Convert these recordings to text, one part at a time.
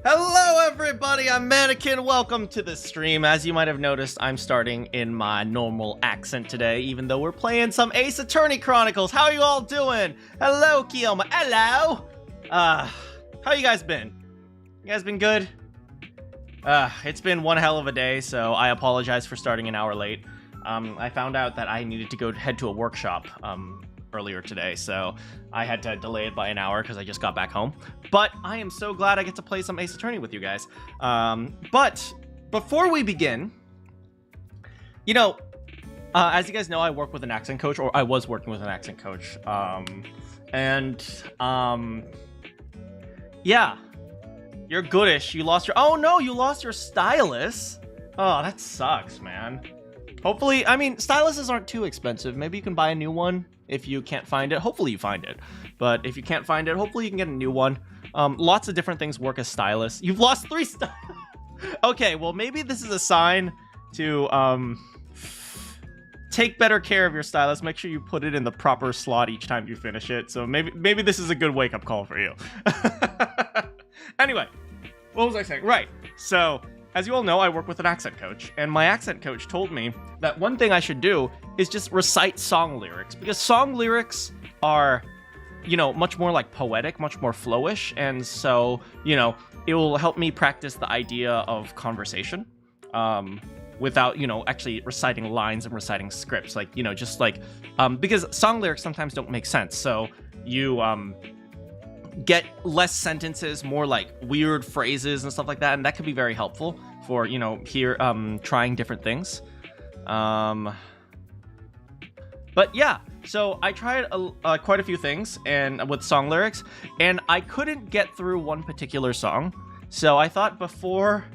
Hello everybody, I'm Manakyn. Welcome to the stream. As you might have noticed, I'm starting in my normal accent today, even though we're playing some Ace Attorney Chronicles. How are you all doing? Hello, Kioma. Hello! How you guys been? You guys been good? It's been one hell of a day, so I apologize for starting an hour late. I found out that I needed to head to a workshop, earlier today, so I had to delay it by an hour because I just got back home. But I am so glad I get to play some Ace Attorney with you guys. But before we begin, you know, as you guys know, I work with an accent coach, or I was working with an accent coach. Yeah, you're goodish. You lost your, oh no, you lost your stylus. Oh, that sucks, man. Hopefully, I mean, styluses aren't too expensive. Maybe you can buy a new one if you can't find it. Hopefully you find it. But if you can't find it, hopefully you can get a new one. Lots of different things work as stylus. You've lost 3 stylus. Okay, well, maybe this is a sign to take better care of your stylus. Make sure you put it in the proper slot each time you finish it. So maybe this is a good wake-up call for you. Anyway, what was I saying? Right, so as you all know, I work with an accent coach, and my accent coach told me that one thing I should do is just recite song lyrics, because song lyrics are, you know, much more like poetic, much more flowish, and so, you know, it will help me practice the idea of conversation, without, you know, actually reciting lines and reciting scripts, like, you know, just like, because song lyrics sometimes don't make sense, so you, get less sentences, more like weird phrases and stuff like that, and that could be very helpful for, you know, trying different things. But yeah, so I tried quite a few things and with song lyrics, and I couldn't get through one particular song. So I thought before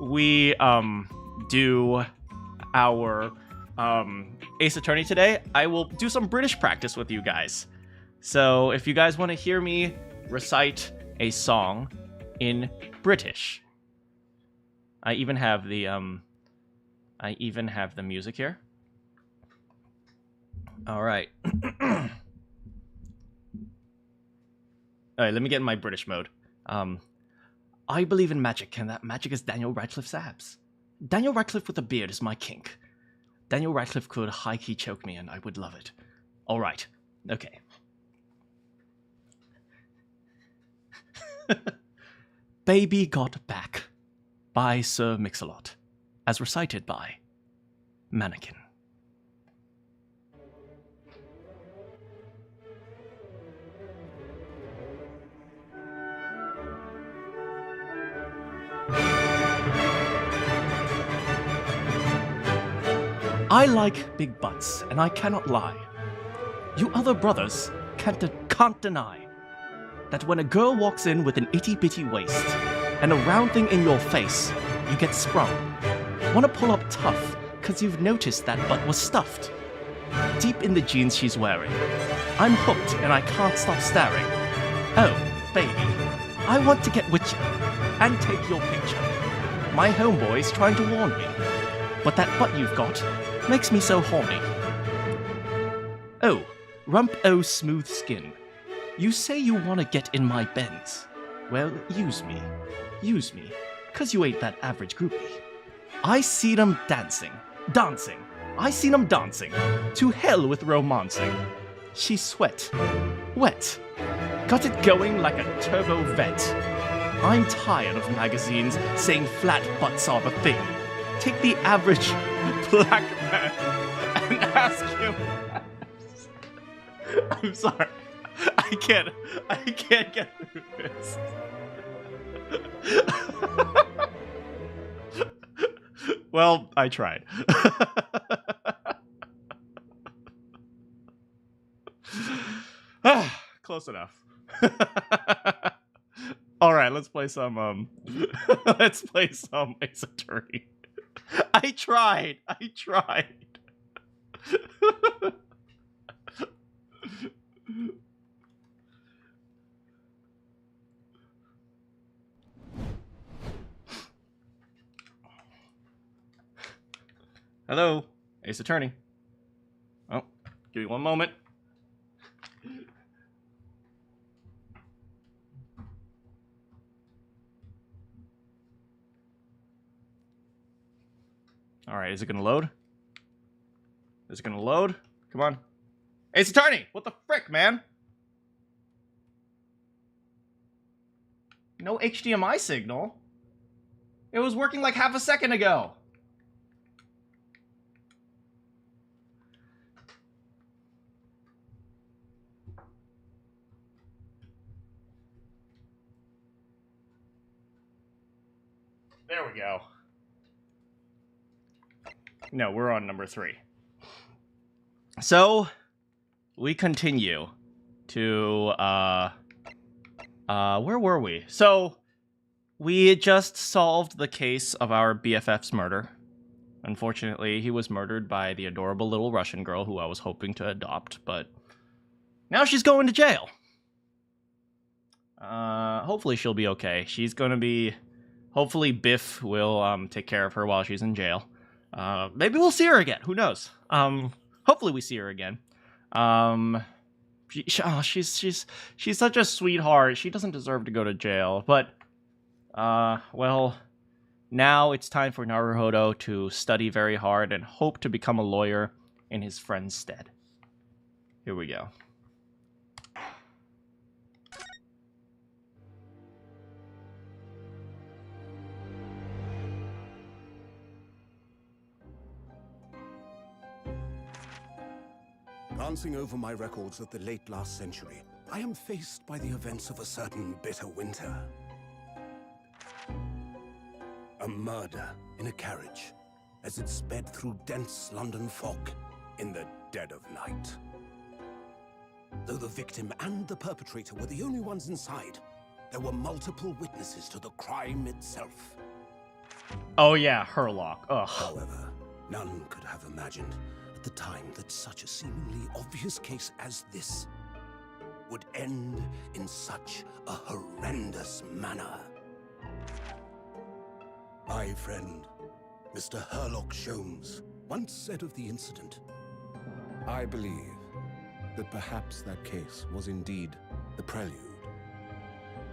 we do our Ace Attorney today, I will do some British practice with you guys. So if you guys want to hear me recite a song in British, I even have the music here. All right. All right, let me get in my British mode. I believe in magic, and that magic is Daniel Radcliffe's abs. Daniel Radcliffe with a beard is my kink. Daniel Radcliffe could high-key choke me, and I would love it. All right. Okay. Baby Got Back by Sir Mix-a-Lot, as recited by Manakyn. I like big butts, and I cannot lie. You other brothers can't deny that when a girl walks in with an itty-bitty waist and a round thing in your face, you get sprung. Wanna pull up tough, cause you've noticed that butt was stuffed. Deep in the jeans she's wearing, I'm hooked and I can't stop staring. Oh, baby, I want to get with you and take your picture. My homeboy's trying to warn me, but that butt you've got makes me so horny. Oh, rump oh smooth skin. You say you want to get in my Benz. Well, use me, cause you ain't that average groupie. I seen 'em dancing, I seen 'em dancing, to hell with romancing. She sweat, wet, got it going like a turbo vet. I'm tired of magazines saying flat butts are the thing. Take the average black man and ask him. I'm sorry. I can't get through this. Well, I tried. Close enough. All right, let's play some let's play some Ace Attorney. I tried. Hello, Ace Attorney. Oh, give me one moment. Alright, is it gonna load? Is it gonna load? Come on. Ace Attorney! What the frick, man? No HDMI signal? It was working like half a second ago. There we go. No, we're on number 3. So, we continue to, where were we? So, we just solved the case of our BFF's murder. Unfortunately, he was murdered by the adorable little Russian girl who I was hoping to adopt, but now she's going to jail. Hopefully she'll be okay. She's gonna be... Hopefully Biff will take care of her while she's in jail. Maybe we'll see her again. Who knows? Hopefully we see her again. She's such a sweetheart. She doesn't deserve to go to jail. But, well, now it's time for Naruhodo to study very hard and hope to become a lawyer in his friend's stead. Here we go. Glancing over my records of the late last century, I am faced by the events of a certain bitter winter. A murder in a carriage as it sped through dense London fog in the dead of night. Though the victim and the perpetrator were the only ones inside, there were multiple witnesses to the crime itself. Oh yeah, Herlock. Ugh. However, none could have imagined the time that such a seemingly obvious case as this would end in such a horrendous manner. My friend, Mr. Herlock Sholmes, once said of the incident, "I believe that perhaps that case was indeed the prelude.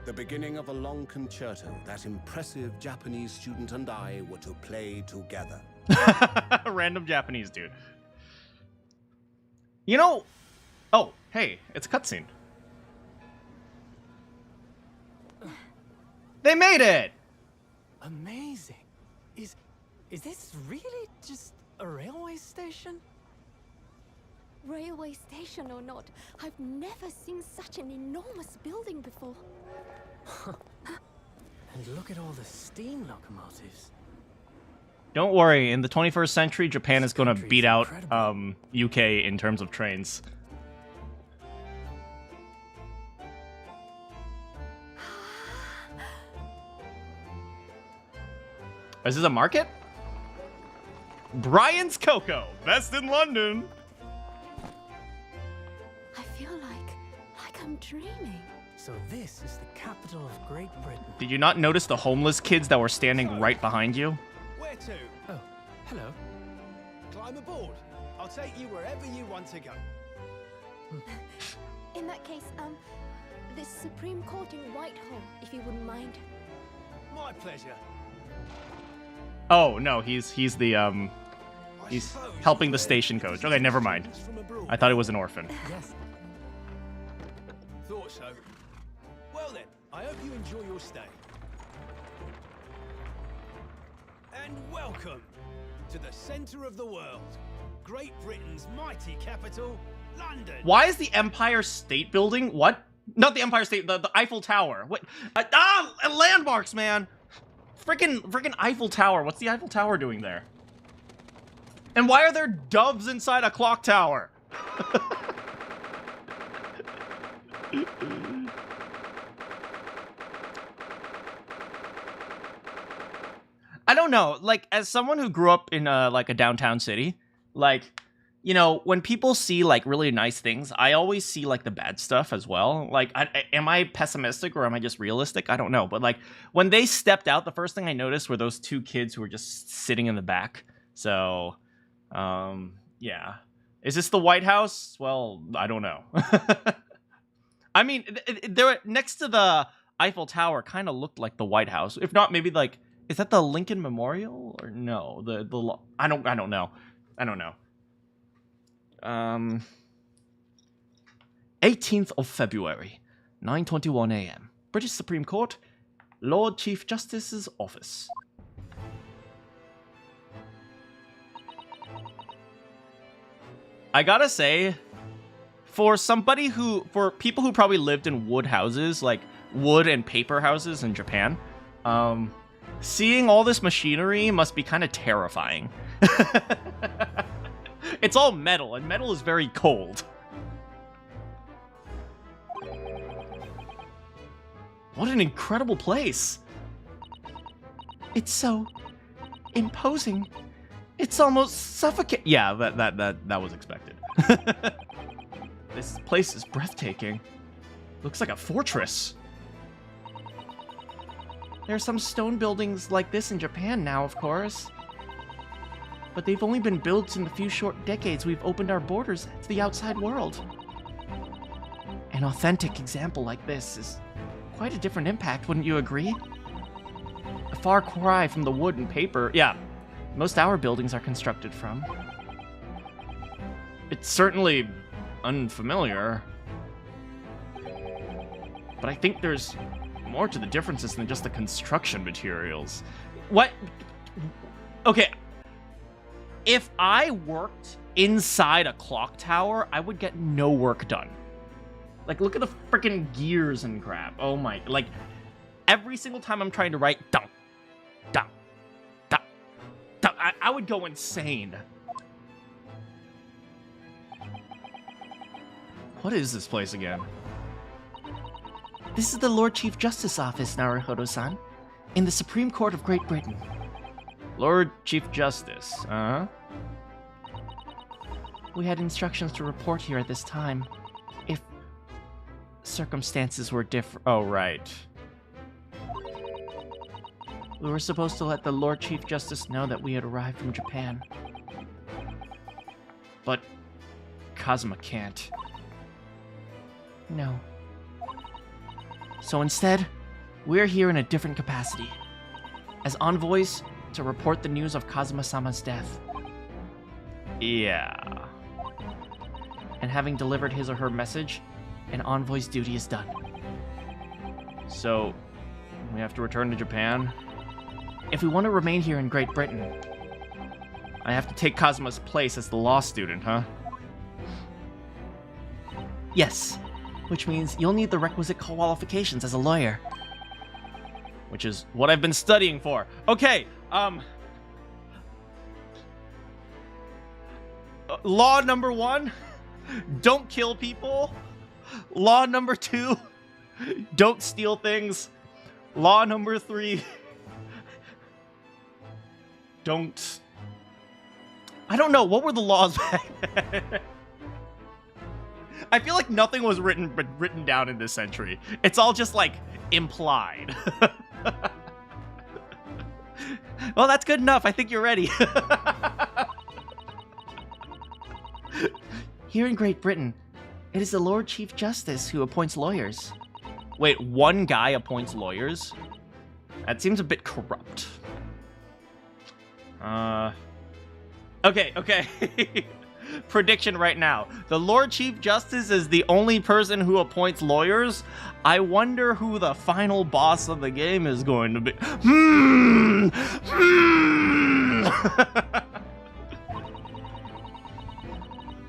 The beginning of a long concerto that impressive Japanese student and I were to play together." Random Japanese dude. You know... Oh, hey, it's a cutscene. They made it! Amazing. Is this really just a railway station? Railway station or not, I've never seen such an enormous building before. And look at all the steam locomotives. Don't worry, in the 21st century, Japan is gonna beat out UK in terms of trains. Is this a market? Brian's Cocoa, best in London. I feel like I'm dreaming. So this is the capital of Great Britain. Did you not notice the homeless kids that were standing right behind you? Where to? Oh, hello. Climb aboard. I'll take you wherever you want to go. In that case, the Supreme Court in Whitehall, if you wouldn't mind. My pleasure. Oh no, he's the he's helping the station coach. Okay, never mind. I thought it was an orphan. Yes. Thought so. Well then, I hope you enjoy your stay. And welcome to the center of the world, Great Britain's mighty capital, London. Why is the Empire State Building? What? Not the Empire State, the Eiffel Tower. What? Landmarks, man. Frickin' Eiffel Tower. What's the Eiffel Tower doing there? And why are there doves inside a clock tower? I don't know. Like, as someone who grew up in like a downtown city, like, you know, when people see like really nice things, I always see like the bad stuff as well. Like, am I pessimistic or am I just realistic? I don't know. But like when they stepped out, the first thing I noticed were those two kids who were just sitting in the back. So, yeah. Is this the White House? Well, I don't know. I mean, they're next to the Eiffel Tower kind of looked like the White House. If not, maybe like, Is that the Lincoln Memorial or no? I don't know. I don't know. 18th of February, 9:21 a.m. British Supreme Court, Lord Chief Justice's office. I gotta say, for people who probably lived in wood houses, like wood and paper houses in Japan, seeing all this machinery must be kind of terrifying. It's all metal, and metal is very cold. What an incredible place. It's so imposing. It's almost suffocating. Yeah, that was expected. This place is breathtaking. Looks like a fortress. There are some stone buildings like this in Japan now, of course. But they've only been built in the few short decades we've opened our borders to the outside world. An authentic example like this is quite a different impact, wouldn't you agree? A far cry from the wood and paper, yeah, most our buildings are constructed from. It's certainly unfamiliar, but I think there's more to the differences than just the construction materials. What? Okay, if I worked inside a clock tower, I would get no work done. Like, look at the freaking gears and crap. Oh my, like, every single time I'm trying to write, dunk, dunk, dunk, dunk, I would go insane. What is this place again? This is the Lord Chief Justice office, Naruhodo-san, in the Supreme Court of Great Britain. Lord Chief Justice, uh-huh. We had instructions to report here at this time, if circumstances were different. Oh, right. We were supposed to let the Lord Chief Justice know that we had arrived from Japan. But Kazuma can't. No. So instead, we're here in a different capacity. As envoys to report the news of Kazuma-sama's death. Yeah. And having delivered his or her message, an envoy's duty is done. So, we have to return to Japan? If we want to remain here in Great Britain, I have to take Kazuma's place as the law student, huh? Yes, which means you'll need the requisite qualifications as a lawyer. Which is what I've been studying for. Okay, law number 1, don't kill people. Law number 2, don't steal things. Law number 3, don't... I don't know, what were the laws back then? I feel like nothing was written down in this century. It's all just, like, implied. Well, that's good enough. I think you're ready. Here in Great Britain, it is the Lord Chief Justice who appoints lawyers. Wait, one guy appoints lawyers? That seems a bit corrupt. Okay. Prediction right now. The Lord Chief Justice is the only person who appoints lawyers. I wonder who the final boss of the game is going to be.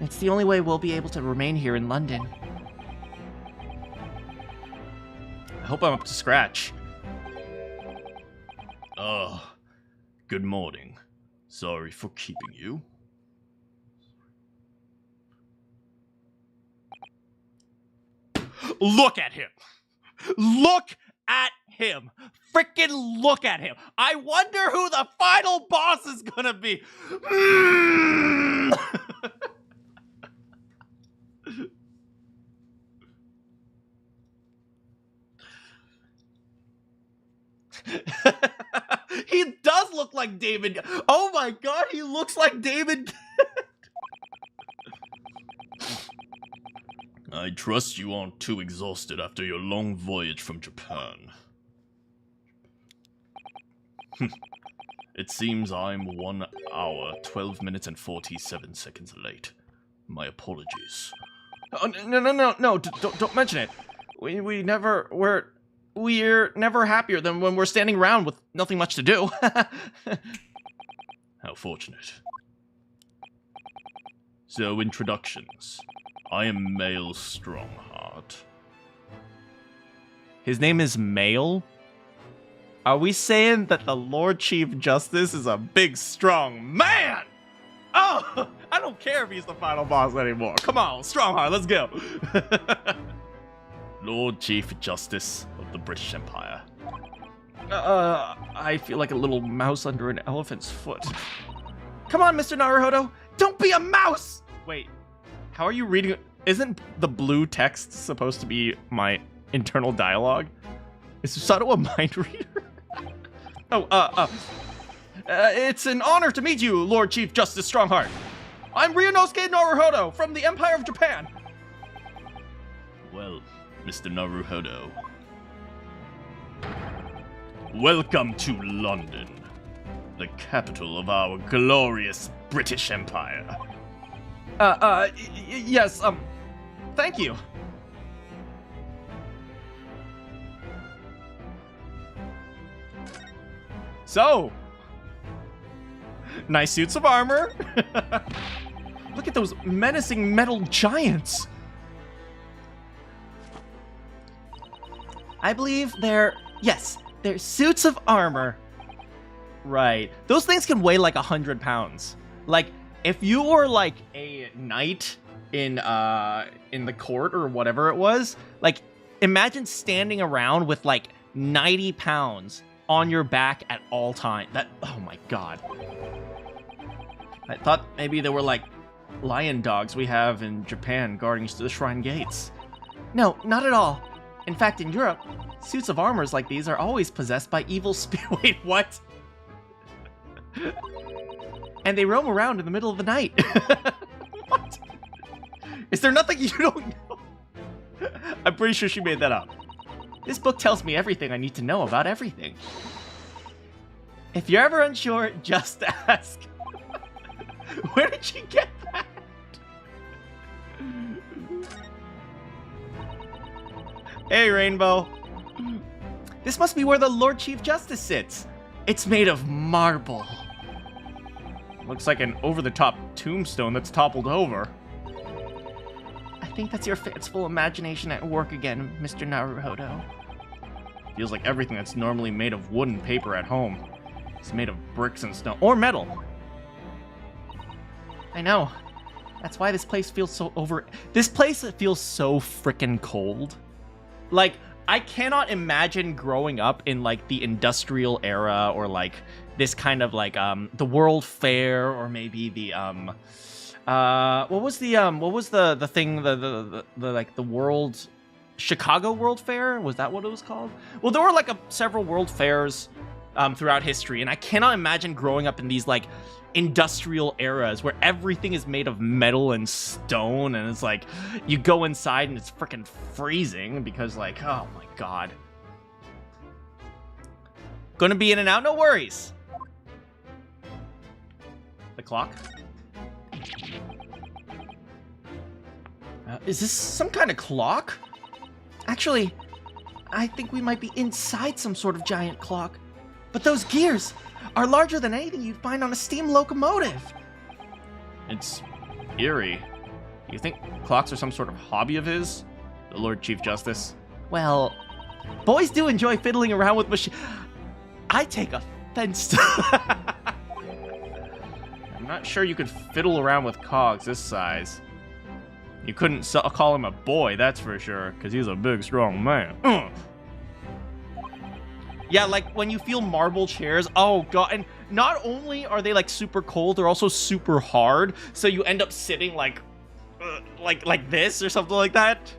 It's the only way we'll be able to remain here in London. I hope I'm up to scratch. Oh, good morning. Sorry for keeping you. Look at him. Look at him. Frickin' look at him. I wonder who the final boss is gonna be. He does look like David. Oh my god, he looks like David. I trust you aren't too exhausted after your long voyage from Japan. It seems I'm 1 hour, 12 minutes, and 47 seconds late. My apologies. Oh, no, don't mention it. We're never happier than when we're standing around with nothing much to do. How fortunate. So, introductions. I am Male Strongheart. His name is Male? Are we saying that the Lord Chief Justice is a big, strong man? Oh, I don't care if he's the final boss anymore. Come on, Strongheart, let's go. Lord Chief Justice of the British Empire. I feel like a little mouse under an elephant's foot. Come on, Mr. Naruhodo, don't be a mouse! Wait, how are you reading? Isn't the blue text supposed to be my internal dialogue? Is Susato a mind reader? It's an honor to meet you, Lord Chief Justice Strongheart. I'm Ryunosuke Naruhodo from the Empire of Japan. Well, Mr. Naruhodo, welcome to London, the capital of our glorious British Empire. Yes, thank you. So, nice suits of armor. Look at those menacing metal giants. I believe they're suits of armor. Right. Those things can weigh like 100 pounds. Like, if you were like a knight in the court or whatever it was, like, imagine standing around with like 90 pounds on your back at all time. Oh my god. I thought maybe they were like lion dogs we have in Japan guarding the shrine gates. No, not at all. In fact, in Europe, suits of armors like these are always possessed by evil Wait, what? And they roam around in the middle of the night. What? Is there nothing you don't know? I'm pretty sure she made that up. This book tells me everything I need to know about everything. If you're ever unsure, just ask. Where did she get that? Hey, Rainbow. This must be where the Lord Chief Justice sits. It's made of marble. Looks like an over-the-top tombstone that's toppled over. I think that's your fanciful imagination at work again, Mr. Naruhodo. Feels like everything that's normally made of wood and paper at home is made of bricks and stone. Or metal. I know. That's why this place feels so This place feels so freaking cold. Like, I cannot imagine growing up in, like, the industrial era or, like, this kind of, like, the World Fair or maybe the, what was the thing, the World... Chicago World Fair? Was that what it was called? Well, there were, like, several World Fairs throughout history, and I cannot imagine growing up in these, like, industrial eras where everything is made of metal and stone, and it's like you go inside and it's freaking freezing because, like, oh my god. Gonna be in and out, no worries. The clock. Is this some kind of clock? Actually, I think we might be inside some sort of giant clock. But those gears are larger than anything you'd find on a steam locomotive. It's eerie. You think clocks are some sort of hobby of his? The Lord Chief Justice? Well, boys do enjoy fiddling around with machines. I take offense to I'm not sure you could fiddle around with cogs this size. You couldn't call him a boy, that's for sure, because he's a big, strong man. Yeah, like, when you feel marble chairs, oh god, and not only are they, like, super cold, they're also super hard, so you end up sitting, like this or something like that.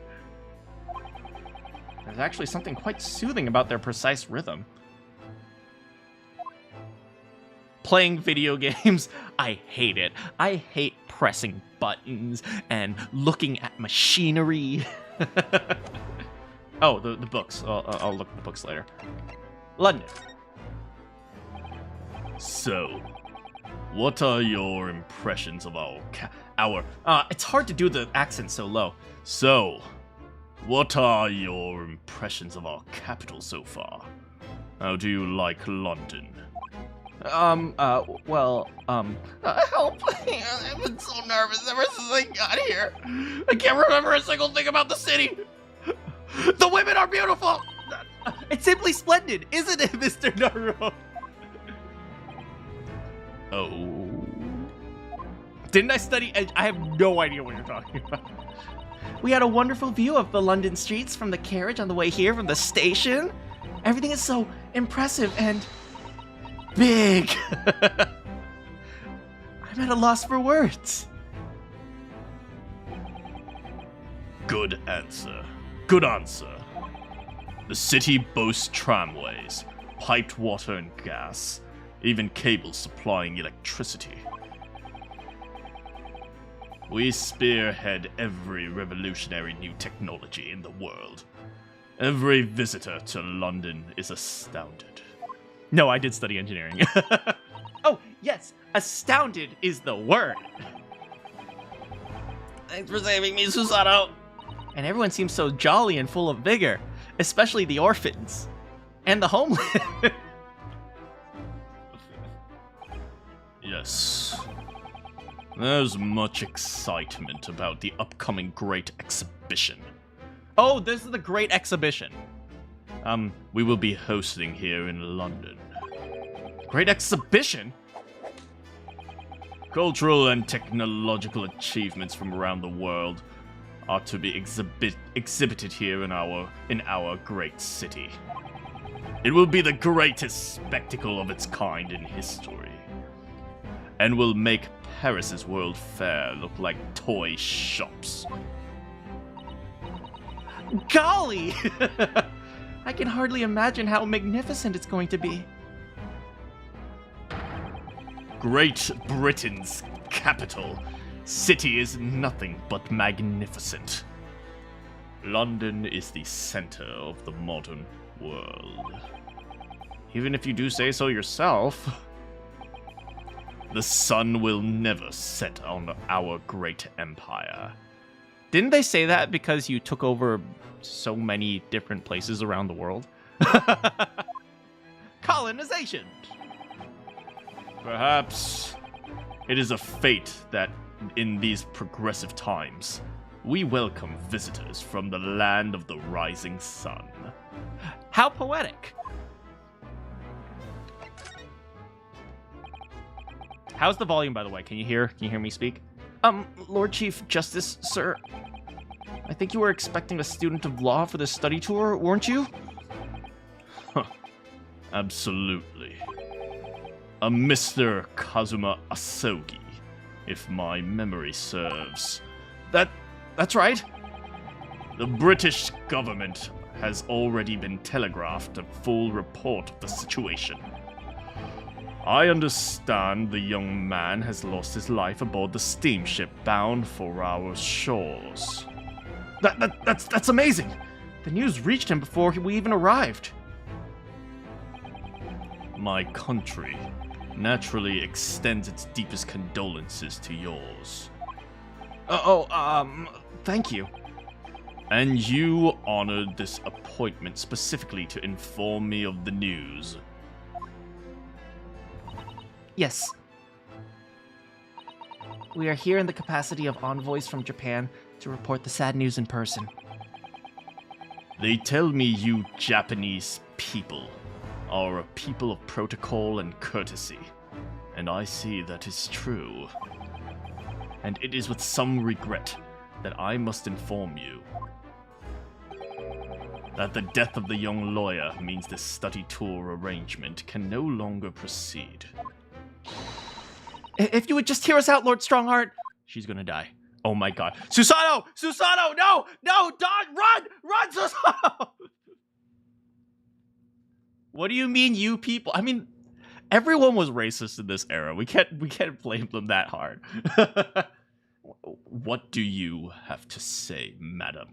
There's actually something quite soothing about their precise rhythm. Playing video games, I hate it. I hate pressing buttons and looking at machinery. Oh, the books. I'll look at the books later. London. So, what are your impressions of it's hard to do the accent so low. So, what are your impressions of our capital so far? How do you like London? Help. I've been so nervous ever since I got here. I can't remember a single thing about the city. The women are beautiful. It's simply splendid, isn't it, Mr. Naruhodo? Oh. Didn't I study? I have no idea what you're talking about. We had a wonderful view of the London streets from the carriage on the way here from the station. Everything is so impressive and big. I'm at a loss for words. Good answer. Good answer. The city boasts tramways, piped water and gas, even cables supplying electricity. We spearhead every revolutionary new technology in the world. Every visitor to London is astounded. No, I did study engineering. Oh, yes, astounded is the word. Thanks for saving me, Susanoo. And everyone seems so jolly and full of vigor, especially the orphans and the homeless. Yes. There's much excitement about the upcoming Great Exhibition. Oh, this is the Great Exhibition. We will be hosting here in London. Great Exhibition? Cultural and technological achievements from around the world are to be exhibited here in our great city. It will be the greatest spectacle of its kind in history, and will make Paris's World Fair look like toy shops. Golly! I can hardly imagine how magnificent it's going to be. Great Britain's capital city is nothing but magnificent. London is the center of the modern world. Even if you do say so yourself. The sun will never set on our great empire. Didn't they say that because you took over so many different places around the world? Colonization! Perhaps it is a fate that in these progressive times, we welcome visitors from the land of the rising sun. How poetic! How's the volume, by the way? Can you hear me speak? Lord Chief Justice, sir. I think you were expecting a student of law for this study tour, weren't you? Absolutely. A Mr. Kazuma Asogi, if my memory serves. That's right. The British government has already been telegraphed a full report of the situation. I understand the young man has lost his life aboard the steamship bound for our shores. That's amazing. The news reached him before we even arrived. My country naturally extends its deepest condolences to yours. Thank you. And you honored this appointment specifically to inform me of the news. Yes. We are here in the capacity of envoys from Japan to report the sad news in person. They tell me you Japanese people are a people of protocol and courtesy, and I see that is true. And it is with some regret that I must inform you that the death of the young lawyer means the study tour arrangement can no longer proceed. If you would just hear us out, Lord Strongheart. She's gonna die. Oh my god. Susanoo! Susanoo! No! No! Don! Run! Run, Susanoo! What do you mean, you people? I mean, everyone was racist in this era. We can't blame them that hard. What do you have to say, madam?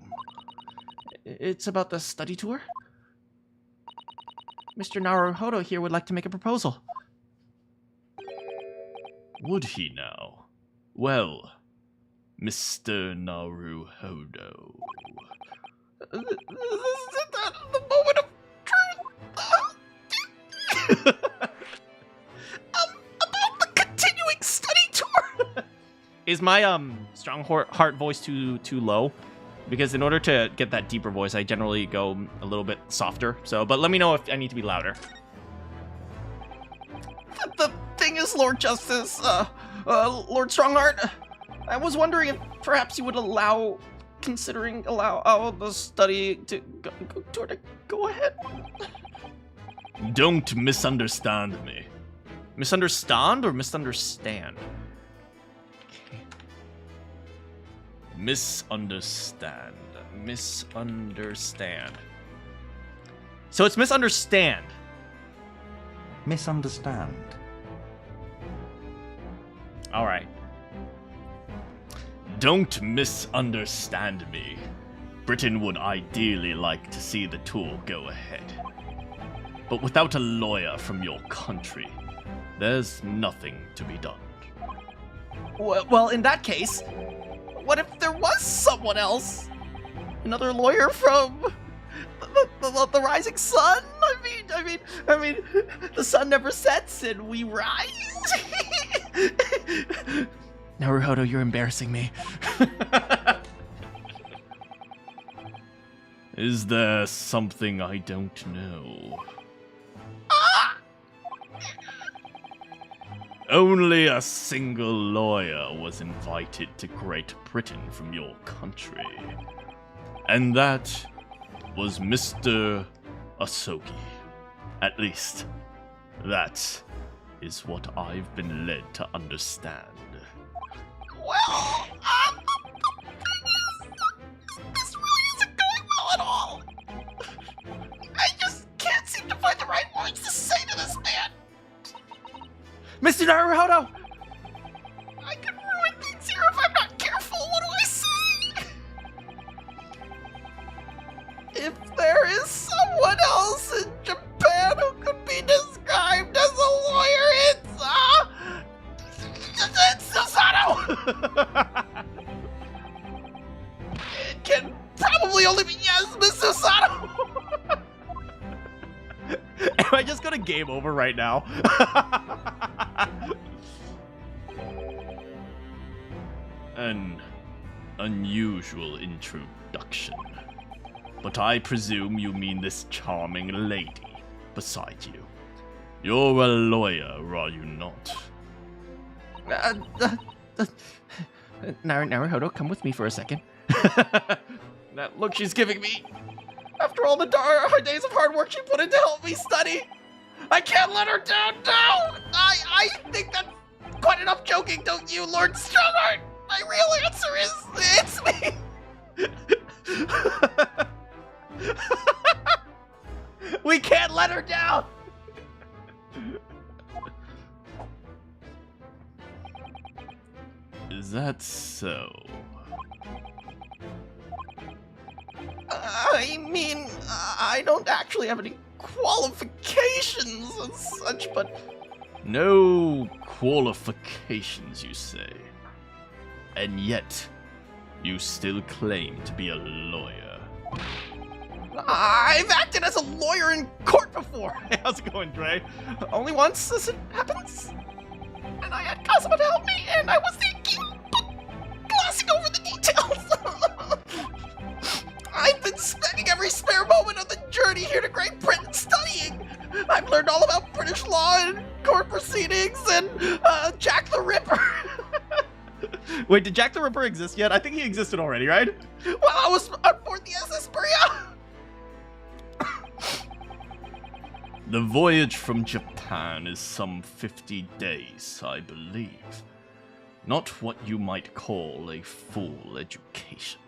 It's about the study tour. Mr. Naruhodo here would like to make a proposal. Would he now? Well, Mr. Naruhodo. Isn't that the moment of truth? About the continuing study tour. Is my strong heart voice too low? Because in order to get that deeper voice, I generally go a little bit softer. So, but let me know if I need to be louder. The thing is, Lord Justice, Lord Strongheart, I was wondering if perhaps you would allow the study to go ahead. Don't misunderstand me. Misunderstand or misunderstand? Misunderstand. Misunderstand. So it's misunderstand. Misunderstand. All right. Don't misunderstand me. Britain would ideally like to see the tour go ahead. But without a lawyer from your country, there's nothing to be done. Well, in that case, what if there was someone else? Another lawyer from the rising sun? I mean, the sun never sets and we rise. Naruhodo, you're embarrassing me. Is there something I don't know? Only a single lawyer was invited to Great Britain from your country. And that was Mr. Asogi. At least, that is what I've been led to understand. Well, this really isn't going well at all. I just can't seem to find the right words to say to this man. Mr. Naruhodo! I could ruin things here if I'm not careful. What do I say? If there is someone else in Japan who could be described as a lawyer, it's Susato! It can probably only be yes, Miss Susato! Am I just gonna game over right now? An unusual introduction. But I presume you mean this charming lady beside you. You're a lawyer, are you not? Naruhodo, come with me for a second. That look she's giving me. After all the days of hard work she put in to help me study. I can't let her down, no! I think that's quite enough joking, don't you, Lord Strongheart? My real answer is, it's me. We can't let her down! Is that so? I mean, I don't actually have any qualifications and such, but... No qualifications, you say? And yet, you still claim to be a lawyer. I've acted as a lawyer in court before. Hey, how's it going, Dre? Only once, as it happens. And I had Kazuma to help me, and I was thinking, but glossing over the details. I've been spending every spare moment of the journey here to Great Britain studying. I've learned all about British law and court proceedings and Jack the Ripper. Wait, did Jack the Ripper exist yet? I think he existed already, right? Well, I was on board the SS Maria. The voyage from Japan is some 50 days, I believe. Not what you might call a full education.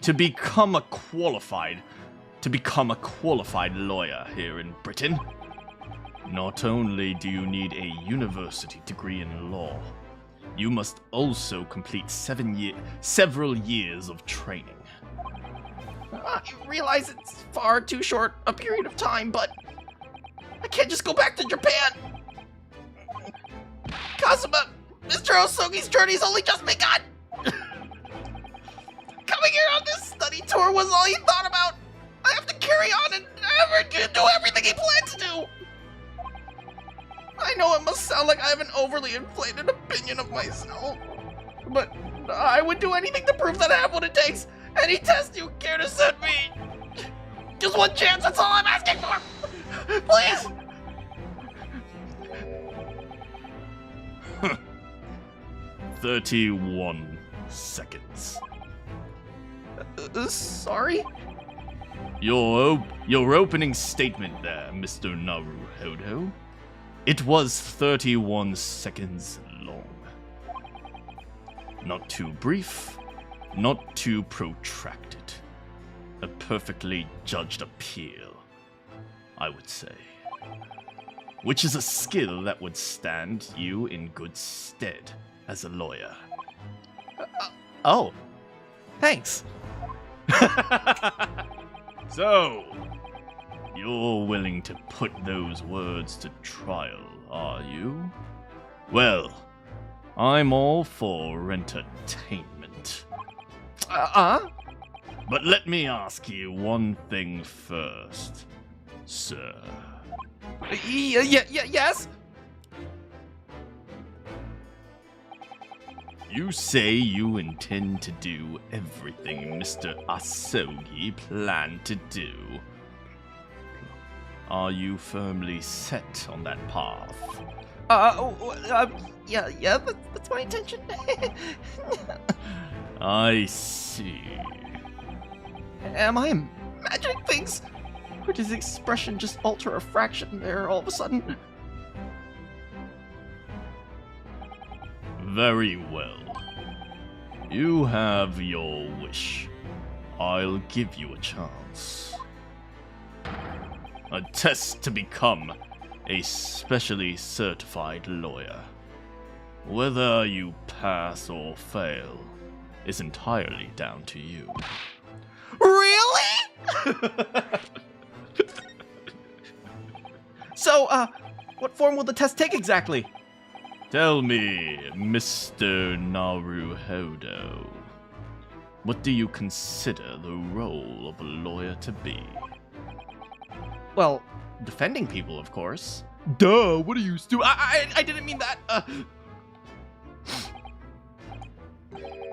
To become a qualified lawyer here in Britain, not only do you need a university degree in law, you must also complete several years of training. I realize it's far too short a period of time, but I can't just go back to Japan. Kazuma, Mr. Osogi's journey's only just begun! Coming here on this study tour was all he thought about. I have to carry on and do everything he planned to do. I know it must sound like I have an overly inflated opinion of myself, but I would do anything to prove that I have what it takes. Any test you care to send me. Just one chance, that's all I'm asking for. Please. 31 seconds. Sorry? Your opening statement there, Mr. Naruhodo. It was 31 seconds long. Not too brief, not too protracted. A perfectly judged appeal, I would say. Which is a skill that would stand you in good stead as a lawyer. Oh. Thanks. So, you're willing to put those words to trial, are you? Well, I'm all for entertainment. But let me ask you one thing first, sir. Yes? You say you intend to do everything Mr. Asogi planned to do. Are you firmly set on that path? Yeah, that's my intention. I see. Am I imagining things? Or does the expression just alter a fraction there all of a sudden? Very well. You have your wish. I'll give you a chance. A test to become a specially certified lawyer. Whether you pass or fail is entirely down to you. Really? So, what form will the test take exactly? Tell me, Mr. Naruhodo, what do you consider the role of a lawyer to be? Well, defending people, of course. Duh, what are you I didn't mean that.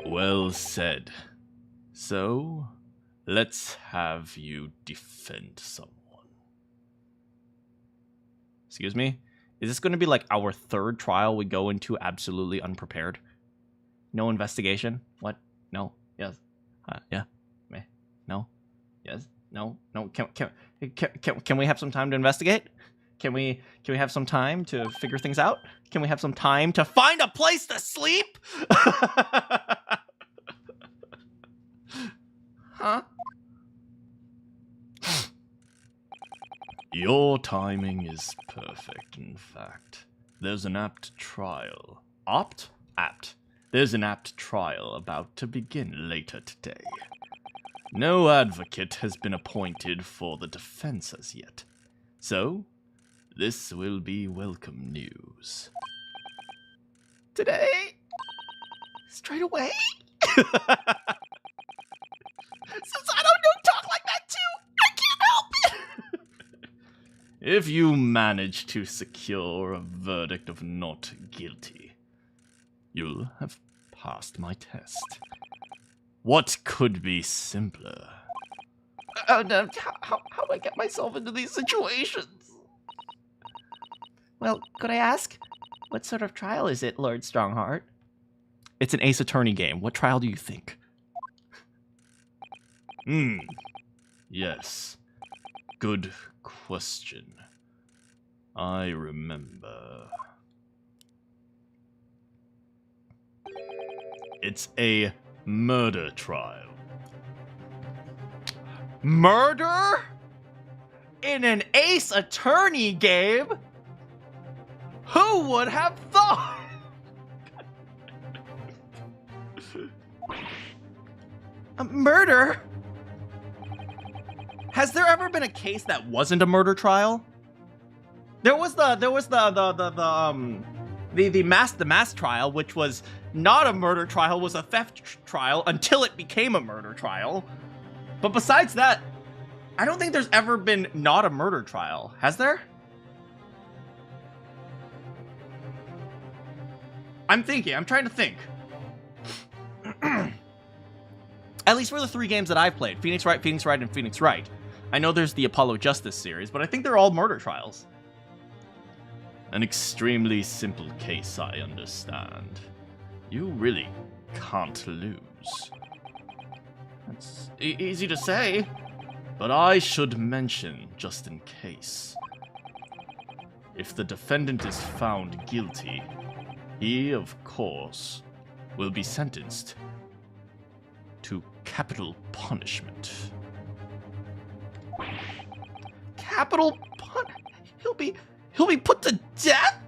Well said. So, let's have you defend someone. Excuse me? Is this going to be like our third trial we go into absolutely unprepared? No investigation? What? No? Yes? Yeah? Meh? No? Yes? No? No? Can we have some time to investigate? Can we have some time to figure things out? Can we have some time to find a place to sleep? Huh? Your timing is perfect, in fact. There's an apt trial. Apt. There's an apt trial about to begin later today. No advocate has been appointed for the defense as yet. So, this will be welcome news. Today? Straight away? Since I don't talk like that too, I can't help it! If you manage to secure a verdict of not guilty, you'll have passed my test. What could be simpler? How do I get myself into these situations? Well, could I ask, what sort of trial is it, Lord Strongheart? It's an Ace Attorney game. What trial do you think? Yes. Good question. I remember. It's a murder trial. Murder? In an Ace Attorney game? Who would have thought? A murder? Has there ever been a case that wasn't a murder trial? There was the the mass trial, which was not a murder trial, was a theft trial until it became a murder trial. But besides that, I don't think there's ever been not a murder trial. Has there? I'm trying to think. At least for the 3 games that I've played, Phoenix Wright, and Phoenix Wright. I know there's the Apollo Justice series, but I think they're all murder trials. An extremely simple case, I understand. You really can't lose. That's easy to say, but I should mention, just in case. If the defendant is found guilty, he, of course, will be sentenced to capital punishment. Capital pun? He'll be put to death?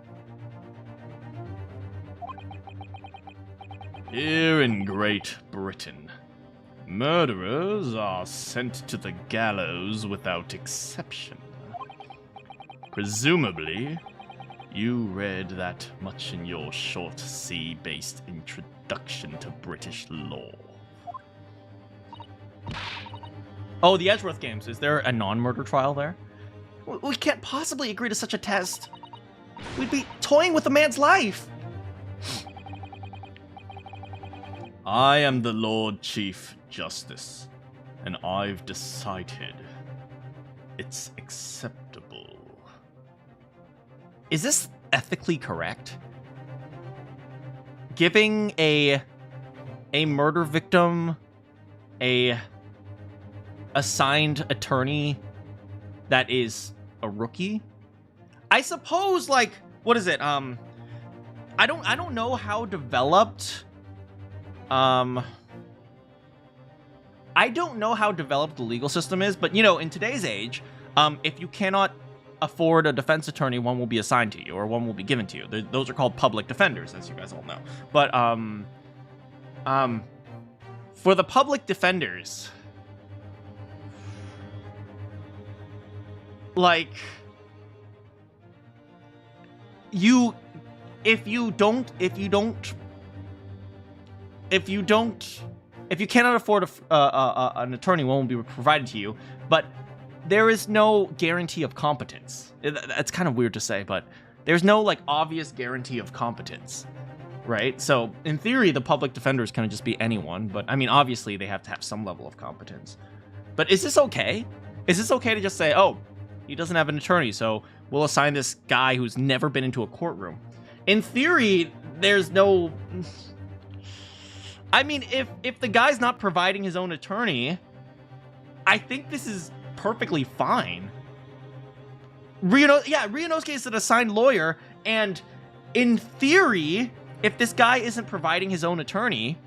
Here in Great Britain, murderers are sent to the gallows without exception. Presumably, you read that much in your short C-based introduction to British law. Oh, the Edgeworth games. Is there a non-murder trial there? We can't possibly agree to such a test. We'd be toying with a man's life. I am the Lord Chief Justice, and I've decided it's acceptable. Is this ethically correct? Giving a murder victim a assigned attorney that is a rookie? I suppose, like, what is it? I don't know how developed I don't know how developed the legal system is, but, you know, in today's age, if you cannot afford a defense attorney, one will be assigned to you, or one will be given to you. Those are called public defenders, as you guys all know. But, for the public defenders, like, if you cannot afford an attorney, one will be provided to you, but there is no guarantee of competence. That's kind of weird to say, but there's no, like, obvious guarantee of competence, right? So, in theory, the public defenders can just be anyone, but, I mean, obviously, they have to have some level of competence. But is this okay? Is this okay to just say, oh, he doesn't have an attorney, so we'll assign this guy who's never been into a courtroom? In theory, there's no... I mean, if the guy's not providing his own attorney, I think this is perfectly fine. Ryunosuke is an assigned lawyer, and in theory, if this guy isn't providing his own attorney,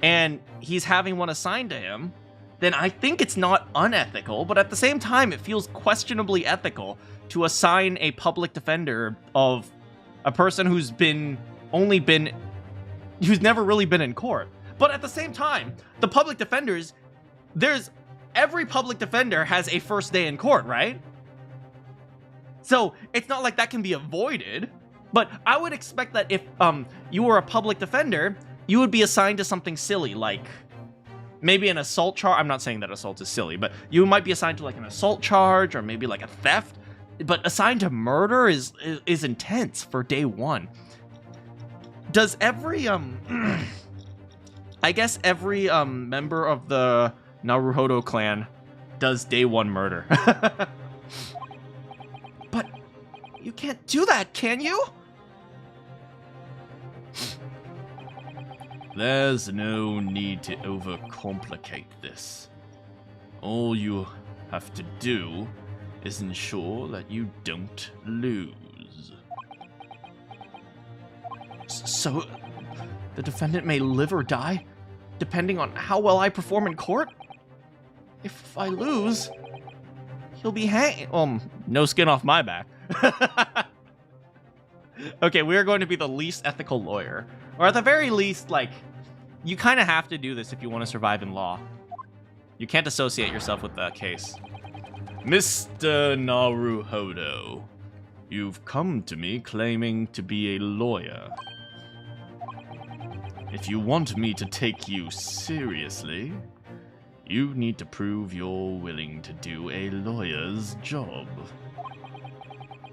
and he's having one assigned to him, then I think it's not unethical, but at the same time, it feels questionably ethical to assign a public defender of a person who's never really been in court. But at the same time, the public defenders, every public defender has a first day in court, right? So it's not like that can be avoided, but I would expect that if you were a public defender, you would be assigned to something silly, like maybe an assault charge. I'm not saying that assault is silly, but you might be assigned to like an assault charge or maybe like a theft, but assigned to murder is intense for day one. Does every, I guess every, member of the Naruhodo clan does day one murder. But you can't do that, can you? There's no need to overcomplicate this. All you have to do is ensure that you don't lose. So, the defendant may live or die, depending on how well I perform in court? If I lose, he'll be hanged. No skin off my back. Okay, we are going to be the least ethical lawyer. Or at the very least, like, you kind of have to do this if you want to survive in law. You can't associate yourself with that case. Mr. Naruhodo, You've come to me claiming to be a lawyer. If you want me to take you seriously, you need to prove you're willing to do a lawyer's job.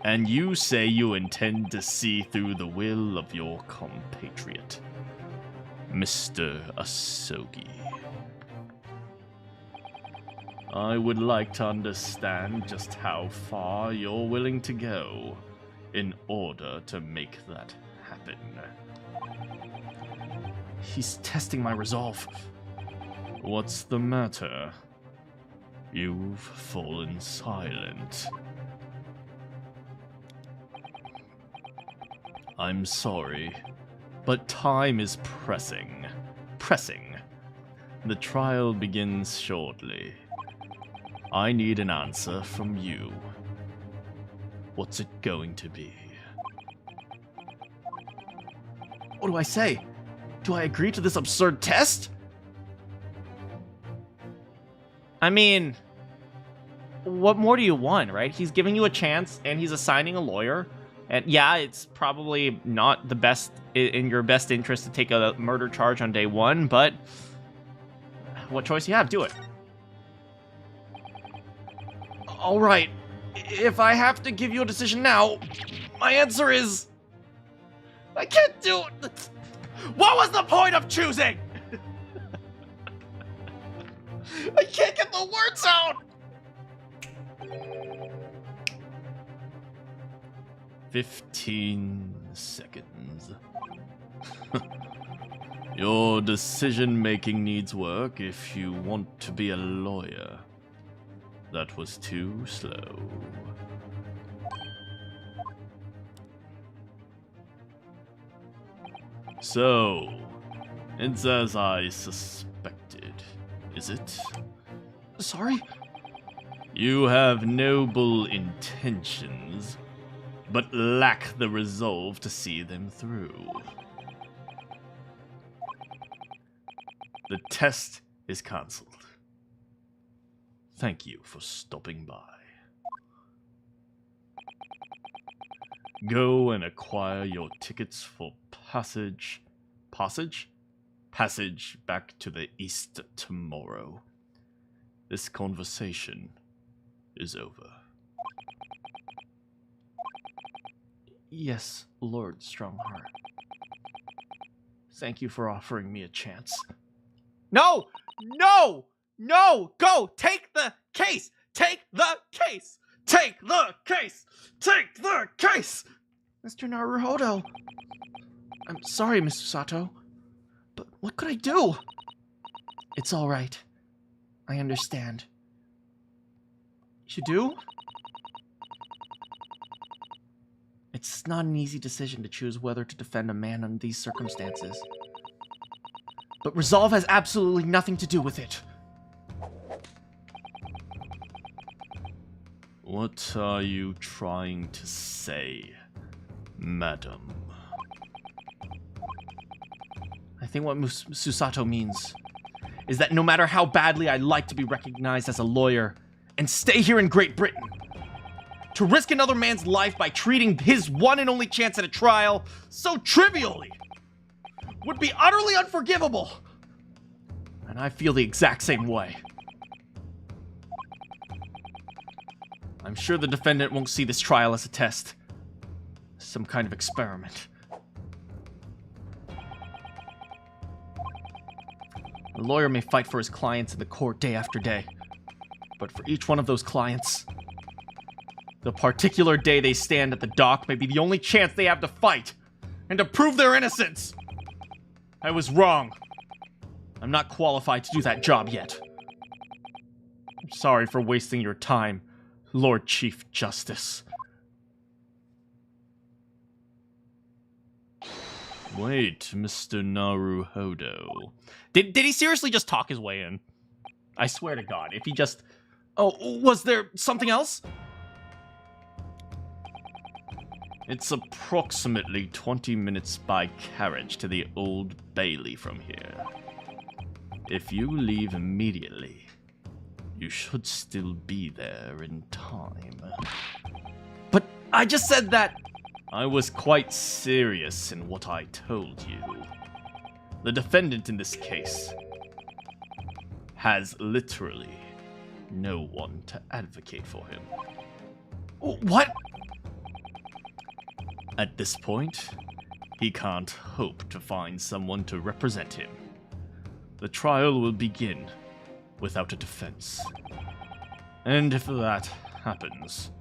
And you say you intend to see through the will of your compatriot, Mr. Asogi. I would like to understand just how far you're willing to go in order to make that happen. He's testing my resolve. What's the matter? You've fallen silent. I'm sorry, but time is pressing. Pressing. The trial begins shortly. I need an answer from you. What's it going to be? What do I say? Do I agree to this absurd test? I mean, what more do you want, right? He's giving you a chance, and he's assigning a lawyer. And yeah, it's probably not the best in your best interest to take a murder charge on day one, but what choice do you have? Do it. All right. If I have to give you a decision now, my answer is I can't do it. What was the point of choosing? I can't get the words out. 15 seconds. Your decision-making needs work if you want to be a lawyer. That was too slow. So, it's as I suspected, is it? Sorry? You have noble intentions, but lack the resolve to see them through. The test is cancelled. Thank you for stopping by. Go and acquire your tickets for passage back to the east tomorrow. This conversation is over. Yes, Lord Strongheart. Thank you for offering me a chance. No! No! No! Go! Take the case! Take the case! Take the case! Take the case! Mr. Naruhodo. I'm sorry, Mr. Sato. But what could I do? It's all right. I understand. You do? It's not an easy decision to choose whether to defend a man under these circumstances. But resolve has absolutely nothing to do with it. What are you trying to say, madam? I think what Susato means is that no matter how badly I'd like to be recognized as a lawyer and stay here in Great Britain, to risk another man's life by treating his one and only chance at a trial so trivially would be utterly unforgivable. And I feel the exact same way. I'm sure the defendant won't see this trial as a test. Some kind of experiment. A lawyer may fight for his clients in the court day after day, but for each one of those clients, the particular day they stand at the dock may be the only chance they have to fight and to prove their innocence. I was wrong. I'm not qualified to do that job yet. I'm sorry for wasting your time, Lord Chief Justice. Wait, Mr. Naruhodo. Did he seriously just talk his way in? I swear to God, if he just... Oh, was there something else? It's approximately 20 minutes by carriage to the Old Bailey from here. If you leave immediately, you should still be there in time. But I just said that. I was quite serious in what I told you. The defendant in this case has literally no one to advocate for him. What? At this point, he can't hope to find someone to represent him. The trial will begin without a defense. And if that happens,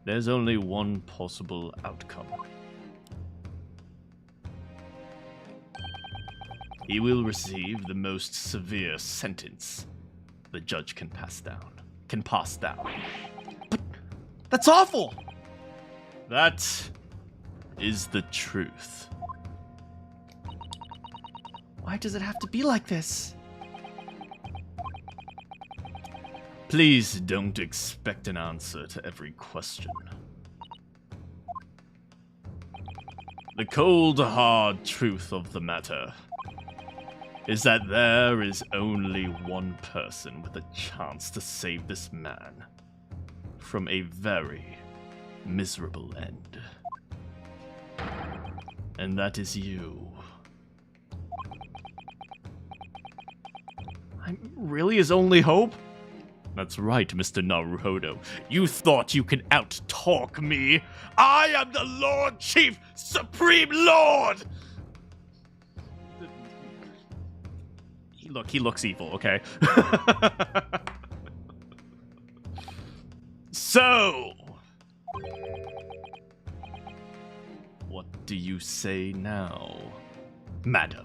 there's only one possible outcome. He will receive the most severe sentence the judge can pass down. But that's awful! That is the truth. Why does it have to be like this? Please don't expect an answer to every question. The cold, hard truth of the matter is that there is only one person with a chance to save this man from a very miserable end. And that is you. I'm really his only hope? That's right, Mr. Naruhodo. You thought you could out-talk me? I am the Lord Chief Supreme Lord! He looks evil, okay? So, what do you say now, madam?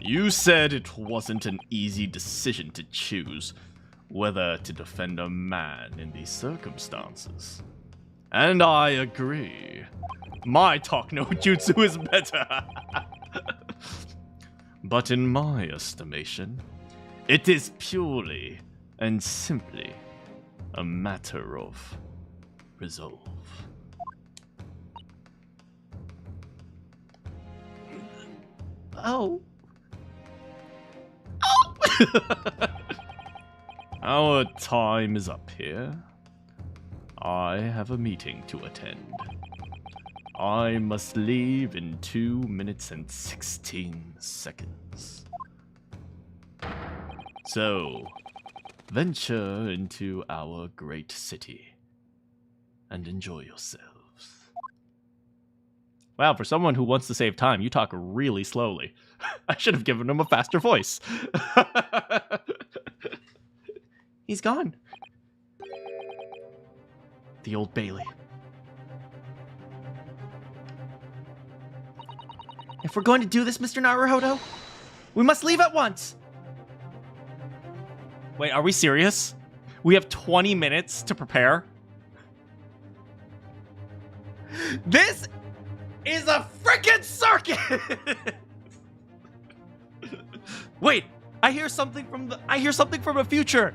You said it wasn't an easy decision to choose whether to defend a man in these circumstances. And I agree. My talk no jutsu is better. But in my estimation, it is purely and simply a matter of resolve. Oh. Our time is up here. I have a meeting to attend. I must leave in 2 minutes and 16 seconds. So, venture into our great city and enjoy yourselves. Wow, for someone who wants to save time, you talk really slowly. I should have given him a faster voice. He's gone. The Old Bailey. If we're going to do this, Mr. Naruhodo, we must leave at once. Wait, are we serious? We have 20 minutes to prepare? This is a freaking circus! Wait, I hear something from the future.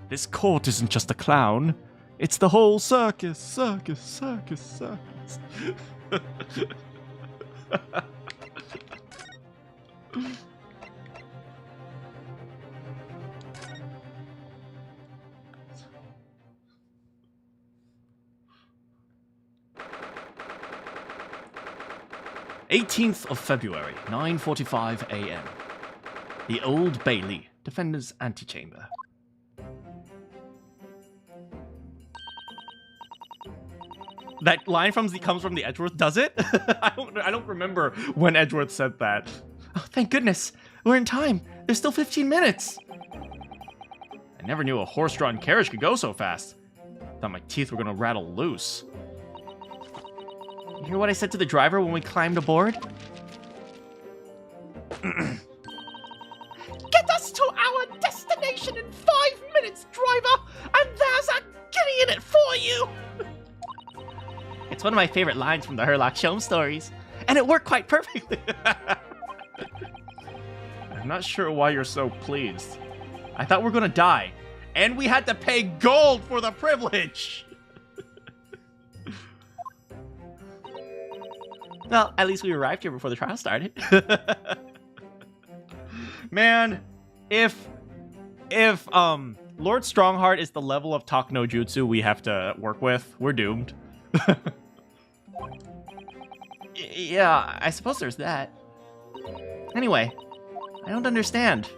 This court isn't just a clown. It's the whole circus, circus, circus, circus. 18th of February, 9:45 a.m. The Old Bailey, Defender's Antechamber. That line comes from the Edgeworth, does it? I don't remember when Edgeworth said that. Oh, thank goodness. We're in time. There's still 15 minutes. I never knew a horse-drawn carriage could go so fast. Thought my teeth were gonna rattle loose. You hear what I said to the driver when we climbed aboard? Get us to our destination in 5 minutes, driver! And there's a guinea in it for you! It's one of my favorite lines from the Sherlock Holmes stories, and it worked quite perfectly. I'm not sure why you're so pleased. I thought we were gonna die, and we had to pay gold for the privilege. Well, at least we arrived here before the trial started. Man, if Lord Strongheart is the level of talk no jutsu we have to work with, we're doomed. Yeah, I suppose there's that. Anyway, I don't understand.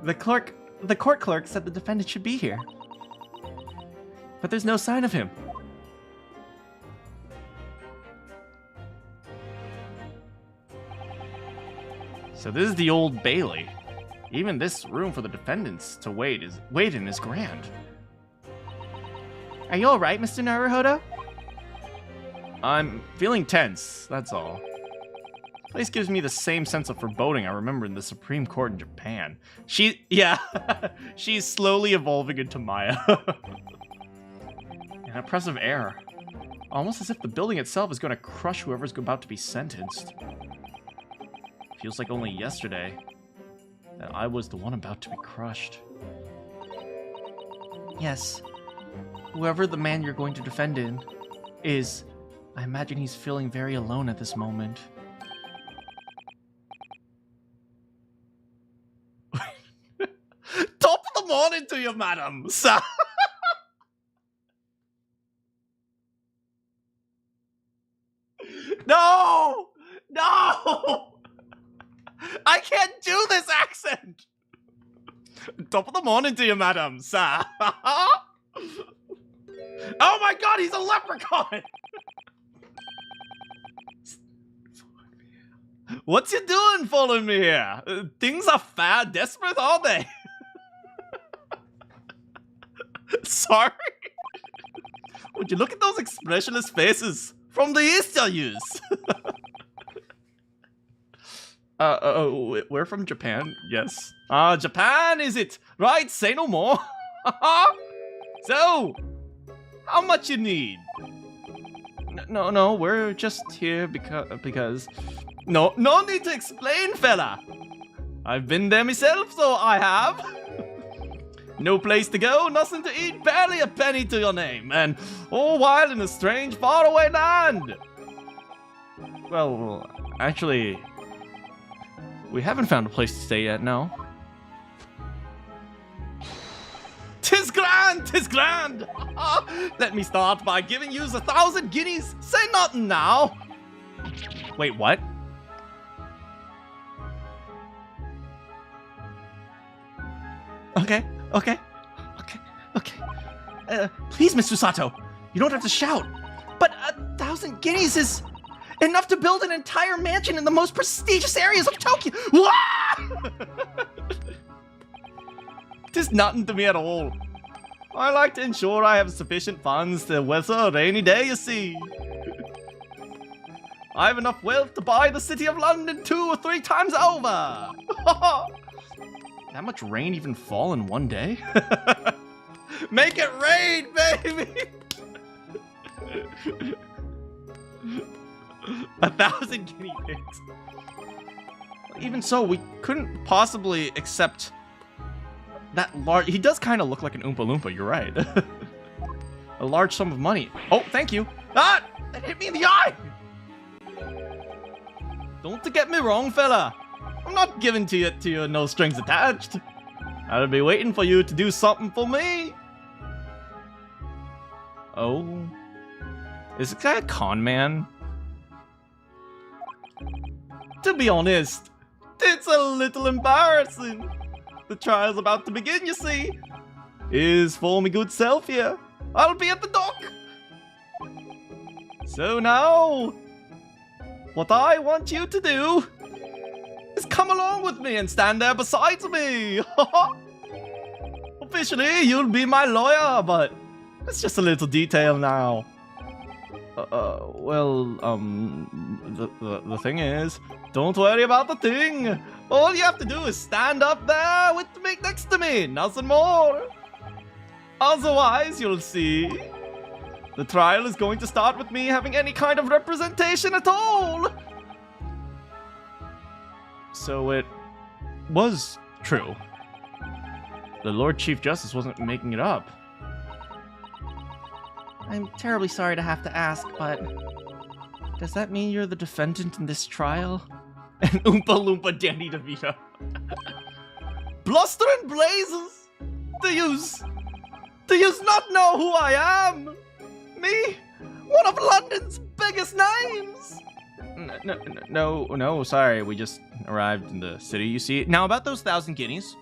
The court clerk said the defendant should be here. But there's no sign of him. So this is the Old Bailey. Even this room for the defendants to wait in is grand. Are you alright, Mr. Naruhodo? I'm feeling tense, that's all. This place gives me the same sense of foreboding I remember in the Supreme Court in Japan. Yeah, she's slowly evolving into Maya. An oppressive air. Almost as if the building itself is going to crush whoever's about to be sentenced. Feels like only yesterday that I was the one about to be crushed. Yes. Whoever the man you're going to defend is, I imagine he's feeling very alone at this moment. Top of the morning to you, madam! No! No! I can't do this accent! Top of the morning to you, madam, sir. Oh my god, he's a leprechaun! What's you doing following me here? Things are fair desperate, aren't they? Sorry? Would you look at those expressionless faces? From the east, I use. We're from Japan, yes. Japan, is it? Right, say no more. So, how much you need? No, we're just here because... No need to explain, fella. I've been there myself, so I have. No place to go, nothing to eat, barely a penny to your name, and all while in a strange, faraway land. Well, actually, we haven't found a place to stay yet, no. 'Tis grand, 'tis grand. Let me start by giving you 1,000 guineas. Say nothing now. Wait, what? Okay. Please, Mr. Sato, you don't have to shout. But 1,000 guineas is enough to build an entire mansion in the most prestigious areas of Tokyo. Tis nothing to me at all. I like to ensure I have sufficient funds to weather a rainy day, you see. I have enough wealth to buy the city of London 2 or 3 times over. That much rain even fall in one day? Make it rain, baby! 1,000 guinea pigs. Even so, we couldn't possibly accept that large... He does kind of look like an Oompa Loompa, you're right. A large sum of money. Oh, thank you. Ah! That hit me in the eye! Don't get me wrong, fella. I'm not giving to you no strings attached. I'll be waiting for you to do something for me. Oh. Is this guy a con man? To be honest, it's a little embarrassing. The trial's about to begin, you see. Is for me good self here. I'll be at the dock. So now, what I want you to do is come along with me and stand there beside me. Officially, you'll be my lawyer, but it's just a little detail now. The thing is, don't worry about the thing. All you have to do is stand up there with me next to me, nothing more. Otherwise, you'll see, the trial is going to start with me having any kind of representation at all. So it was true. The Lord Chief Justice wasn't making it up. I'm terribly sorry to have to ask, but Does that mean you're the defendant in this trial? And Oompa Loompa Danny DeVito. Bluster and blazes! Do yous not know who I am? Me? One of London's biggest names! No, sorry, we just arrived in the city, you see. Now about those 1,000 guineas.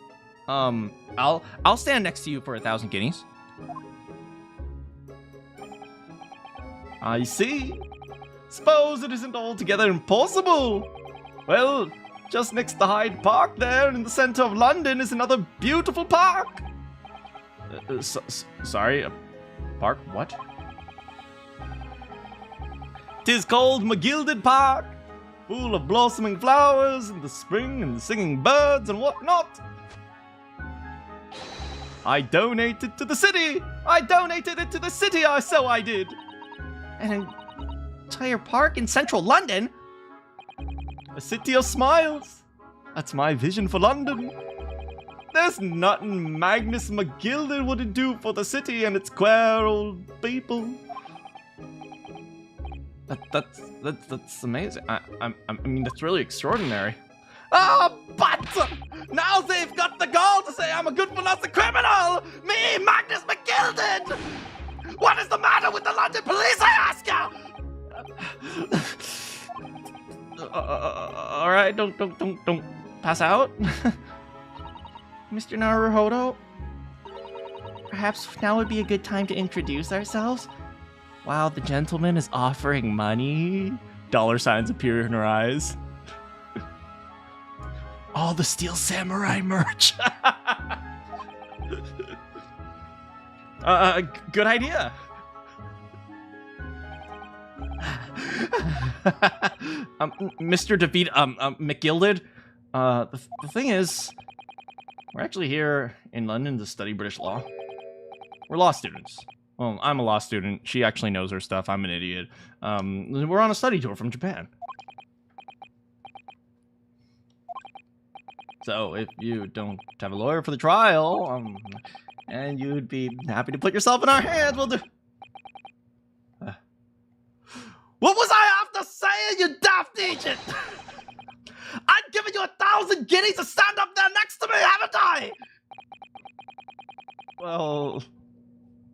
I'll stand next to you for 1,000 guineas. I see. Suppose it isn't altogether impossible. Well, just next to Hyde Park there in the center of London is another beautiful park. Sorry, a park? What? 'Tis called McGilded Park, full of blossoming flowers in the spring and singing birds and whatnot. I donated to the city! I donated it to the city, so I did! An entire park in central London? A city of smiles. That's my vision for London. There's nothing Magnus McGilded wouldn't do for the city and its queer old people. That's amazing. I mean, that's really extraordinary. Oh, but now they've got the gall to say I'm a good-for-nothing criminal! Me, Magnus McGilded! What is the matter with the London police, I ask you? Alright, don't pass out. Mr. Naruhodo, perhaps now would be a good time to introduce ourselves. Wow, the gentleman is offering money. Dollar signs appear in her eyes. All the Steel Samurai merch. Good idea. Mr. DeVito, McGilded. The thing is, we're actually here in London to study British law. We're law students. Well, I'm a law student. She actually knows her stuff. I'm an idiot. We're on a study tour from Japan. So if you don't have a lawyer for the trial, and you'd be happy to put yourself in our hands, we'll do... What was I after saying, you daft agent? I've given you 1,000 guineas to stand up there next to me, haven't I? Well...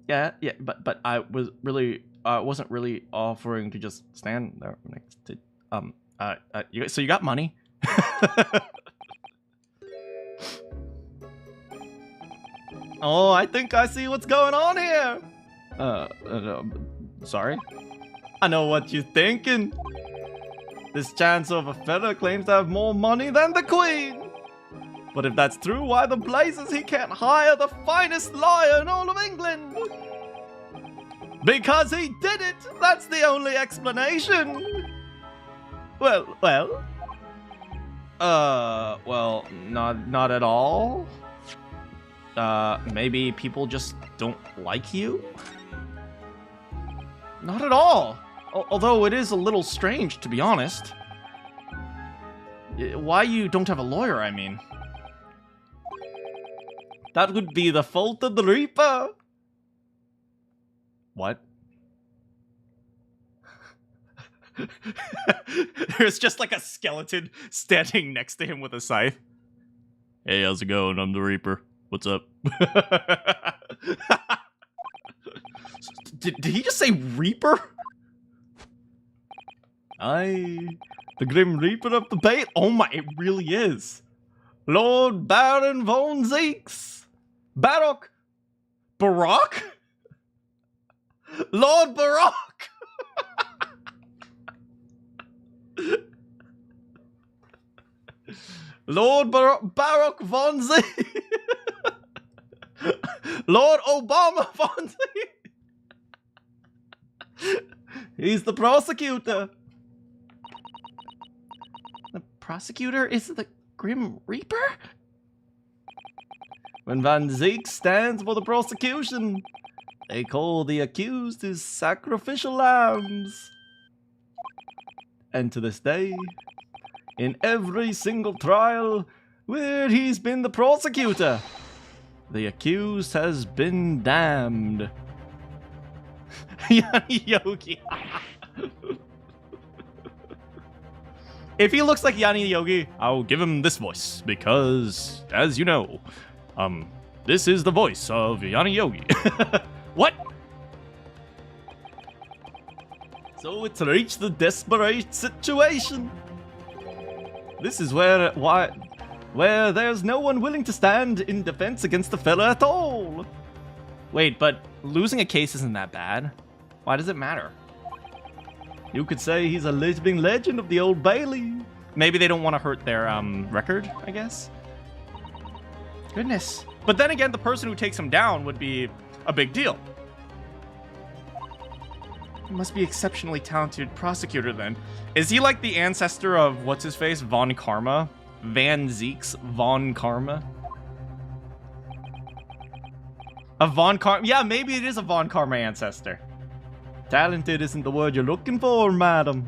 Yeah, but I wasn't really offering to just stand there next to, so you got money? Oh, I think I see what's going on here. Sorry? I know what you're thinking. This Chancellor of a Feather claims to have more money than the Queen. But if that's true, why the blazes he can't hire the finest lawyer in all of England? Because he did it! That's the only explanation! Well, not at all. Maybe people just don't like you? Not at all! Although it is a little strange, to be honest. Why you don't have a lawyer, I mean. That would be the fault of the Reaper! What? There's just like a skeleton standing next to him with a scythe. Hey, how's it going? I'm the Reaper. What's up? Did he just say Reaper? The Grim Reaper of the Bait? Oh my, it really is. Lord Baron von Zeeks. Baroque. Baroque? Lord Baroque! Lord Baroque von Zeeks. Lord Obama von Zeeks. He's the prosecutor. The prosecutor is the Grim Reaper? When Van Zeek stands for the prosecution, they call the accused his sacrificial lambs. And to this day, in every single trial where he's been the prosecutor, the accused has been damned. Yogi. If he looks like Yanni Yogi, I'll give him this voice because, as you know, this is the voice of Yanni Yogi. What? So it's reached the desperate situation. This is where there's no one willing to stand in defense against the fella at all. Wait, but losing a case isn't that bad. Why does it matter? You could say he's a living legend of the Old Bailey. Maybe they don't want to hurt their record, I guess. Goodness. But then again, the person who takes him down would be a big deal. He must be exceptionally talented prosecutor then. Is he like the ancestor of what's his face? Von Karma? Van Zeke's Von Karma? A Von Karma? Yeah, maybe it is a Von Karma ancestor. Talented isn't the word you're looking for, madam.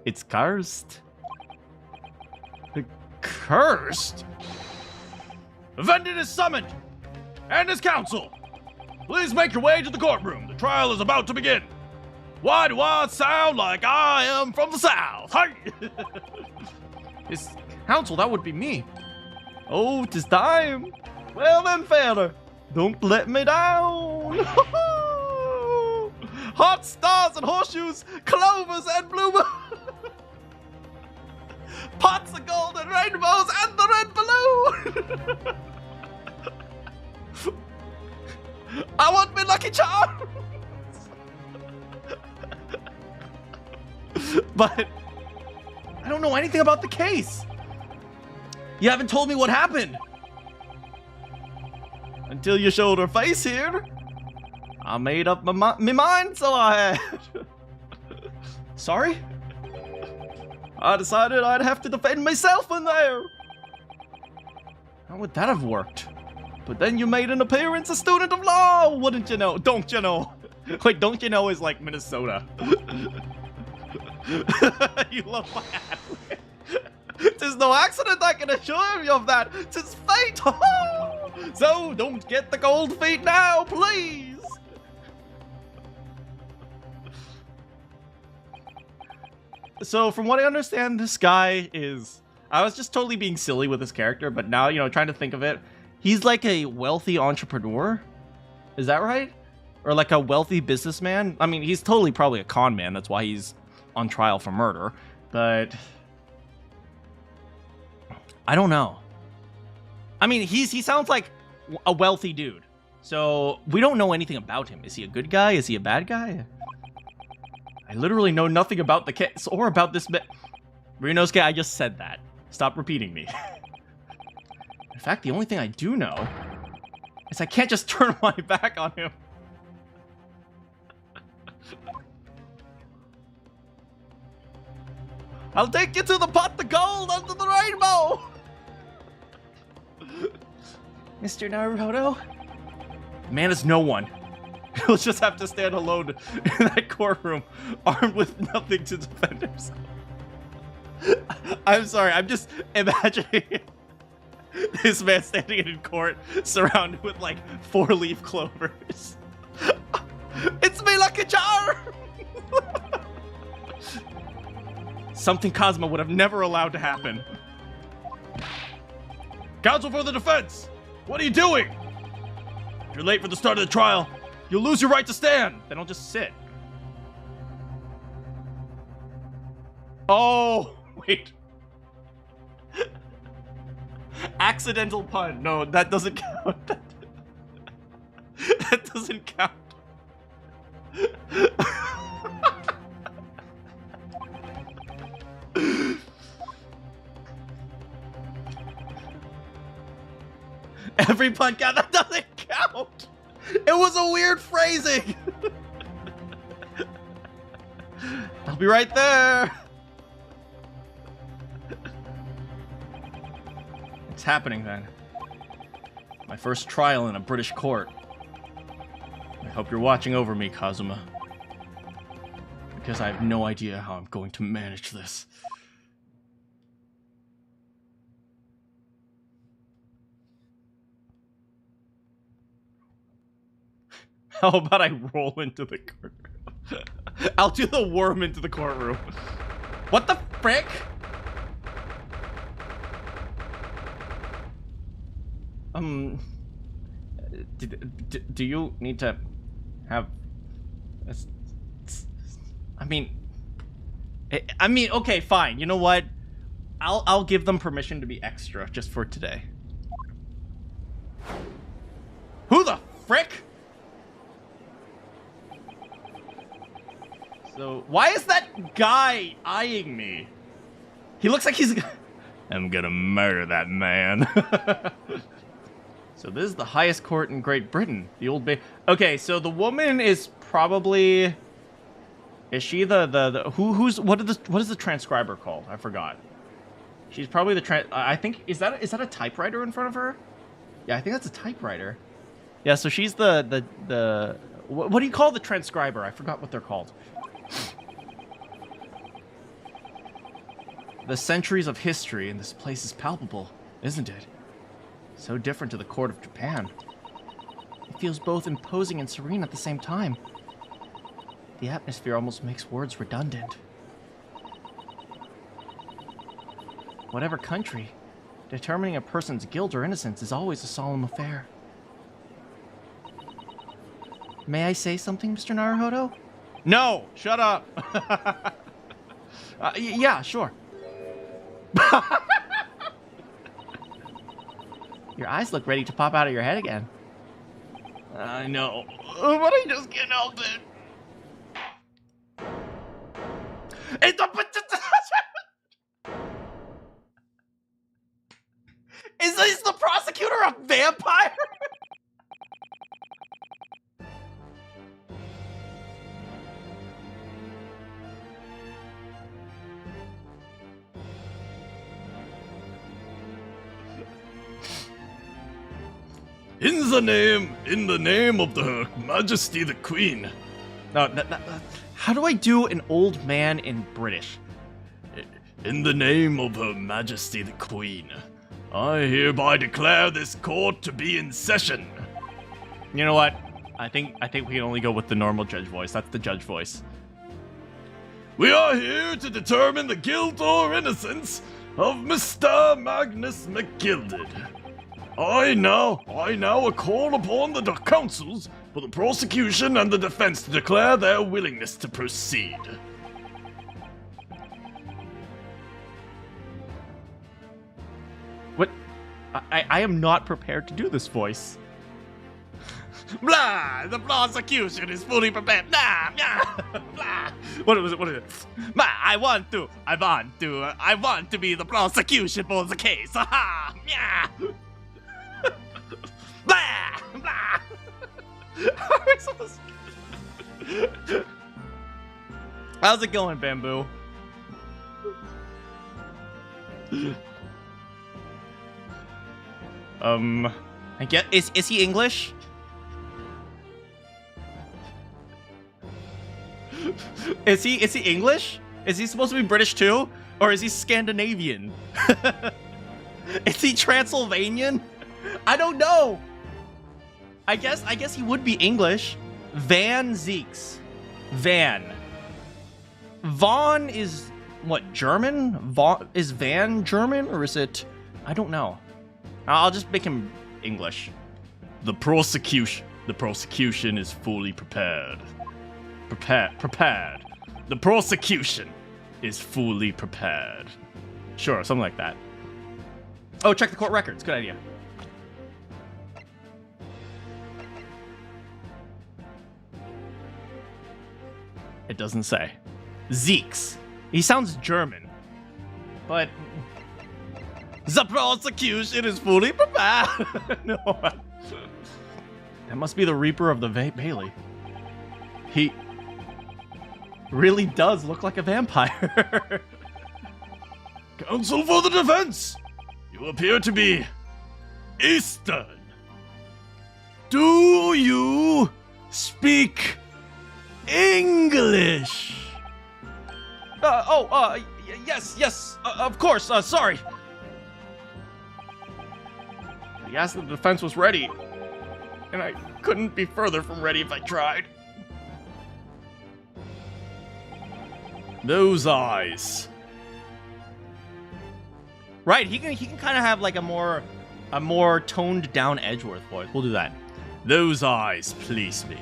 It's cursed. Cursed? Defendant is summoned! And his counsel! Please make your way to the courtroom. The trial is about to begin. Why do I sound like I am from the South? Hey! His counsel, that would be me. Oh, 'tis time. Well then, fella, don't let me down. Hot stars and horseshoes, clovers and bloomers. Pots of gold and rainbows and the red balloon. I want me Lucky Charms. But I don't know anything about the case. You haven't told me what happened. Until you showed her face here, I made up my mind, so I had. Sorry? I decided I'd have to defend myself in there. How would that have worked? But then you made an appearance, a student of law, wouldn't you know? Don't you know? Wait, don't you know is like Minnesota. You love my hat. 'Tis no accident, I can assure you of that. 'Tis fate. So don't get the cold feet now, please. So from what I understand, this guy is... I was just totally being silly with his character, but now, you know, trying to think of it, he's like a wealthy entrepreneur. Is that right? Or like a wealthy businessman? I mean, he's totally probably a con man. That's why he's on trial for murder. But I don't know. I mean, he sounds like a wealthy dude. So we don't know anything about him. Is he a good guy? Is he a bad guy? I literally know nothing about the case or about this Ryunosuke, I just said that. Stop repeating me. In fact, the only thing I do know is I can't just turn my back on him. I'll take you to the pot of gold under the rainbow! Mr. Naruhodo? Man is no one. He'll just have to stand alone in that courtroom, armed with nothing to defend himself. I'm sorry, I'm just imagining this man standing in court, surrounded with like 4-leaf clovers. It's me, Lucky Charm! Something Cosmo would have never allowed to happen. Counsel for the defense! What are you doing? If you're late for the start of the trial, you'll lose your right to stand. Then I'll just sit. Oh, wait. Accidental pun. No, that doesn't count. That doesn't count. Every pun count. That doesn't count. It was a weird phrasing. I'll be right there. It's happening then. My first trial in a British court. I hope you're watching over me, Kazuma. Because I have no idea how I'm going to manage this. How about I roll into the courtroom? I'll do the worm into the courtroom. What the frick? do you need to have... I mean, okay, fine. You know what? I'll give them permission to be extra just for today. Who the frick? So, why is that guy eyeing me? He looks like he's... I'm gonna murder that man. So this is the highest court in Great Britain. The old Okay, so the woman is probably... Is she what is the transcriber called? I forgot. She's probably the I think, is that a typewriter in front of her? Yeah, I think that's a typewriter. Yeah, so she's the what do you call the transcriber? I forgot what they're called. The centuries of history in this place is palpable, isn't it? So different to the court of Japan. It feels both imposing and serene at the same time. The atmosphere almost makes words redundant. Whatever country, determining a person's guilt or innocence is always a solemn affair. May I say something, Mr. Naruhodo? No! Shut up! Yeah, sure. Your eyes look ready to pop out of your head again. I know, but I just can't help it. Is the prosecutor a vampire? In the name of Her Majesty the Queen. No, how do I do an old man in British? In the name of Her Majesty the Queen, I hereby declare this court to be in session. You know what? I think we can only go with the normal judge voice. That's the judge voice. We are here to determine the guilt or innocence of Mr. Magnus McGilded. I now call upon the counsels for the prosecution and the defense to declare their willingness to proceed. What? I am not prepared to do this voice. Blah! The prosecution is fully prepared. Blah! Blah! Blah! What is it? Blah! I want to be the prosecution for the case. Ha! Yeah! Blah! Blah! How's it going, Bamboo? I get is he English? Is he English? Is he supposed to be British too? Or is he Scandinavian? Is he Transylvanian? I don't know. I guess he would be English. Van Zeeks. Van. Vaughn is what, German? Is Van German or is it? I don't know. I'll just make him English. The prosecution is fully prepared. Prepared. The prosecution is fully prepared. Sure, something like that. Oh, check the court records. Good idea. It doesn't say. Zeeks. He sounds German. But... the prosecution is fully prepared. No. That must be the Reaper of the Bailey. He really does look like a vampire. Counsel for the defense! You appear to be Eastern. Do you speak English? Yes, of course, sorry. He asked if the defense was ready, and I couldn't be further from ready if I tried. Those eyes. Right, he can kind of have like a more a more toned down Edgeworth voice. We'll do that. Those eyes please me.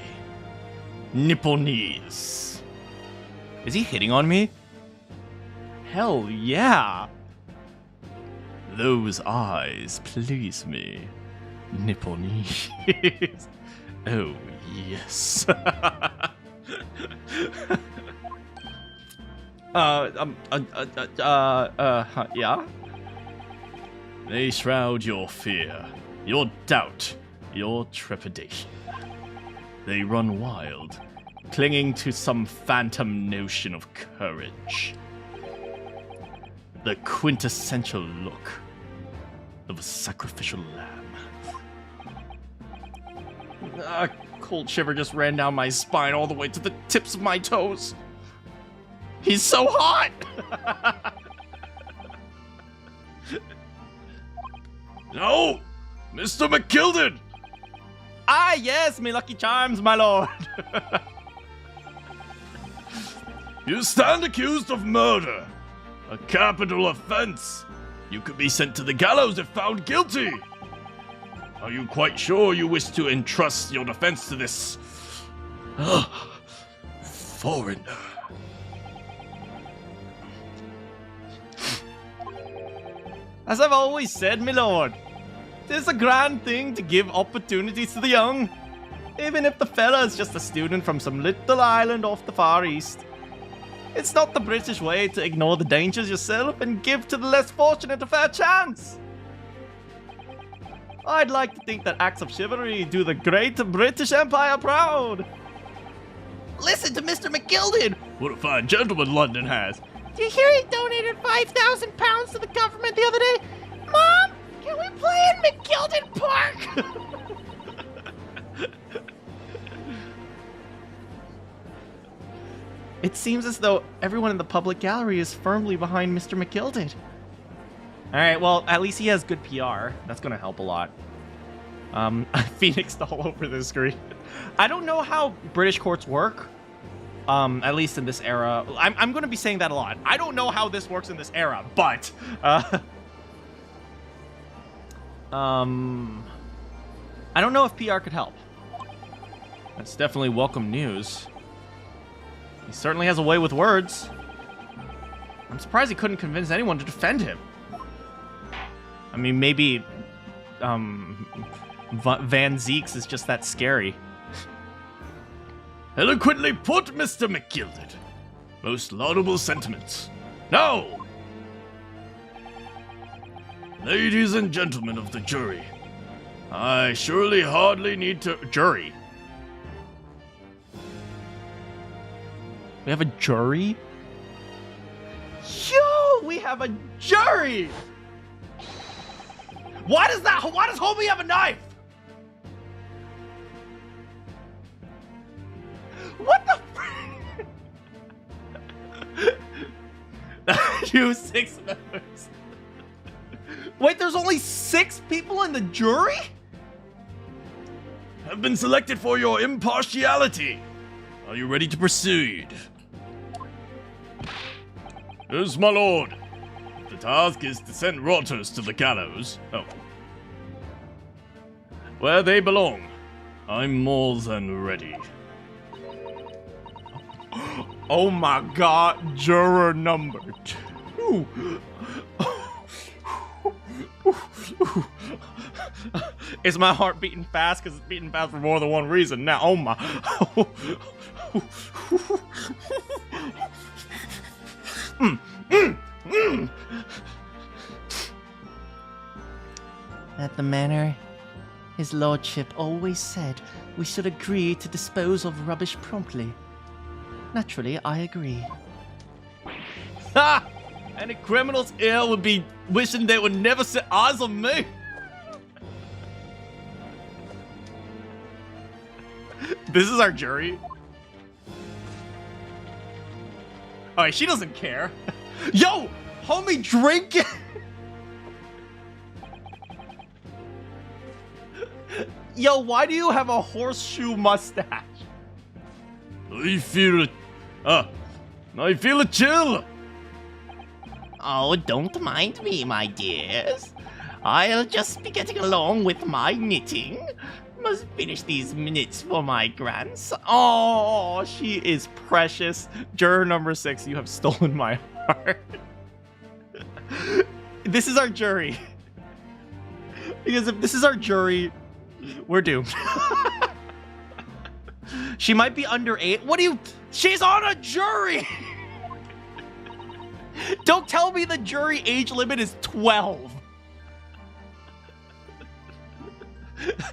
Nipponese. Is he hitting on me? Hell yeah. Those eyes please me. Nipponese. Oh, yes. Yeah? They shroud your fear, your doubt, your trepidation. They run wild, clinging to some phantom notion of courage. The quintessential look of a sacrificial lamb. A cold shiver just ran down my spine all the way to the tips of my toes. He's so hot! No! Mr. McKilded! Ah, yes, me lucky charms, my lord. You stand accused of murder. A capital offense. You could be sent to the gallows if found guilty. Are you quite sure you wish to entrust your defense to this foreigner? As I've always said, my lord, 'tis a grand thing to give opportunities to the young, even if the fella is just a student from some little island off the far east. It's not the British way to ignore the dangers yourself and give to the less fortunate a fair chance. I'd like to think that acts of chivalry do the great British Empire proud. Listen to Mr. McGilded! What a fine gentleman London has. Do you hear he donated £5,000 to the government the other day? Mom, can we play in McGilded Park? It seems as though everyone in the public gallery is firmly behind Mr. McGilded. Alright, well, at least he has good PR. That's gonna help a lot. Phoenix all over the screen. I don't know how British courts work. At least in this era. I'm gonna be saying that a lot. I don't know how this works in this era, but... I don't know if PR could help. That's definitely welcome news. He certainly has a way with words. I'm surprised he couldn't convince anyone to defend him. I mean, maybe Van Zeeks is just that scary. Eloquently put, Mr. McGilded. Most laudable sentiments. Now, ladies and gentlemen of the jury, I surely hardly need to... Jury? We have a jury? Yo, we have a jury! Why does homie have a knife? What the You 6 members. Wait, there's only 6 people in the jury? Have been selected for your impartiality. Are you ready to proceed? Yes, my lord. The task is to send rotters to the gallows. Oh. Where they belong. I'm more than ready. Oh my god, juror number 2. Is my heart beating fast? Because it's beating fast for more than one reason. Now, oh my. At the manor, his lordship always said we should agree to dispose of rubbish promptly. Naturally, I agree. Ha! Any criminals here would be wishing they would never set eyes on me. This is our jury. Alright, she doesn't care. Yo! Homie, drink it! Yo, why do you have a horseshoe mustache? I feel a chill. Oh, don't mind me, my dears. I'll just be getting along with my knitting. Must finish these minutes for my grandson. Oh, she is precious. Juror number 6, you have stolen my heart. This is our jury. Because if this is our jury, we're doomed. She might be under 8. What do you... She's on a jury! Don't tell me the jury age limit is 12.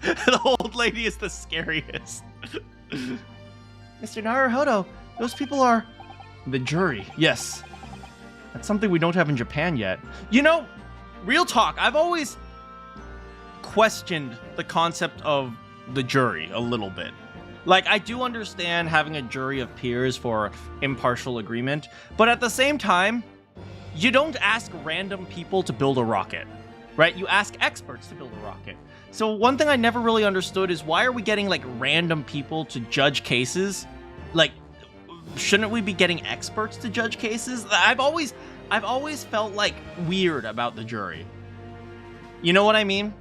The old lady is the scariest. Mr. Naruhodo, those people are... The jury, yes. That's something we don't have in Japan yet. You know, real talk, I've always questioned the concept of the jury a little bit. Like, I do understand having a jury of peers for impartial agreement, but at the same time, you don't ask random people to build a rocket, right? You ask experts to build a rocket. So one thing I never really understood is why are we getting, like, random people to judge cases? Like, shouldn't we be getting experts to judge cases? I've always felt, like, weird about the jury. You know what I mean?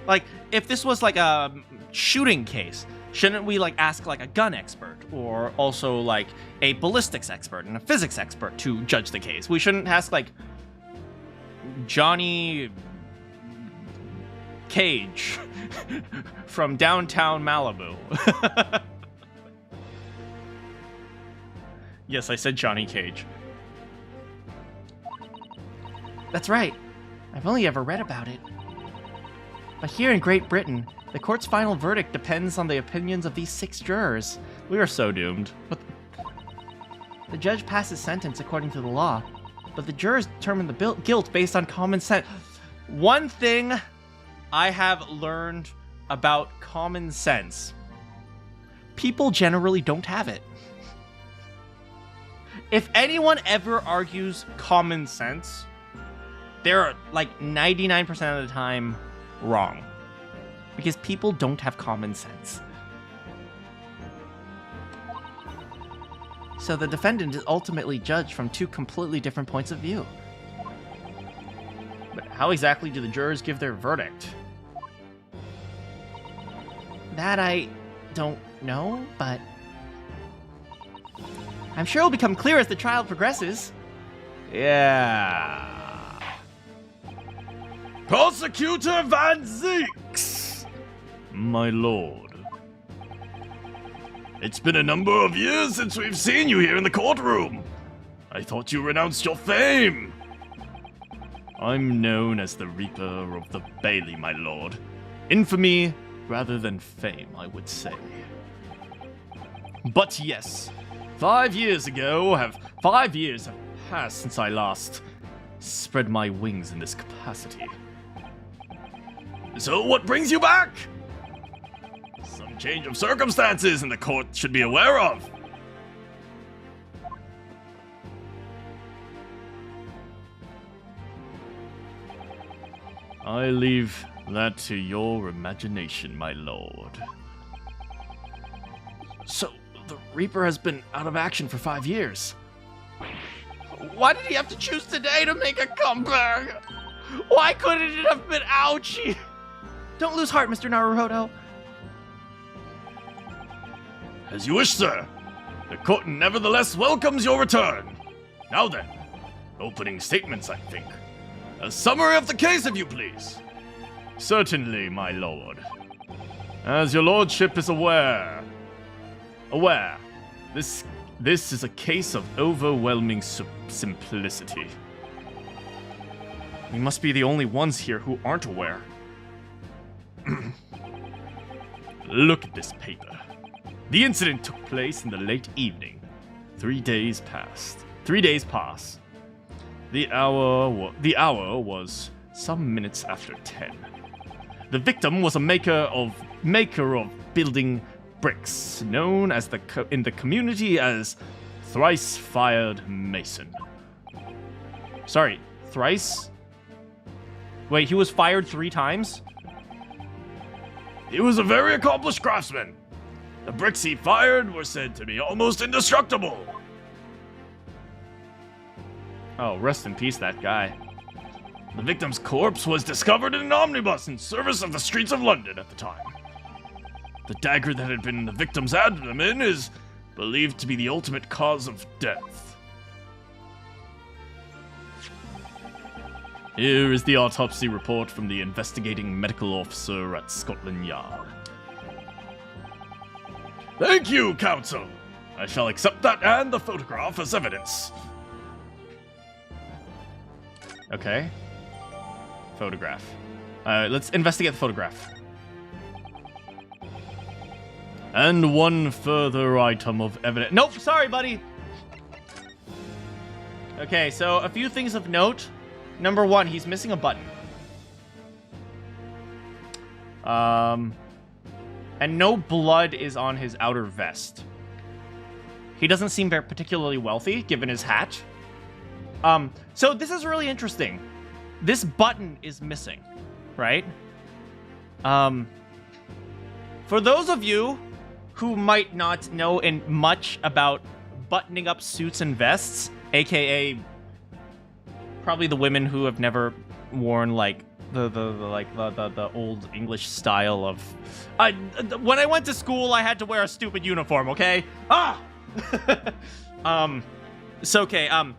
Like, if this was, like, a shooting case, shouldn't we, like, ask, like, a gun expert or also, like, a ballistics expert and a physics expert to judge the case? We shouldn't ask, like, Johnny Cage from downtown Malibu. Yes, I said Johnny Cage. That's right. I've only ever read about it. But here in Great Britain, the court's final verdict depends on the opinions of these 6 jurors. We are so doomed. But the judge passes sentence according to the law, but the jurors determine the guilt based on common sense. One thing I have learned about common sense: people generally don't have it. If anyone ever argues common sense, they're like 99% of the time wrong. Because people don't have common sense. So the defendant is ultimately judged from 2 completely different points of view. But how exactly do the jurors give their verdict? That I don't know, but I'm sure it'll become clear as the trial progresses. Yeah. Prosecutor Van Zeeks! My lord. It's been a number of years since we've seen you here in the courtroom. I thought you renounced your fame. I'm known as the Reaper of the Bailey, my lord. Infamy rather than fame, I would say. But yes, 5 years have passed since I last spread my wings in this capacity. So what brings you back? Some change of circumstances and the court should be aware of. I leave that to your imagination, my lord. So, the Reaper has been out of action for 5 years. Why did he have to choose today to make a comeback? Why couldn't it have been ouchie? Don't lose heart, Mr. Naruhodo. As you wish, sir. The court nevertheless welcomes your return. Now then, opening statements, I think. A summary of the case, if you please. Certainly, my lord. As your lordship is aware, this is a case of overwhelming simplicity. We must be the only ones here who aren't aware. Look at this paper. The incident took place in the late evening. 3 days passed. 3 days pass. The hour was some minutes after 10. The victim was a maker of building bricks, known as in the community as Thrice Fired Mason. Sorry, thrice? Wait, he was fired 3 times? He was a very accomplished craftsman. The bricks he fired were said to be almost indestructible. Oh, rest in peace, that guy. The victim's corpse was discovered in an omnibus in service of the streets of London at the time. The dagger that had been in the victim's abdomen is believed to be the ultimate cause of death. Here is the autopsy report from the investigating medical officer at Scotland Yard. Thank you, counsel. I shall accept that and the photograph as evidence. Okay. Photograph. Let's investigate the photograph. And one further item of evidence. Nope, sorry, buddy. Okay, so a few things of note. Number one, he's missing a button. And no blood is on his outer vest. He doesn't seem very particularly wealthy, given his hat. So this is really interesting. This button is missing, right? For those of you who might not know much about buttoning up suits and vests, aka probably the women who have never worn like the old English style of. When I went to school, I had to wear a stupid uniform. Okay. It's okay.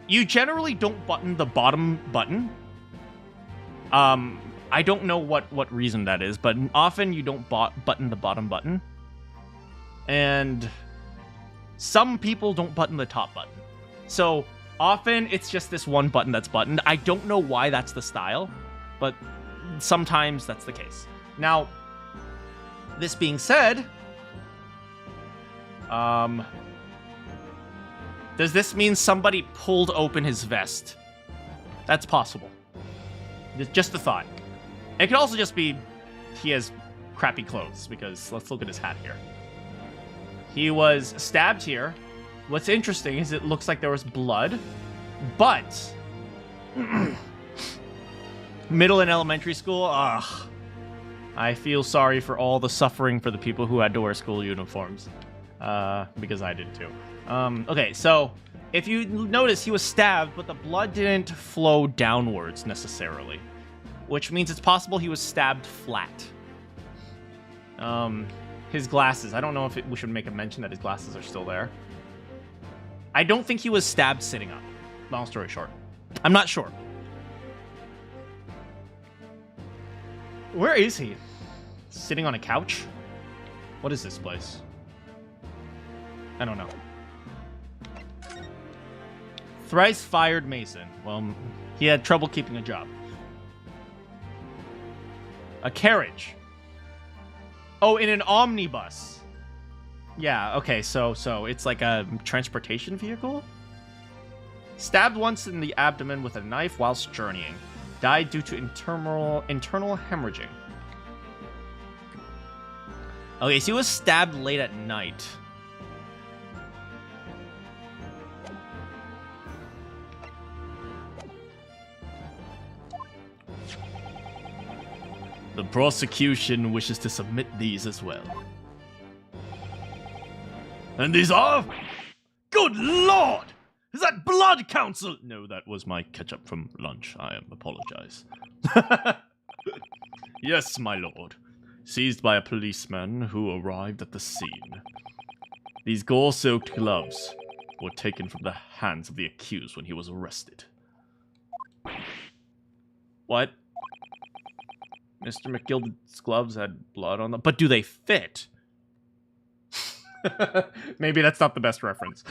You generally don't button the bottom button. I don't know what reason that is, but often you don't button the bottom button. And some people don't button the top button. So often it's just this one button that's buttoned. I don't know why that's the style, but sometimes that's the case. Now, this being said, does this mean somebody pulled open his vest? That's possible. Just a thought. It could also just be he has crappy clothes, because let's look at his hat here. He was stabbed here. What's interesting is it looks like there was blood, but middle and elementary school, I feel sorry for all the suffering for the people who had to wear school uniforms, because I did too. Okay, so if you notice, he was stabbed, but the blood didn't flow downwards necessarily, which means it's possible he was stabbed flat. His glasses, I don't know if we should make a mention that his glasses are still there. I don't think he was stabbed sitting up. Long story short. I'm not sure. Where is he? Sitting on a couch? What is this place? I don't know. Thrice fired Mason. Well, he had trouble keeping a job. A carriage. Oh, in an omnibus. Yeah, okay, so it's like a transportation vehicle? Stabbed once in the abdomen with a knife whilst journeying. Died due to internal hemorrhaging. Okay, so he was stabbed late at night. The prosecution wishes to submit these as well. And these are... Good Lord! Is that blood, counsel? No, that was my ketchup from lunch. I apologize. Yes, my lord. Seized by a policeman who arrived at the scene. These gore-soaked gloves were taken from the hands of the accused when he was arrested. What? Mr. McGilden's gloves had blood on them. But do they fit? Maybe that's not the best reference.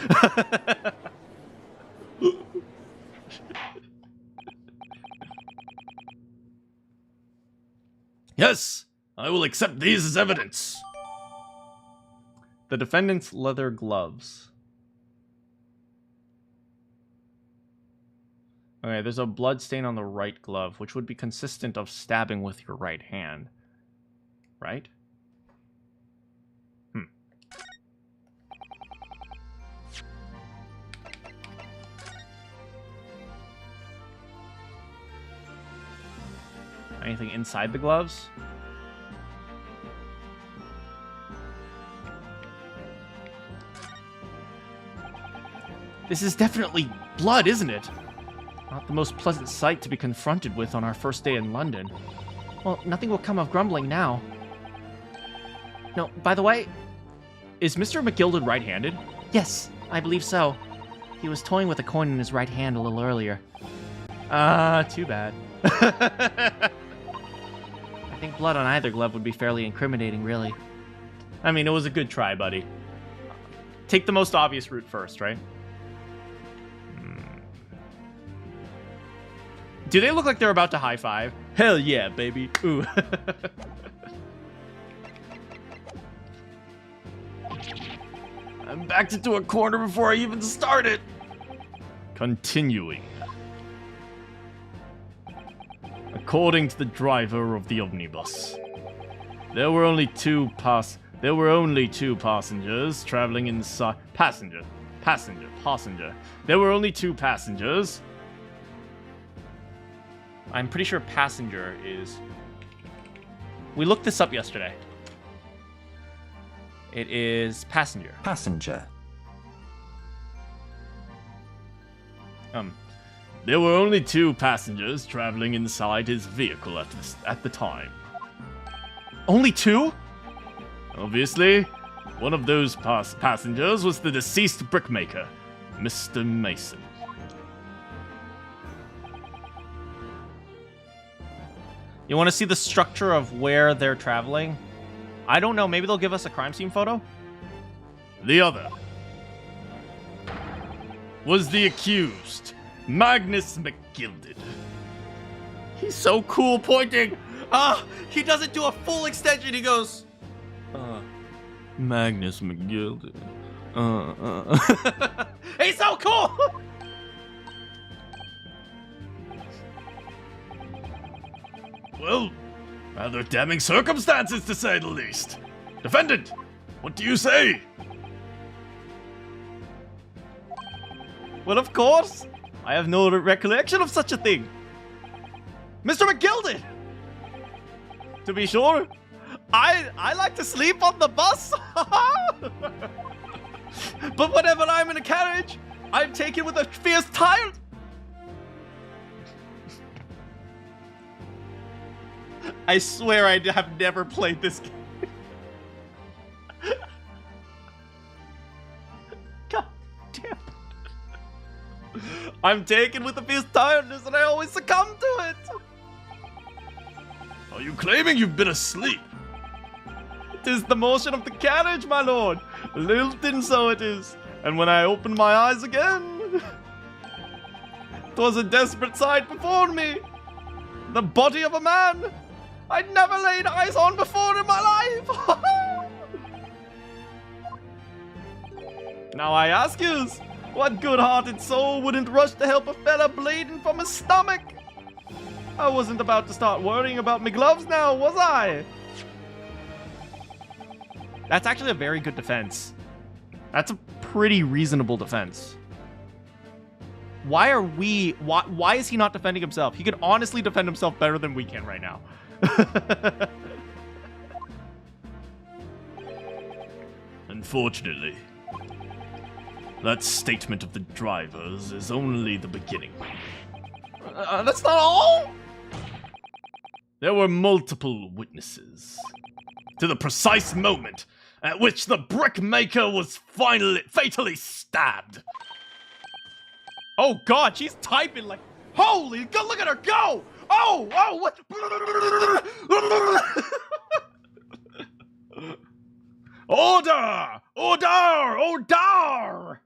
Yes, I will accept these as evidence. The defendant's leather gloves. Okay, there's a blood stain on the right glove, which would be consistent of stabbing with your right hand. Right? Anything inside the gloves? This is definitely blood, isn't it? Not the most pleasant sight to be confronted with on our first day in London. Well, nothing will come of grumbling now. No, by the way, is Mr. McGilded right-handed? Yes, I believe so. He was toying with a coin in his right hand a little earlier. Too bad. I think blood on either glove would be fairly incriminating, really. I mean, it was a good try, buddy. Take the most obvious route first, right? Do they look like they're about to high-five? Hell yeah, baby. Ooh. I'm backed into a corner before I even started. Continuing. According to the driver of the omnibus, there were only two passengers traveling inside. Passenger. There were only two passengers. I'm pretty sure passenger is... We looked this up yesterday. It is passenger. Passenger. There were only two passengers traveling inside his vehicle at the time. Only two? Obviously, one of those passengers was the deceased brickmaker, Mr. Mason. You want to see the structure of where they're traveling? I don't know, maybe they'll give us a crime scene photo? The other was the accused, Magnus McGilded. He's so cool pointing. He doesn't do a full extension. He goes, Magnus McGilded. He's so cool. Well, rather damning circumstances to say the least. Defendant, what do you say? Well, of course. I have no recollection of such a thing. Mr. McGilded! To be sure, I like to sleep on the bus. But whenever I'm in a carriage, I'm taken with a fierce tyrant. I swear I have never played this game. God damn. I'm taken with a fierce tiredness and I always succumb to it. Are you claiming you've been asleep? It is the motion of the carriage, my lord. Lilting so it is. And when I opened my eyes again, 'twas a desperate sight before me. The body of a man I'd never laid eyes on before in my life. Now I ask yous, what good-hearted soul wouldn't rush to help a fella bleeding from his stomach? I wasn't about to start worrying about my gloves now, was I? That's actually a very good defense. That's a pretty reasonable defense. Why is he not defending himself? He could honestly defend himself better than we can right now. Unfortunately, that statement of the driver's is only the beginning. That's not all? There were multiple witnesses to the precise moment at which the brickmaker was fatally stabbed. Oh god, she's typing like, holy god, look at her go! Oh, what? Order! Order!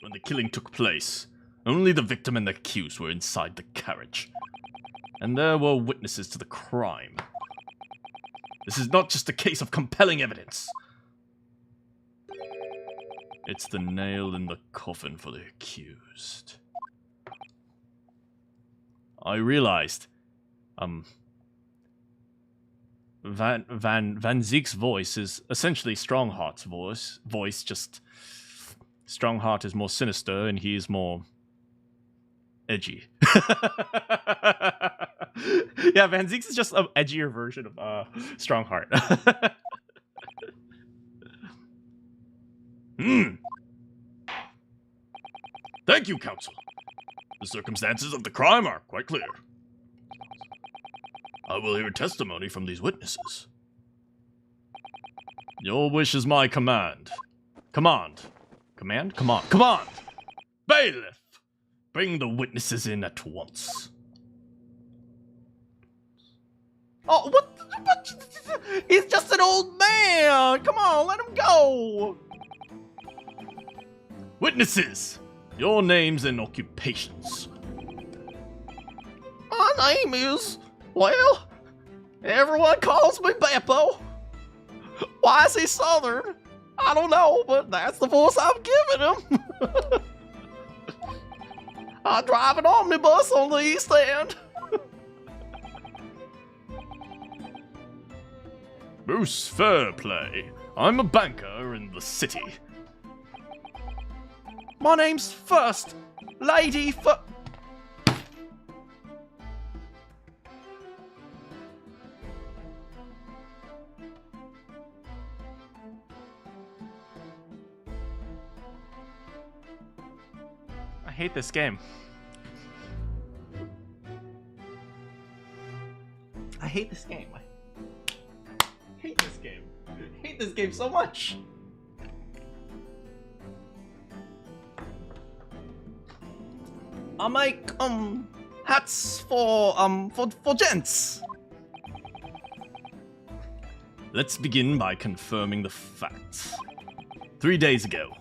When the killing took place, only the victim and the accused were inside the carriage. And there were witnesses to the crime. This is not just a case of compelling evidence. It's the nail in the coffin for the accused. I realized, Van Zeek's voice is essentially Strongheart's voice, just Strongheart is more sinister and he's more edgy. Yeah, Van Zeek's is just an edgier version of Strongheart. Thank you, counsel. The circumstances of the crime are quite clear. I will hear testimony from these witnesses. Your wish is my command. Command. Command? Command. Command! Bailiff! Bring the witnesses in at once. Oh, what? He's just an old man! Come on, let him go! Witnesses! Your names and occupations. My name is... Well, everyone calls me Beppo. Why is he Southern? I don't know, but that's the voice I'm giving him. I drive an omnibus on the East End. Bruce Fairplay. I'm a banker in the city. My name's First Lady I hate this game. I hate this game. I hate this game. I hate this game so much. I make hats for gents. Let's begin by confirming the facts. 3 days ago,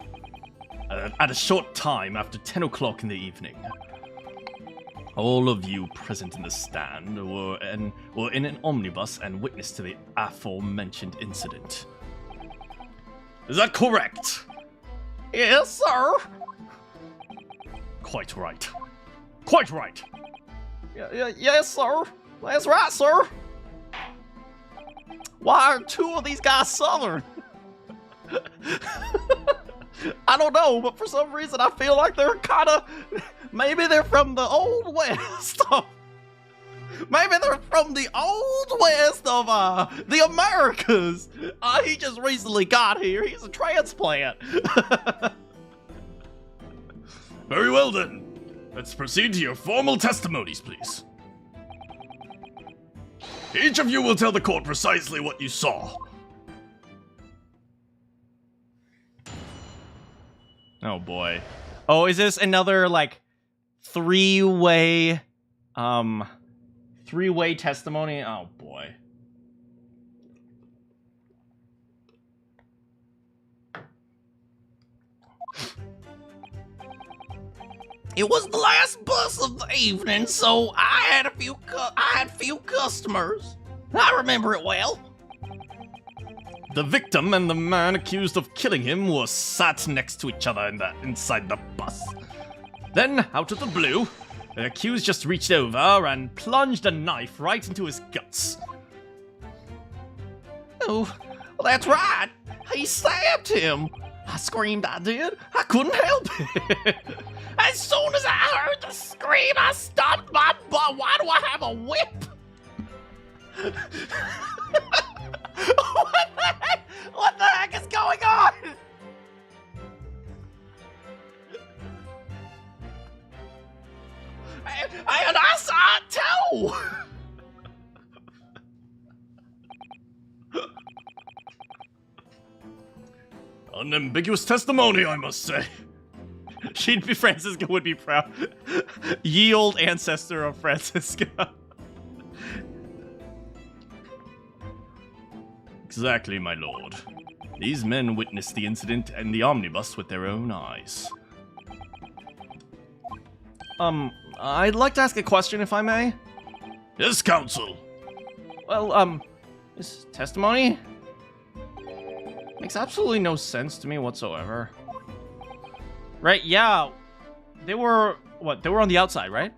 at a short time after 10 o'clock in the evening, all of you present in the stand were in an omnibus and witness to the aforementioned incident. Is that correct? Yes, sir. Quite right. Quite right. Yes, sir. That's right, sir. Why are two of these guys Southern? I don't know, but for some reason I feel like they're kind of... Maybe they're from the Old West. Maybe they're from the Old West of the Americas. He just recently got here. He's a transplant. Very well then. Let's proceed to your formal testimonies, please. Each of you will tell the court precisely what you saw. Oh boy. Oh, is this another like three-way testimony? Oh boy. It was the last bus of the evening, so I had few customers. I remember it well. The victim and the man accused of killing him were sat next to each other inside the bus. Then, out of the blue, the accused just reached over and plunged a knife right into his guts. Oh, well, that's right. He stabbed him. I screamed, I did. I couldn't help it. As soon as I heard the scream, I stopped my butt. Why do I have a whip? What the heck? What the heck is going on? And I saw it too. Unambiguous testimony, I must say. Francisca would be proud. Ye old ancestor of Francisca. Exactly, my lord. These men witnessed the incident and the omnibus with their own eyes. I'd like to ask a question, if I may. Yes, counsel. Well, this testimony makes absolutely no sense to me whatsoever. Right, yeah. They were on the outside, right?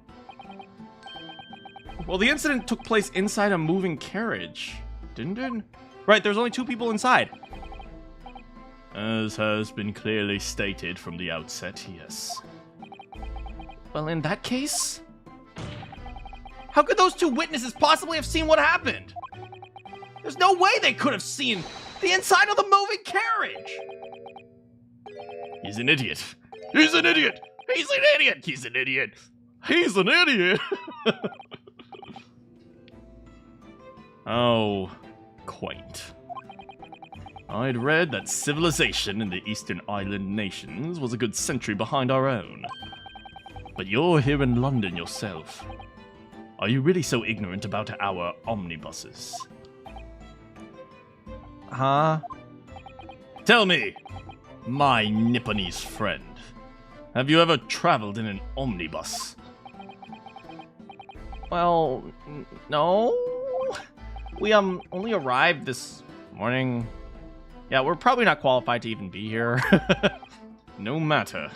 Well, the incident took place inside a moving carriage, didn't it? Right, there's only two people inside. As has been clearly stated from the outset, yes. Well, in that case, how could those two witnesses possibly have seen what happened? There's no way they could have seen the inside of the moving carriage. He's an idiot. He's an idiot! He's an idiot! He's an idiot! He's an idiot! Oh, quaint. I'd read that civilization in the Eastern Island nations was a good century behind our own. But you're here in London yourself. Are you really so ignorant about our omnibuses? Huh? Tell me, my Nipponese friend, have you ever traveled in an omnibus? Well, no. We only arrived this morning. Yeah, we're probably not qualified to even be here. No matter.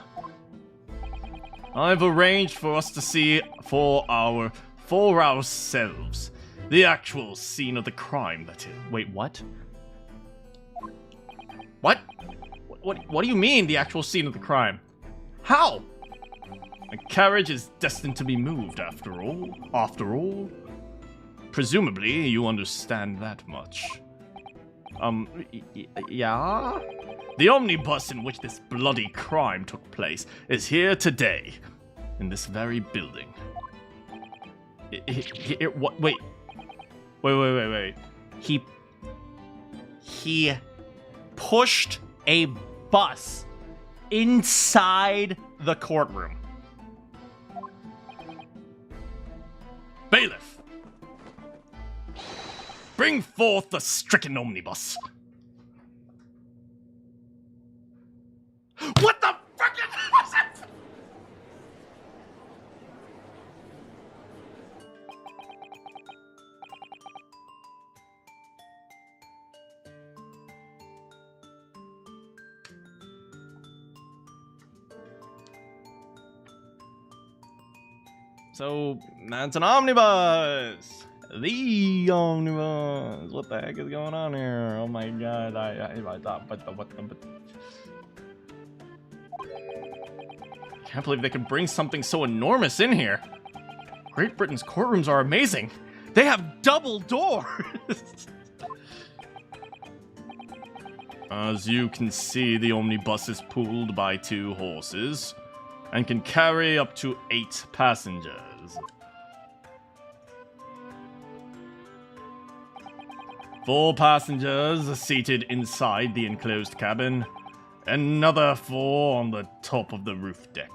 I've arranged for us to see for ourselves the actual scene of the crime, that is. Wait, what? What do you mean, the actual scene of the crime? How? A carriage is destined to be moved after all. Presumably, you understand that much. Yeah? The omnibus in which this bloody crime took place is here today, in this very building. Wait. He pushed a bus inside the courtroom. Bailiff! Bring forth the stricken omnibus. What the fuck was it? So, that's an omnibus! The omnibus! What the heck is going on here? Oh my god, can't believe they could bring something so enormous in here. Great Britain's courtrooms are amazing. They have double doors! As you can see, the omnibus is pulled by 2 horses and can carry up to 8 passengers. Four passengers are seated inside the enclosed cabin, and another 4 on the top of the roof deck.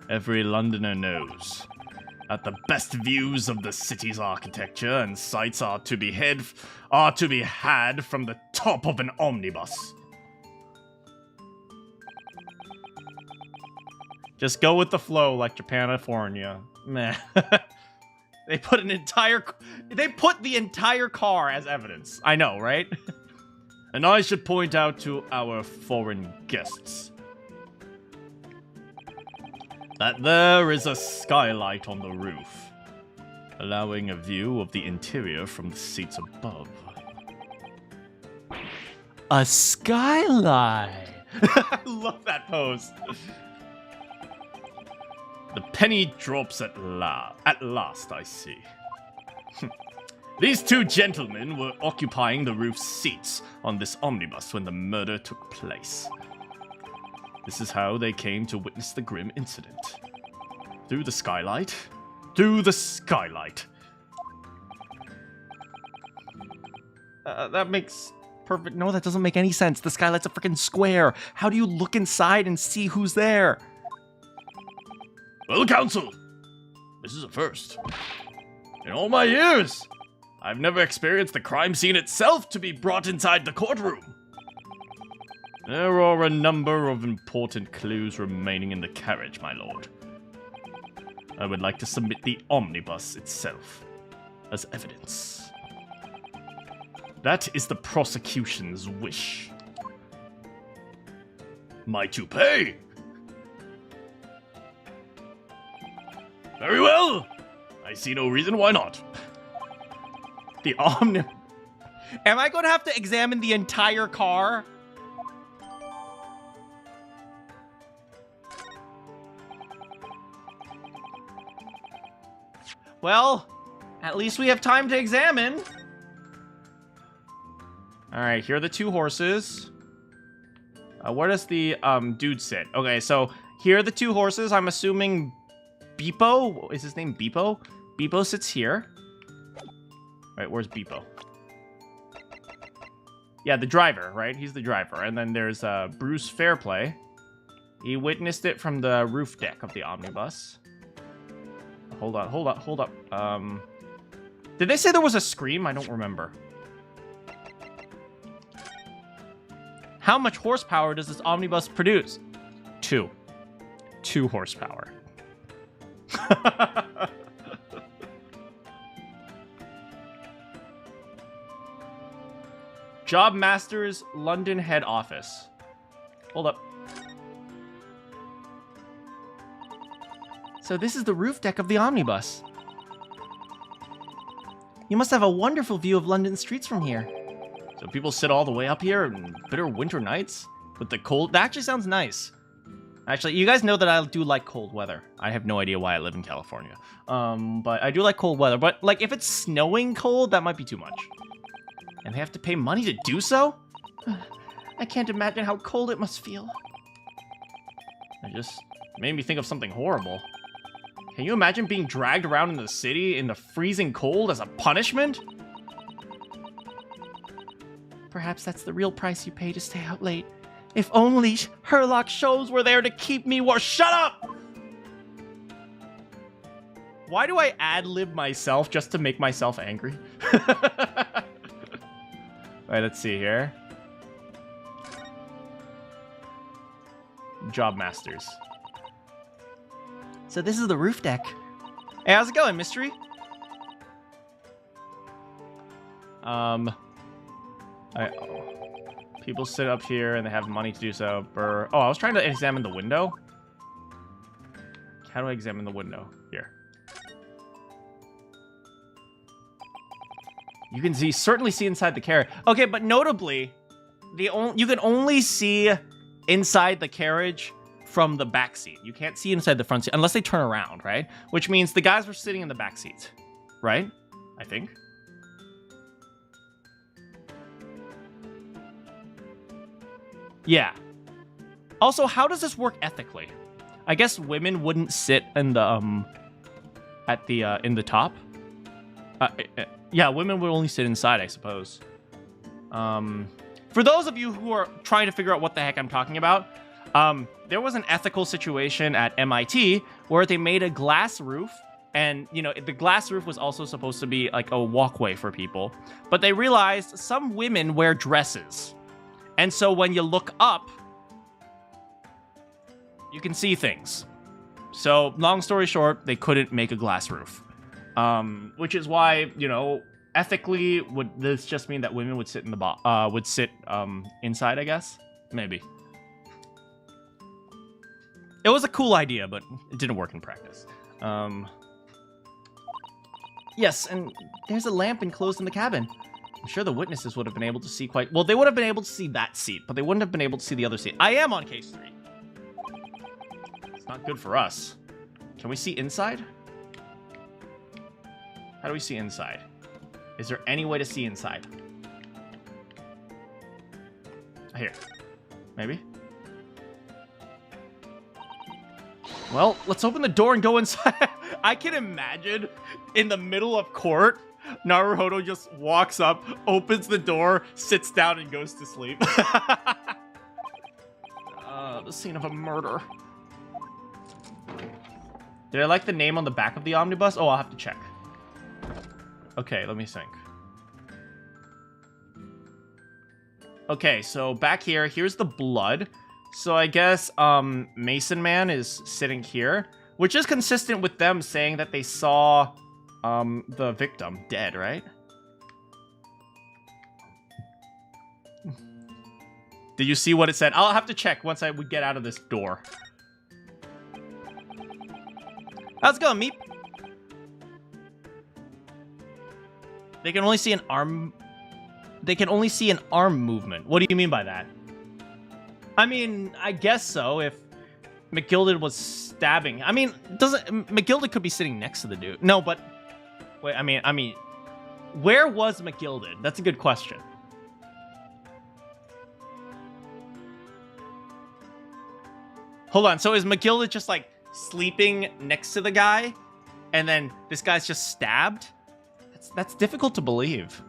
Every Londoner knows that the best views of the city's architecture and sights are to be had from the top of an omnibus. Just go with the flow like Japanifornia. Meh. They put the entire car as evidence. I know, right? And I should point out to our foreign guests that there is a skylight on the roof, allowing a view of the interior from the seats above. A skylight! I love that pose. The penny drops at last, I see. These 2 gentlemen were occupying the roof seats on this omnibus when the murder took place. This is how they came to witness the grim incident. Through the skylight. Through the skylight. That makes perfect... No, that doesn't make any sense. The skylight's a freaking square. How do you look inside and see who's there? Well, counsel, this is a first. In all my years, I've never experienced the crime scene itself to be brought inside the courtroom. There are a number of important clues remaining in the carriage, my lord. I would like to submit the omnibus itself as evidence. That is the prosecution's wish. My toupee! Very well! I see no reason why not. The omnibus... Am I going to have to examine the entire car? Well, at least we have time to examine. Alright, here are the 2 horses. Where does the dude sit? Okay, so here are the two horses. I'm assuming Beepo, is his name Beepo? Beepo sits here. Right, where's Beepo? Yeah, the driver, right? He's the driver. And then there's Bruce Fairplay. He witnessed it from the roof deck of the omnibus. Hold up. Did they say there was a scream? I don't remember. How much horsepower does this omnibus produce? 2. 2 horsepower. Job Masters London head office. Hold up. So this is the roof deck of the omnibus. You must have a wonderful view of London streets from here. So people sit all the way up here in bitter winter nights with the cold. That actually sounds nice. Actually, you guys know that I do like cold weather. I have no idea why I live in California. But I do like cold weather. But like if it's snowing cold, that might be too much. And they have to pay money to do so? I can't imagine how cold it must feel. It just made me think of something horrible. Can you imagine being dragged around in the city in the freezing cold as a punishment? Perhaps that's the real price you pay to stay out late. If only Herlock shows were there to keep me warm. Shut up! Why do I ad-lib myself just to make myself angry? Alright, let's see here. Job Masters. So this is the roof deck. Hey, how's it going, Mystery? People sit up here and they have money to do so. Oh, I was trying to examine the window. How do I examine the window? Here. You can certainly see inside the carriage. Okay, but notably, you can only see inside the carriage from the back seat. You can't see inside the front seat unless they turn around, right? Which means the guys were sitting in the back seat, right? I think. Yeah. Also, how does this work ethically? I guess women wouldn't sit in the in the top. Yeah, women would only sit inside, I suppose. For those of you who are trying to figure out what the heck I'm talking about, there was an ethical situation at MIT where they made a glass roof, and, you know, the glass roof was also supposed to be like a walkway for people, but they realized some women wear dresses. And so when you look up, you can see things. So, long story short, they couldn't make a glass roof. Which is why, you know, ethically, would this just mean that women would sit in the inside, I guess? Maybe. It was a cool idea, but it didn't work in practice. Yes, and there's a lamp enclosed in the cabin. I'm sure the witnesses would have been able to see quite... Well, they would have been able to see that seat, but they wouldn't have been able to see the other seat. I am on case 3. It's not good for us. Can we see inside? How do we see inside? Is there any way to see inside? Here. Maybe? Well, let's open the door and go inside. I can imagine in the middle of court, Naruhodo just walks up, opens the door, sits down, and goes to sleep. The scene of a murder. Did I like the name on the back of the omnibus? Oh, I'll have to check. Okay, let me think. Okay, so back here, here's the blood. So I guess Mason Man is sitting here, which is consistent with them saying that they saw the victim dead, right? Did you see what it said? I'll have to check once I would get out of this door. How's it going, Meep? They can only see an arm... They can only see an arm movement. What do you mean by that? I mean, I guess so, if McGilded was stabbing. I mean, McGilded could be sitting next to the dude. No, but... Wait, I mean... Where was McGilded? That's a good question. Hold on, so is McGilded just like sleeping next to the guy and then this guy's just stabbed? That's difficult to believe.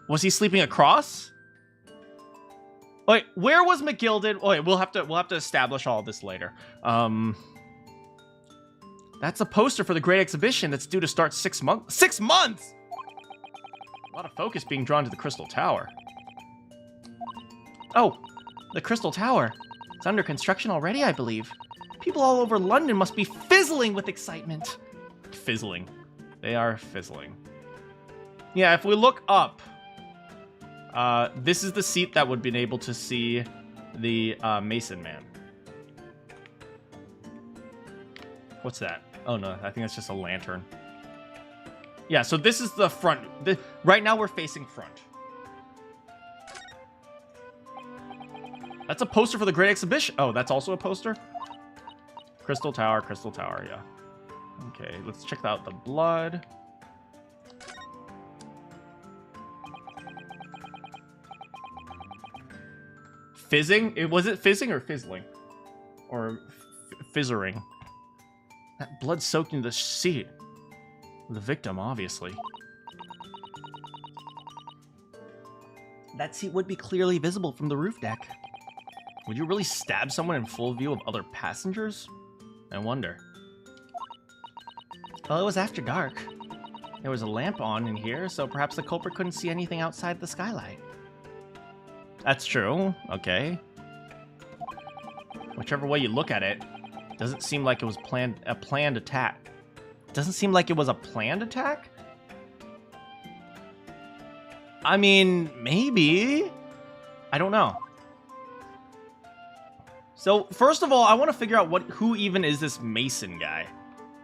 Was he sleeping across? Wait, where was McGilded? Oh, wait, we'll have to establish all this later. That's a poster for the Great Exhibition that's due to start 6 months. 6 months! A lot of focus being drawn to the Crystal Tower. Oh, the Crystal Tower. It's under construction already, I believe. People all over London must be fizzling with excitement. Fizzling. They are fizzling. Yeah, if we look up, this is the seat that would have been able to see the Mason Man. What's that? Oh no, I think that's just a lantern. Yeah, so this is the front. Right now we're facing front. That's a poster for the Great Exhibition. Oh, that's also a poster? Crystal Tower, yeah. Okay, let's check out the blood. Fizzing? Was it fizzing or fizzling? Or fizzering? That blood soaked into the seat. The victim, obviously. That seat would be clearly visible from the roof deck. Would you really stab someone in full view of other passengers? I wonder. Well, it was after dark. There was a lamp on in here, so perhaps the culprit couldn't see anything outside the skylight. That's true. Okay. Whichever way you look at it, doesn't seem like it was a planned attack. Doesn't seem like it was a planned attack? I mean, maybe. I don't know. So, first of all, I want to figure out who even is this Mason guy.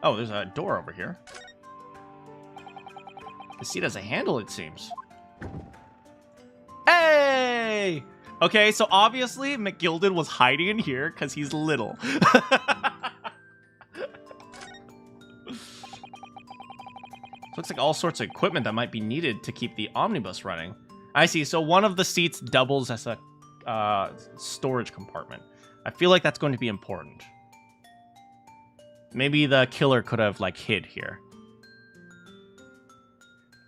Oh, there's a door over here. The seat has a handle, it seems. Hey! Okay, so obviously McGilded was hiding in here because he's little. Looks like all sorts of equipment that might be needed to keep the omnibus running. I see, so one of the seats doubles as a storage compartment. I feel like that's going to be important. Maybe the killer could have, like, hid here.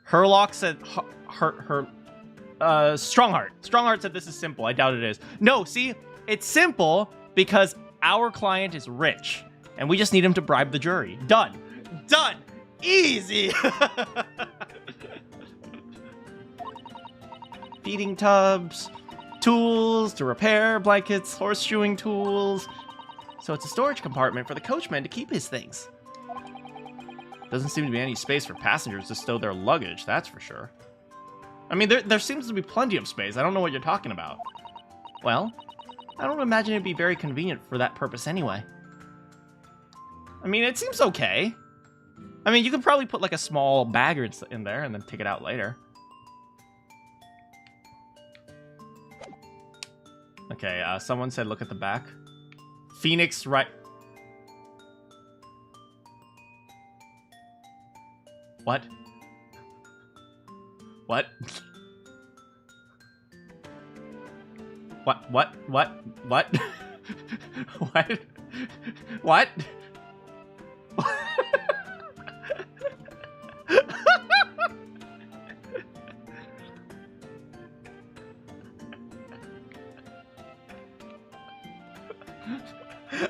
Herlock said... Strongheart. Strongheart said this is simple. I doubt it is. No, see? It's simple because our client is rich. And we just need him to bribe the jury. Done. Done. Easy. Feeding tubs. Tools to repair, blankets, horseshoeing tools. So it's a storage compartment for the coachman to keep his things. Doesn't seem to be any space for passengers to stow their luggage, that's for sure. I mean, there seems to be plenty of space. I don't know what you're talking about. Well, I don't imagine it'd be very convenient for that purpose anyway. I mean, it seems okay. I mean, you could probably put like a small bag in there and then take it out later. Okay, someone said look at the back. Phoenix Wright. What? What? What? What? What? What? What?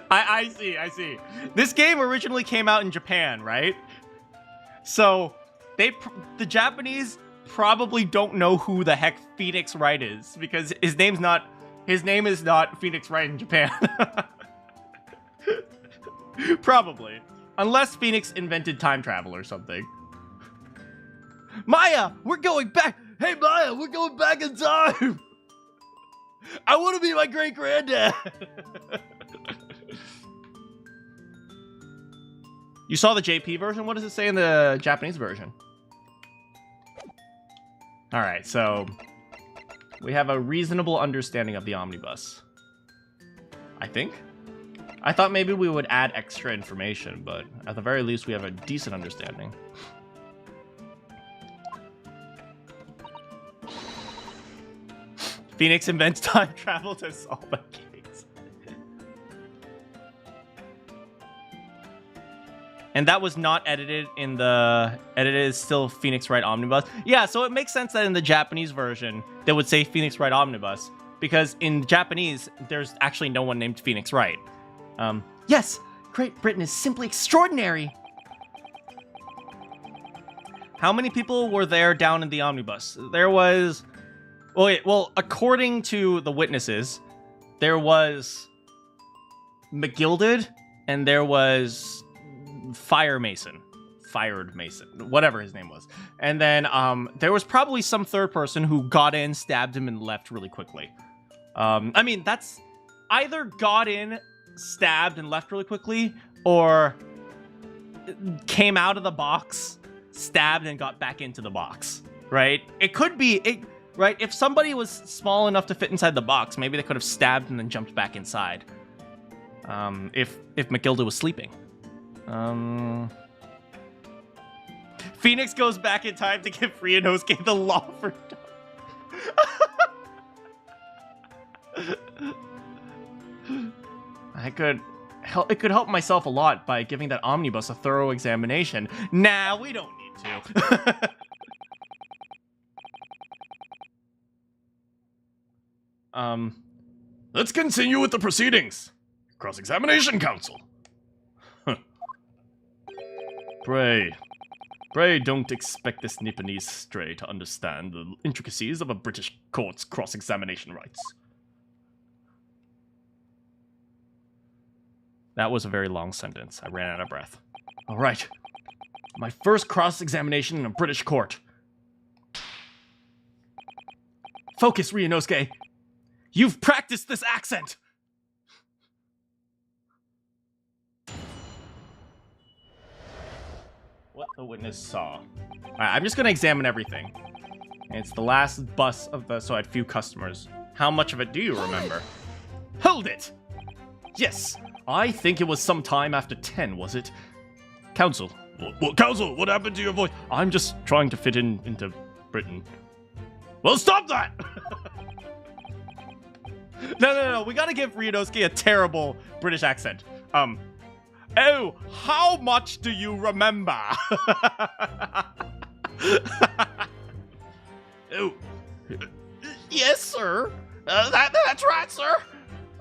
I see. This game originally came out in Japan, right? So, the Japanese probably don't know who the heck Phoenix Wright is because his name is not Phoenix Wright in Japan. Probably. Unless Phoenix invented time travel or something. Maya, we're going back. Hey Maya, we're going back in time. I want to be my great granddad. You saw the JP version? What does it say in the Japanese version? Alright, so we have a reasonable understanding of the omnibus. I think. I thought maybe we would add extra information, but at the very least we have a decent understanding. Phoenix invents time travel to solve a case. And that was not edited in the... Edited is still Phoenix Wright Omnibus. Yeah, so it makes sense that in the Japanese version, they would say Phoenix Wright Omnibus. Because in Japanese, there's actually no one named Phoenix Wright. Yes, Great Britain is simply extraordinary. How many people were there down in the omnibus? There was... Well, according to the witnesses, there was McGilded, and there was Fired Mason, whatever his name was. And then there was probably some third person who got in, stabbed him, and left really quickly. I mean, that's either got in, stabbed, and left really quickly, or came out of the box, stabbed, and got back into the box, right? It could be, right? If somebody was small enough to fit inside the box, maybe they could have stabbed and then jumped back inside. If McGilda was sleeping. Phoenix goes back in time to give Ryunosuke the law for It could help myself a lot by giving that omnibus a thorough examination. Nah, we don't need to. Let's continue with the proceedings. Cross-examination counsel. Pray don't expect this Nipponese stray to understand the intricacies of a British court's cross-examination rights. That was a very long sentence. I ran out of breath. All right. My first cross-examination in a British court. Focus, Ryunosuke. You've practiced this accent. What the witness saw. All right, I'm just going to examine everything. And it's the last bus of the... So I had few customers. How much of it do you remember? Hold it! Yes, I think it was some time after 10, was it? Counsel. Counsel, what happened to your voice? I'm just trying to fit into Britain. Well, stop that! No. We gotta give Ryunosuke a terrible British accent. Oh, how much do you remember? Oh. Yes, sir. That's right, sir.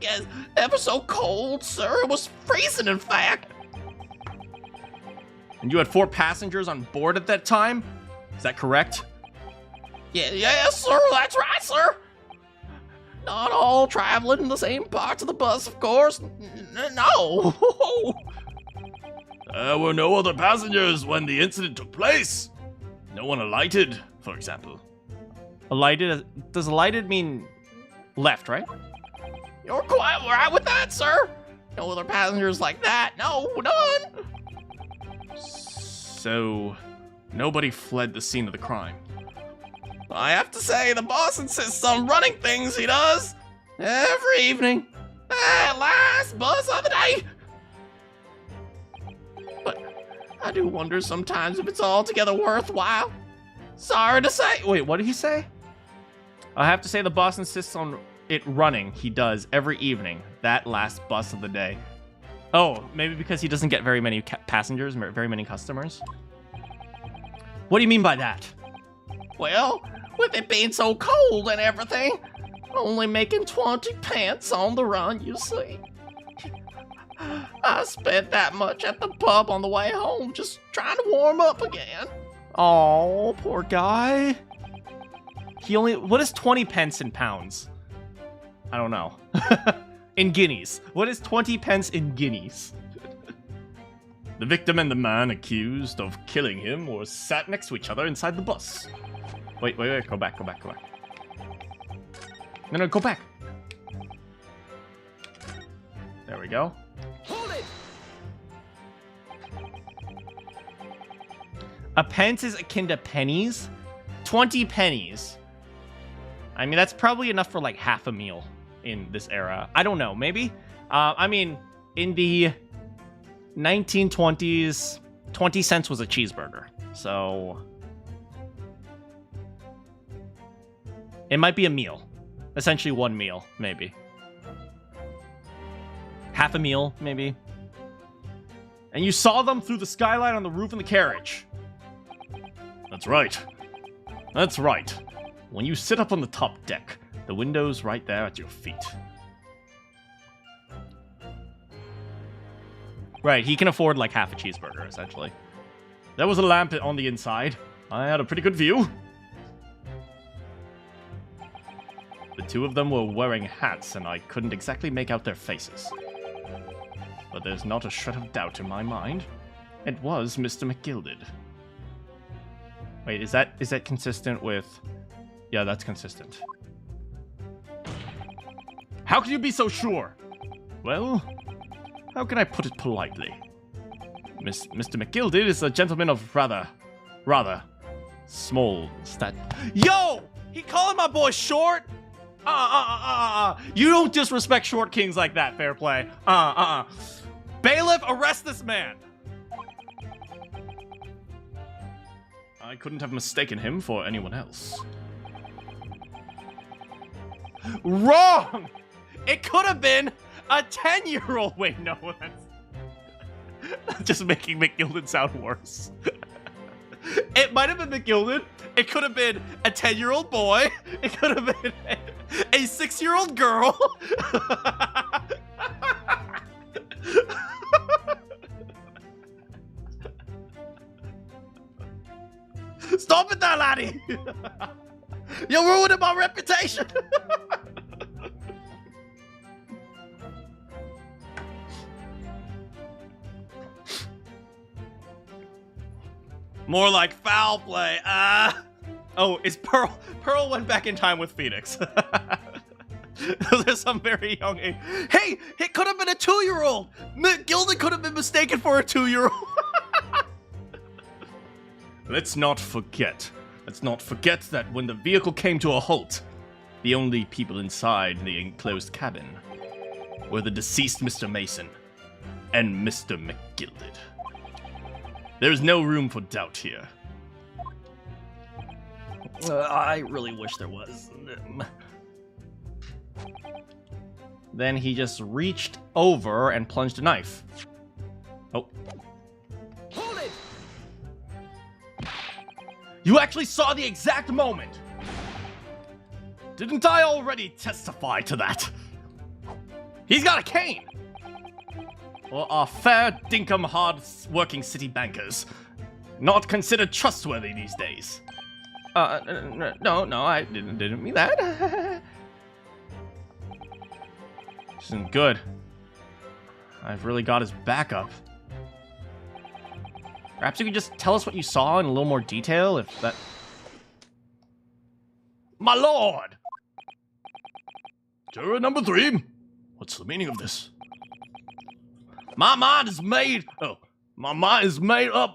Yes, ever so cold, sir. It was freezing, in fact. And you had 4 passengers on board at that time? Is that correct? Yes, sir. That's right, sir. Not all traveling in the same parts of the bus, of course. No. There were no other passengers when the incident took place. No one alighted, for example. Alighted? Does alighted mean left, right? You're quite right with that, sir. No other passengers like that. No, none. So, nobody fled the scene of the crime. I have to say, the boss insists on running things, he does. Every evening. Last bus of the day. But I do wonder sometimes if it's altogether worthwhile. Sorry to say. Wait, what did he say? I have to say the boss insists on it running. He does every evening. That last bus of the day. Oh, maybe because he doesn't get very many passengers, very many customers? What do you mean by that? Well, with it being so cold and everything, only making 20 pence on the run, you see. I spent that much at the pub on the way home just trying to warm up again. Oh, poor guy. What is 20 pence in pounds? I don't know. In guineas. What is 20 pence in guineas? The victim and the man accused of killing him were sat next to each other inside the bus. Wait. Go back. No, go back. There we go. Hold it! A pence is akin to pennies. 20 pennies. I mean, that's probably enough for like half a meal in this era. I don't know, maybe? I mean, in the 1920s, 20 cents was a cheeseburger. So... it might be a meal. Essentially 1 meal, maybe. Half a meal, maybe. And you saw them through the skylight on the roof in the carriage. That's right. That's right. When you sit up on the top deck, the window's right there at your feet. Right, he can afford like half a cheeseburger, essentially. There was a lamp on the inside. I had a pretty good view. The two of them were wearing hats, and I couldn't exactly make out their faces. But there's not a shred of doubt in my mind. It was Mr. McGilded. Wait, is that consistent with... Yeah, that's consistent. How can you be so sure? Well, how can I put it politely? Mr. McGilded is a gentleman of rather small Yo! He calling my boy short? You don't disrespect short kings like that, fair play. Bailiff, arrest this man! I couldn't have mistaken him for anyone else. Wrong! It could have been a 10-year-old. Wait, no, that's just making McGilded sound worse. It might have been McGilded. It could have been a 10-year-old boy. It could have been a 6-year-old girl. Stop it there, laddie! You're ruining my reputation! More like foul play. Oh, it's Pearl. Pearl went back in time with Phoenix. There's some very young age. Hey, it could have been a 2-year-old. McGilded could have been mistaken for a 2-year-old. Let's not forget that when the vehicle came to a halt, the only people inside the enclosed cabin were the deceased Mr. Mason and Mr. McGilded. There's no room for doubt here. I really wish there was. Then he just reached over and plunged a knife. Oh. Hold it! You actually saw the exact moment! Didn't I already testify to that? He's got a cane! Or are fair, dinkum, hard-working city bankers not considered trustworthy these days? No, I didn't mean that. This isn't good. I've really got his back up. Perhaps you could just tell us what you saw in a little more detail, if that... My lord! Juror number 3. What's the meaning of this? My mind is made up,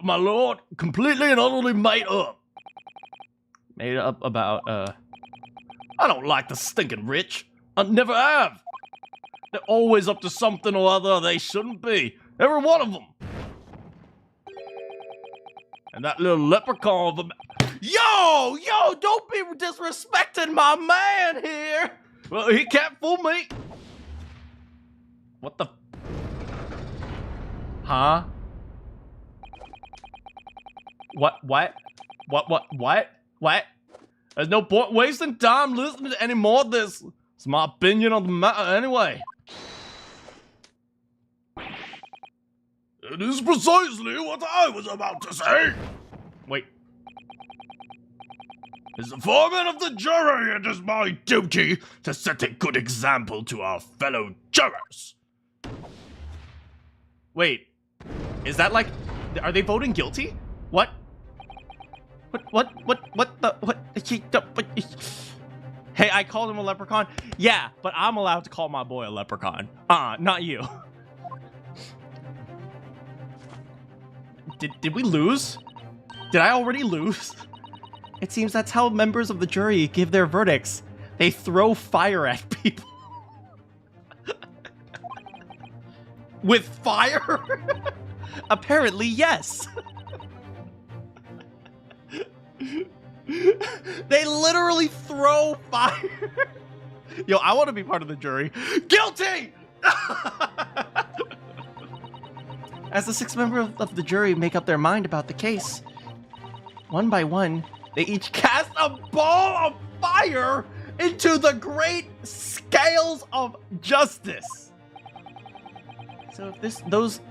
my lord. Completely and utterly made up. Made up about, I don't like the stinking rich. I never have. They're always up to something or other they shouldn't be. Every one of them. And that little leprechaun of a... Yo, don't be disrespecting my man here. Well, he can't fool me. What the... Huh? What? There's no point wasting time listening to any more of this. It's my opinion on the matter anyway. It is precisely what I was about to say. Wait. As the foreman of the jury, it is my duty to set a good example to our fellow jurors. Wait. Is that like... Are they voting guilty? What? Hey, I called him a leprechaun? Yeah, but I'm allowed to call my boy a leprechaun. Not you. Did we lose? Did I already lose? It seems that's how members of the jury give their verdicts. They throw fire at people. With fire? Apparently, yes. They literally throw fire. Yo, I want to be part of the jury. Guilty! As the 6 members of the jury make up their mind about the case, one by one, they each cast a ball of fire into the great scales of justice. So if those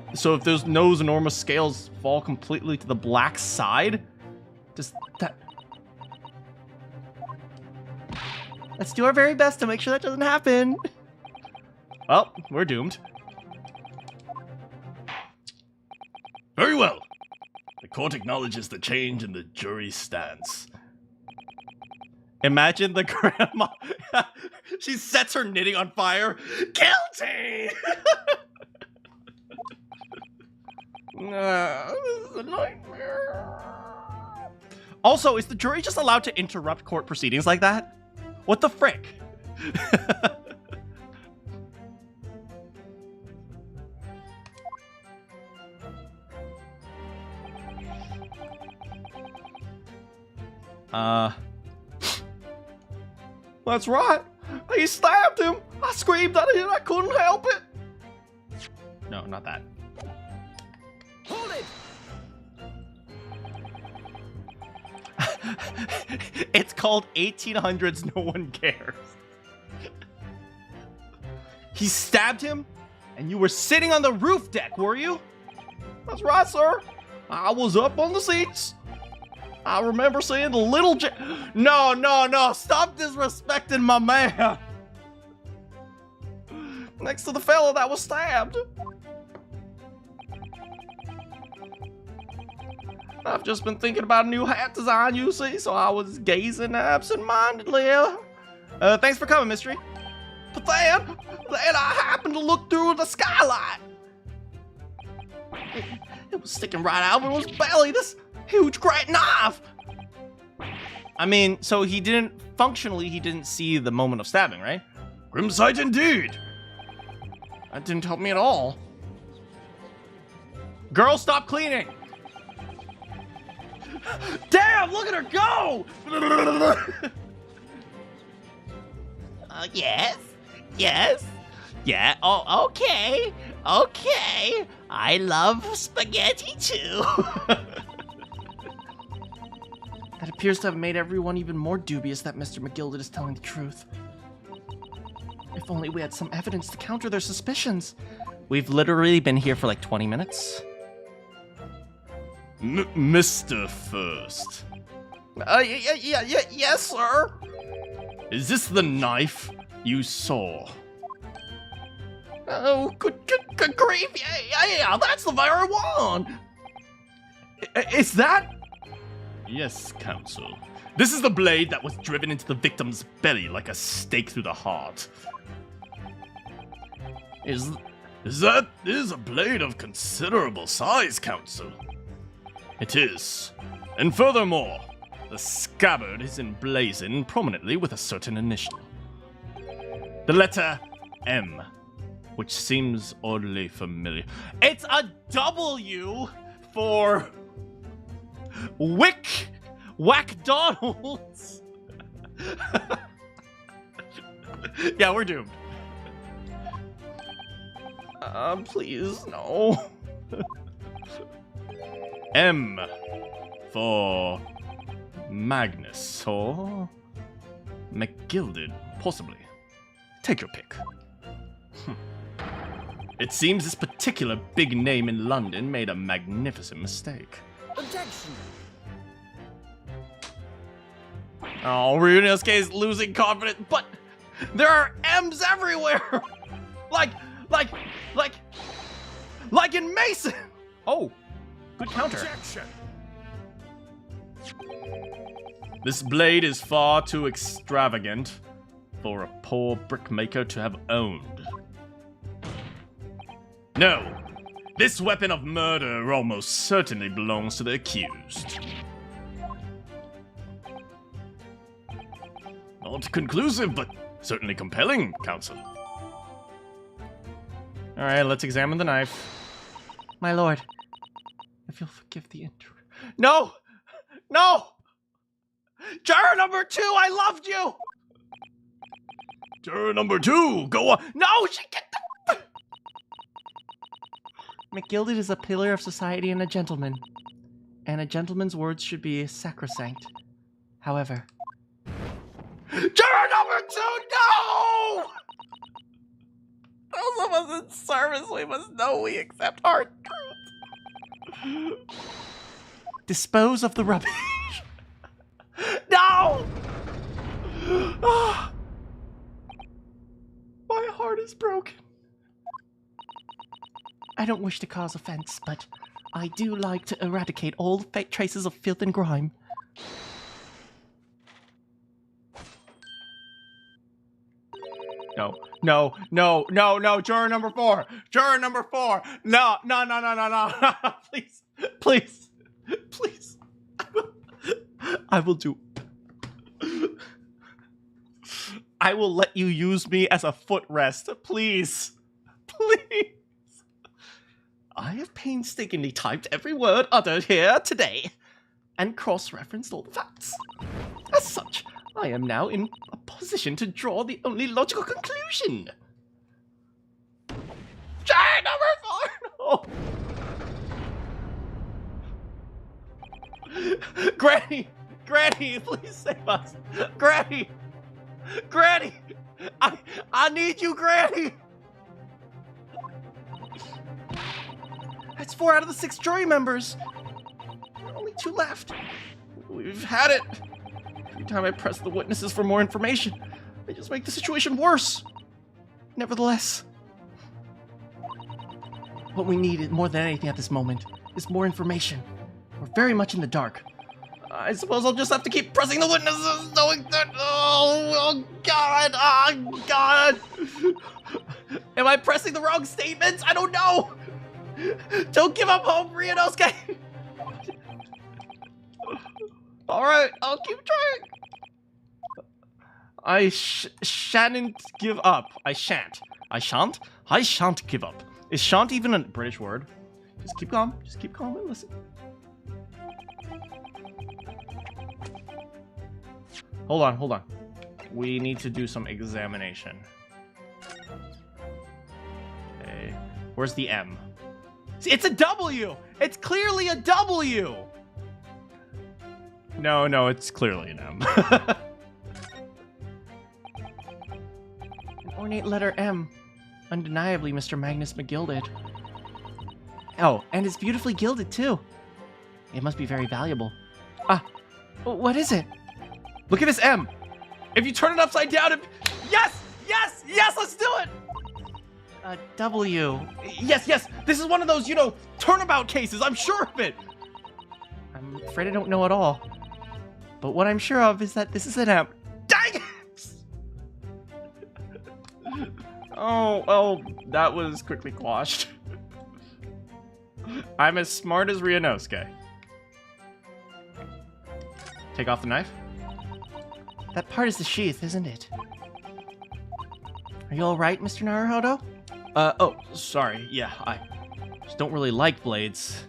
enormous scales fall completely to the black side, does that? Let's do our very best to make sure that doesn't happen. Well, we're doomed. Very well. The court acknowledges the change in the jury's stance. Imagine the grandma. She sets her knitting on fire. Guilty! This is a nightmare. Also, is the jury just allowed to interrupt court proceedings like that? What the frick? That's right. He stabbed him. I screamed at it. I couldn't help it. No, not that. Hold it! It's called 1800s. No one cares. He stabbed him, and you were sitting on the roof deck, were you? That's right, sir. I was up on the seats. I remember seeing the little No, stop disrespecting my man. Next to the fellow that was stabbed. I've just been thinking about a new hat design, you see, so I was gazing absent-mindedly. Thanks for coming, Mystery. But then I happened to look through the skylight. It was sticking right out of his belly, this huge great knife. I mean, so he didn't see the moment of stabbing, right? Grim sight indeed. That didn't help me at all. Girl, stop cleaning. Damn, look at her go! Yes. Yeah, oh, okay. I love spaghetti too. That appears to have made everyone even more dubious that Mr. McGilded is telling the truth. If only we had some evidence to counter their suspicions. We've literally been here for like 20 minutes. Mr. First. Yes, sir. Is this the knife you saw? Oh, good grief. Yeah, that's the very one. Is that? Yes, counsel. This is the blade that was driven into the victim's belly like a stake through the heart. Is that a blade of considerable size, counsel? It is. And furthermore, the scabbard is emblazoned prominently with a certain initial. The letter M, which seems oddly familiar. It's a W for Whackdonald's. Yeah, we're doomed. Please, no. M for Magnus or McGilded, possibly. Take your pick. It seems this particular big name in London made a magnificent mistake. Objection! Oh, Ryunosuke is losing confidence, but there are M's everywhere! like in Mason! Oh, good counter. Objection! This blade is far too extravagant for a poor brickmaker to have owned. No, this weapon of murder almost certainly belongs to the accused. Not conclusive, but certainly compelling, counsel. Alright, let's examine the knife. My lord, if you'll forgive the intruder. No! No! Juror number 2, I loved you! Juror number 2, go on. No, she get the... McGilded is a pillar of society and a gentleman. And a gentleman's words should be sacrosanct. However... Juror number 2, no! Those of us in service, we must know we accept hard truth. Dispose of the rubbish. No! My heart is broken. I don't wish to cause offense, but I do like to eradicate all traces of filth and grime. No, no, no, no, no, juror number 4. Juror number 4. No, no, no, no, no, no. Please, please, please. I will do... I will let you use me as a footrest, please. Please. I have painstakingly typed every word uttered here today and cross-referenced all the facts. As such, I am now in a position to draw the only logical conclusion. Juror number 4. No. Granny, Granny, please save us. Granny, Granny, I need you, Granny. That's 4 out of the 6 jury members. There are only 2 left. We've had it. Every time I press the witnesses for more information, they just make the situation worse. Nevertheless, what we need more than anything at this moment is more information. We're very much in the dark. I suppose I'll just have to keep pressing the witnesses, knowing that... Oh, God! Oh, God! Am I pressing the wrong statements? I don't know! Don't give up hope, Ryunosuke! Alright, I'll keep trying. I shan't give up. I shan't. I shan't? I shan't give up. Is shan't even a British word? Just keep calm. Just keep calm and listen. Hold on, hold on. We need to do some examination. Okay. Where's the M? See, it's a W! It's clearly a W! No, no, it's clearly an M. An ornate letter M. Undeniably, Mr. Magnus McGilded. Oh, and it's beautifully gilded, too. It must be very valuable. Ah, what is it? Look at this M. If you turn it upside down, yes, yes, yes, let's do it. A W. Yes, yes. This is one of those, you know, turnabout cases. I'm sure of it. I'm afraid I don't know at all. But what I'm sure of is that this is an M. Dang it! Oh, well, that was quickly quashed. I'm as smart as Ryunosuke. Take off the knife. That part is the sheath, isn't it? Are you alright, Mr. Naruhodo? Oh, sorry. Yeah, I just don't really like blades.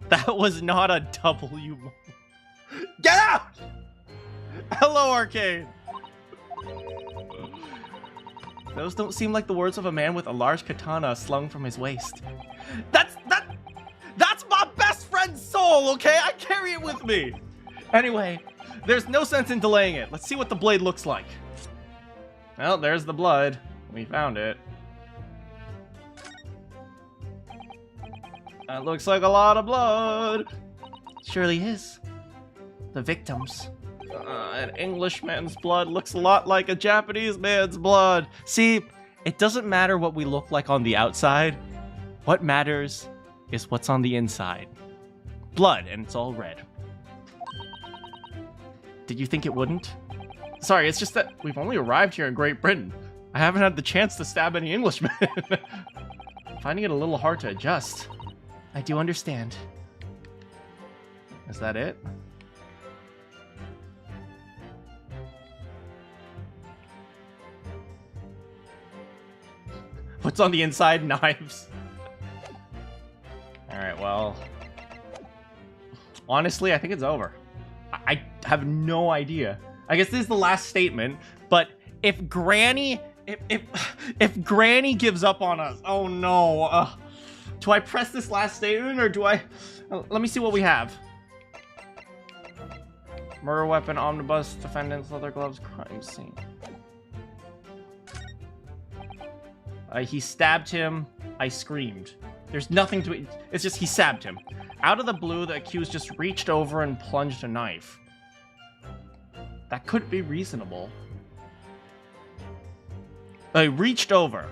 That was not a W. Get out! Hello, Arcade. Those don't seem like the words of a man with a large katana slung from his waist. That's my best friend's soul, okay? I carry it with me. Anyway, there's no sense in delaying it. Let's see what the blade looks like. Well, there's the blood. We found it. That looks like a lot of blood. Surely is. The victims. An Englishman's blood looks a lot like a Japanese man's blood. See, it doesn't matter what we look like on the outside. What matters is what's on the inside. Blood, and it's all red. Did you think it wouldn't? Sorry, it's just that we've only arrived here in Great Britain. I haven't had the chance to stab any Englishmen. I'm finding it a little hard to adjust. I do understand. Is that it? What's on the inside? Knives. Alright, well... honestly, I think it's over. I have no idea. I guess this is the last statement, but if Granny gives up on us, oh no. Do I press this last statement or do I? Let me see what we have. Murder weapon, omnibus, defendants, leather gloves, crime scene. He stabbed him. I screamed. There's nothing to it. It's just he stabbed him. Out of the blue, the accused just reached over and plunged a knife. That could be reasonable. Reached over.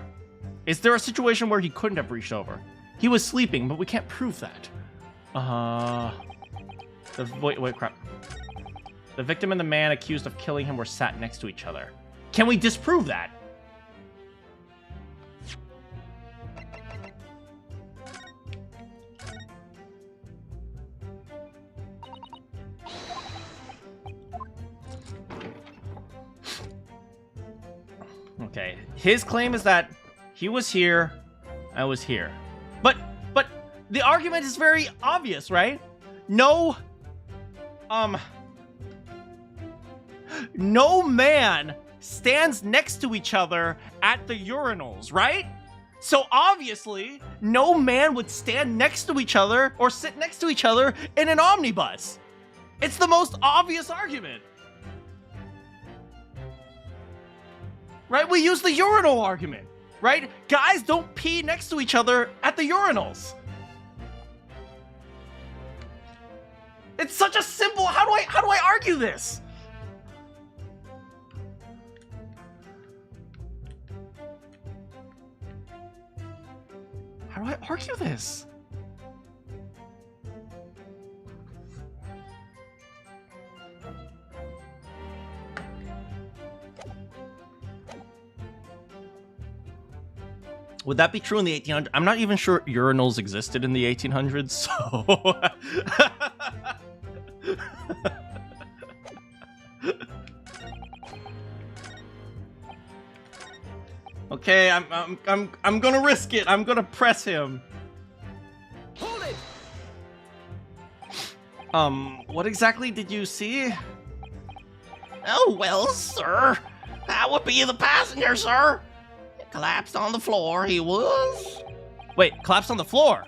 Is there a situation where he couldn't have reached over? He was sleeping, but we can't prove that. Wait, crap. The victim and the man accused of killing him were sat next to each other. Can we disprove that? Okay, his claim is that he was here, I was here. But the argument is very obvious, right? No man stands next to each other at the urinals, right? So obviously, no man would stand next to each other or sit next to each other in an omnibus. It's the most obvious argument. Right? We use the urinal argument, right? Guys don't pee next to each other at the urinals. It's such a simple, how do I argue this? How do I argue this? Would that be true in the 1800s? I'm not even sure urinals existed in the 1800s, so... Okay, I'm gonna risk it. I'm gonna press him. Hold it! What exactly did you see? Oh, well, sir. That would be the passenger, sir. Collapsed on the floor, he was. Wait, collapsed on the floor?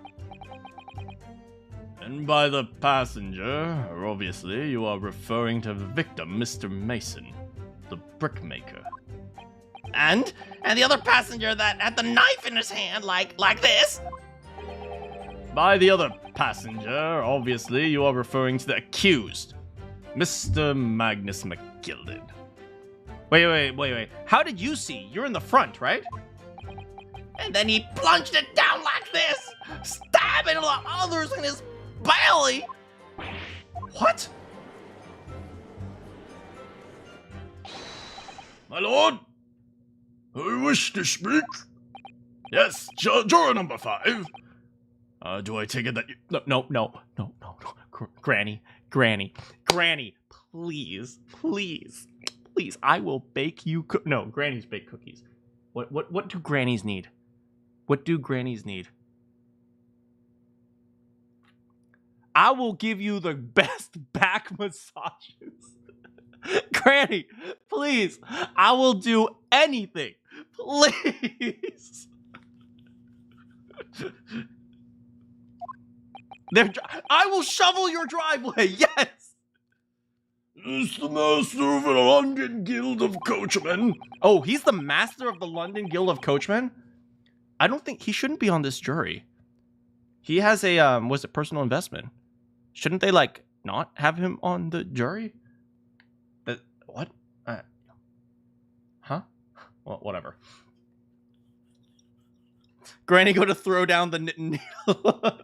And by the passenger, obviously, you are referring to the victim, Mr. Mason, the brickmaker. And the other passenger that had the knife in his hand, like this. By the other passenger, obviously, you are referring to the accused, Mr. Magnus McGilded. Wait. How did you see? You're in the front, right? And then he plunged it down like this, stabbing the others in his belly. What? My lord, I wish to speak. Yes, juror number 5. Do I take it that you... No. Granny, please. I will bake you no, grannies bake cookies. What do grannies need? What do grannies need? I will give you the best back massages. Granny, please. I will do anything. Please. I will shovel your driveway. Yes. It's the master of the London Guild of Coachmen. Oh, he's the master of the London Guild of Coachmen? I don't think he shouldn't be on this jury. He has a personal investment. Shouldn't they not have him on the jury? But what? Huh? Well, whatever. Granny go to throw down the knit and needle.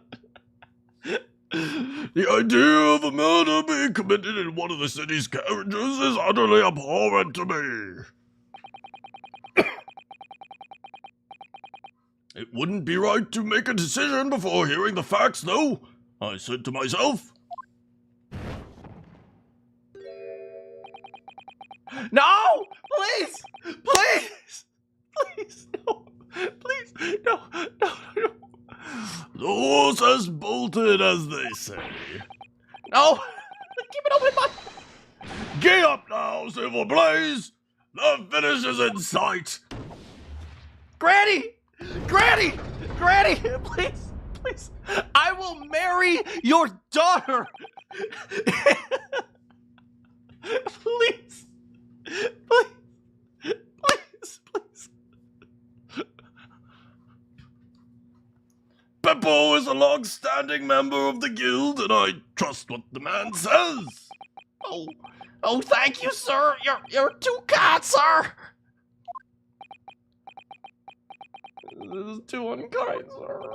The idea of a murder being committed in one of the city's carriages is utterly abhorrent to me. It wouldn't be right to make a decision before hearing the facts, though, I said to myself. No! Please! No! Please! No! The horse has bolted, as they say. No! Keep it open, bud! Get up now, Silver Blaze! The finish is in sight! Granny! Granny! Granny! Please! Please! I will marry your daughter! Please! Please! Please! Please! Beppo is a long-standing member of the guild, and I trust what the man says. Oh, thank you, sir. You're too kind, sir. This is too unkind, sir.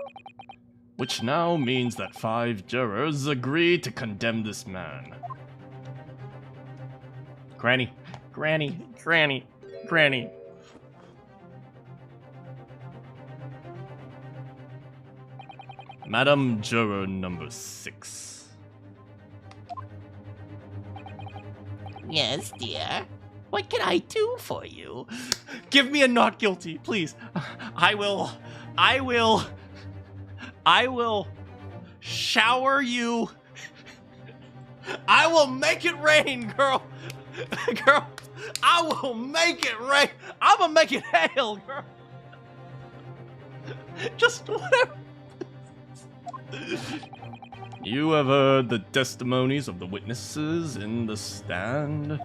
Which now means that 5 jurors agree to condemn this man. Granny. Granny. Granny. Granny. Madam Juror number 6. Yes, dear. What can I do for you? Give me a not guilty, please. I will shower you. I will make it rain, girl. Girl, I will make it rain. I'm gonna make it hail, girl. Just whatever. You have heard the testimonies of the witnesses in the stand.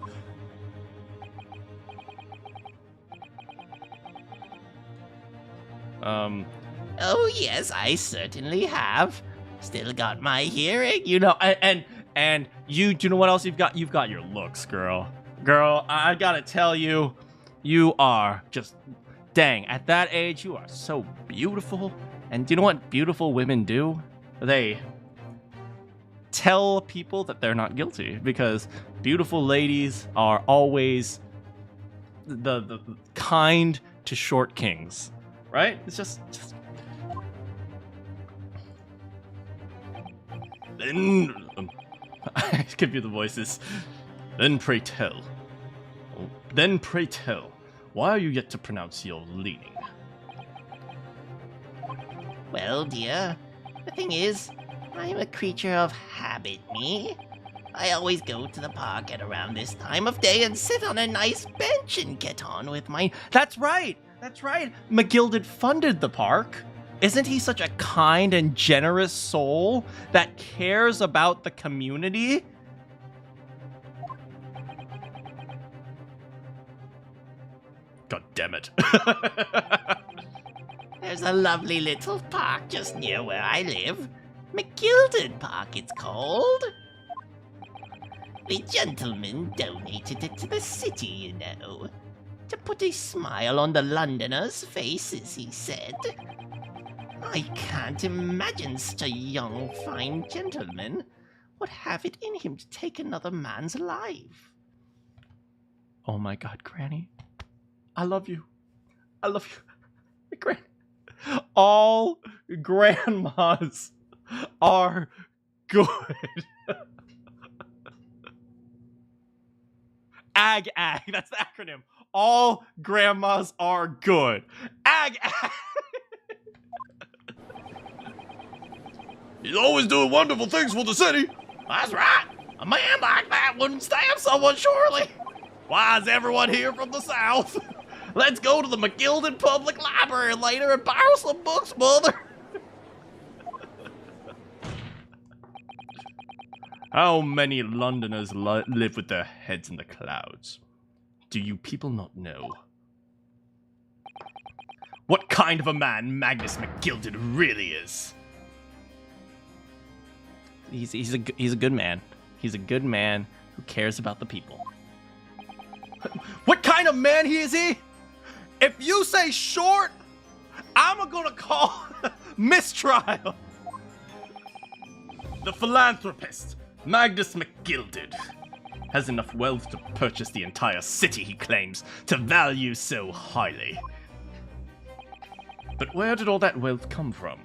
Oh, yes, I certainly have. Still got my hearing. You know, and you, do you know what else you've got? You've got your looks, girl. Girl, I gotta tell you, you are just, dang, at that age, you are so beautiful. And do you know what beautiful women do? They tell people that they're not guilty, because beautiful ladies are always the kind to short kings, right? It's just... Then, I give you the voices. Then pray tell. Why are you yet to pronounce your leaning? Well, dear, the thing is, I'm a creature of habit, me. I always go to the park at around this time of day and sit on a nice bench and get on with my... That's right. McGilded funded the park. Isn't he such a kind and generous soul that cares about the community? God damn it. There's a lovely little park just near where I live. McGilded Park, it's called. The gentleman donated it to the city, you know. To put a smile on the Londoners' faces, he said. I can't imagine such a young, fine gentleman would have it in him to take another man's life. Oh my God, Granny. I love you. I love you. Granny. All grandmas are good. AG, that's the acronym. All grandmas are good. AG. He's always doing wonderful things for the city. That's right. A man like that wouldn't stab someone, surely. Why is everyone here from the South? Let's go to the McGilded Public Library later and borrow some books, Mother. How many Londoners live with their heads in the clouds? Do you people not know? What kind of a man Magnus McGilded really is? He's a good man. He's a good man who cares about the people. What kind of man is he? If you say short, I'm gonna call mistrial. The philanthropist, Magnus McGilded, has enough wealth to purchase the entire city he claims to value so highly. But where did all that wealth come from?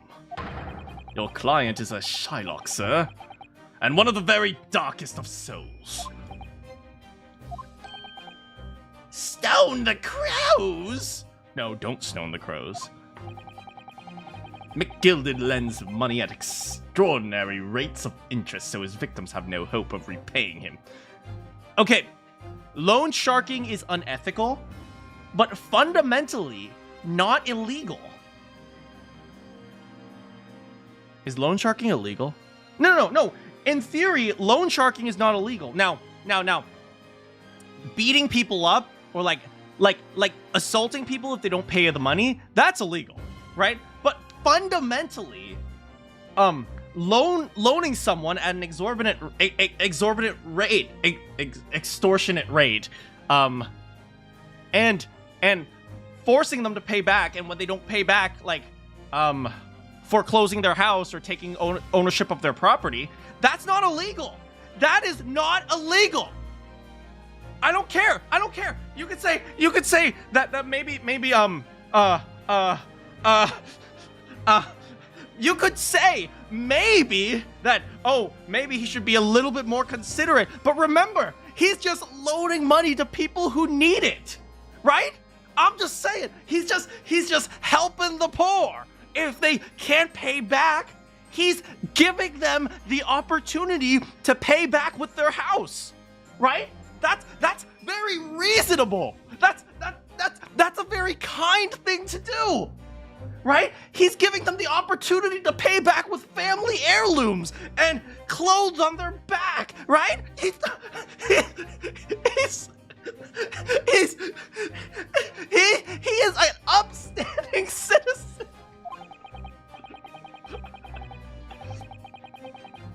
Your client is a Shylock, sir, and one of the very darkest of souls. Stone the crows? No, don't stone the crows. McGilded lends money at extraordinary rates of interest so his victims have no hope of repaying him. Okay, loan sharking is unethical, but fundamentally not illegal. Is loan sharking illegal? No. In theory, loan sharking is not illegal. Now, beating people up or like assaulting people if they don't pay the money, that's illegal, right? But fundamentally, loaning someone at an extortionate rate, and forcing them to pay back, and when they don't pay back, like, foreclosing their house or taking ownership of their property, that's not illegal. That is not illegal. I don't care. You could say that maybe you could say maybe that, oh, maybe he should be a little bit more considerate. But remember, he's just loaning money to people who need it, right? I'm just saying, he's just helping the poor. If they can't pay back, he's giving them the opportunity to pay back with their house, right? That's very reasonable. That's a very kind thing to do, right? He's giving them the opportunity to pay back with family heirlooms and clothes on their back, right? He is an upstanding citizen.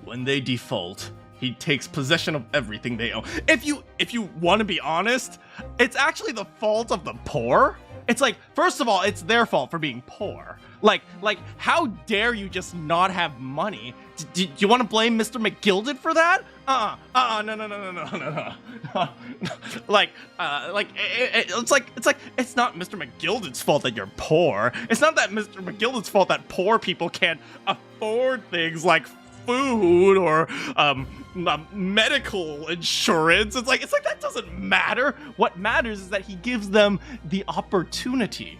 When they default, he takes possession of everything they own. If you want to be honest, it's actually the fault of the poor. It's like, first of all, it's their fault for being poor. Like, how dare you just not have money? Do you want to blame Mr. McGilded for that? No. It's not Mr. McGilded's fault that you're poor. It's not that Mr. McGilded's fault that poor people can't afford things like food or medical insurance. It's like that doesn't matter. What matters is that he gives them the opportunity,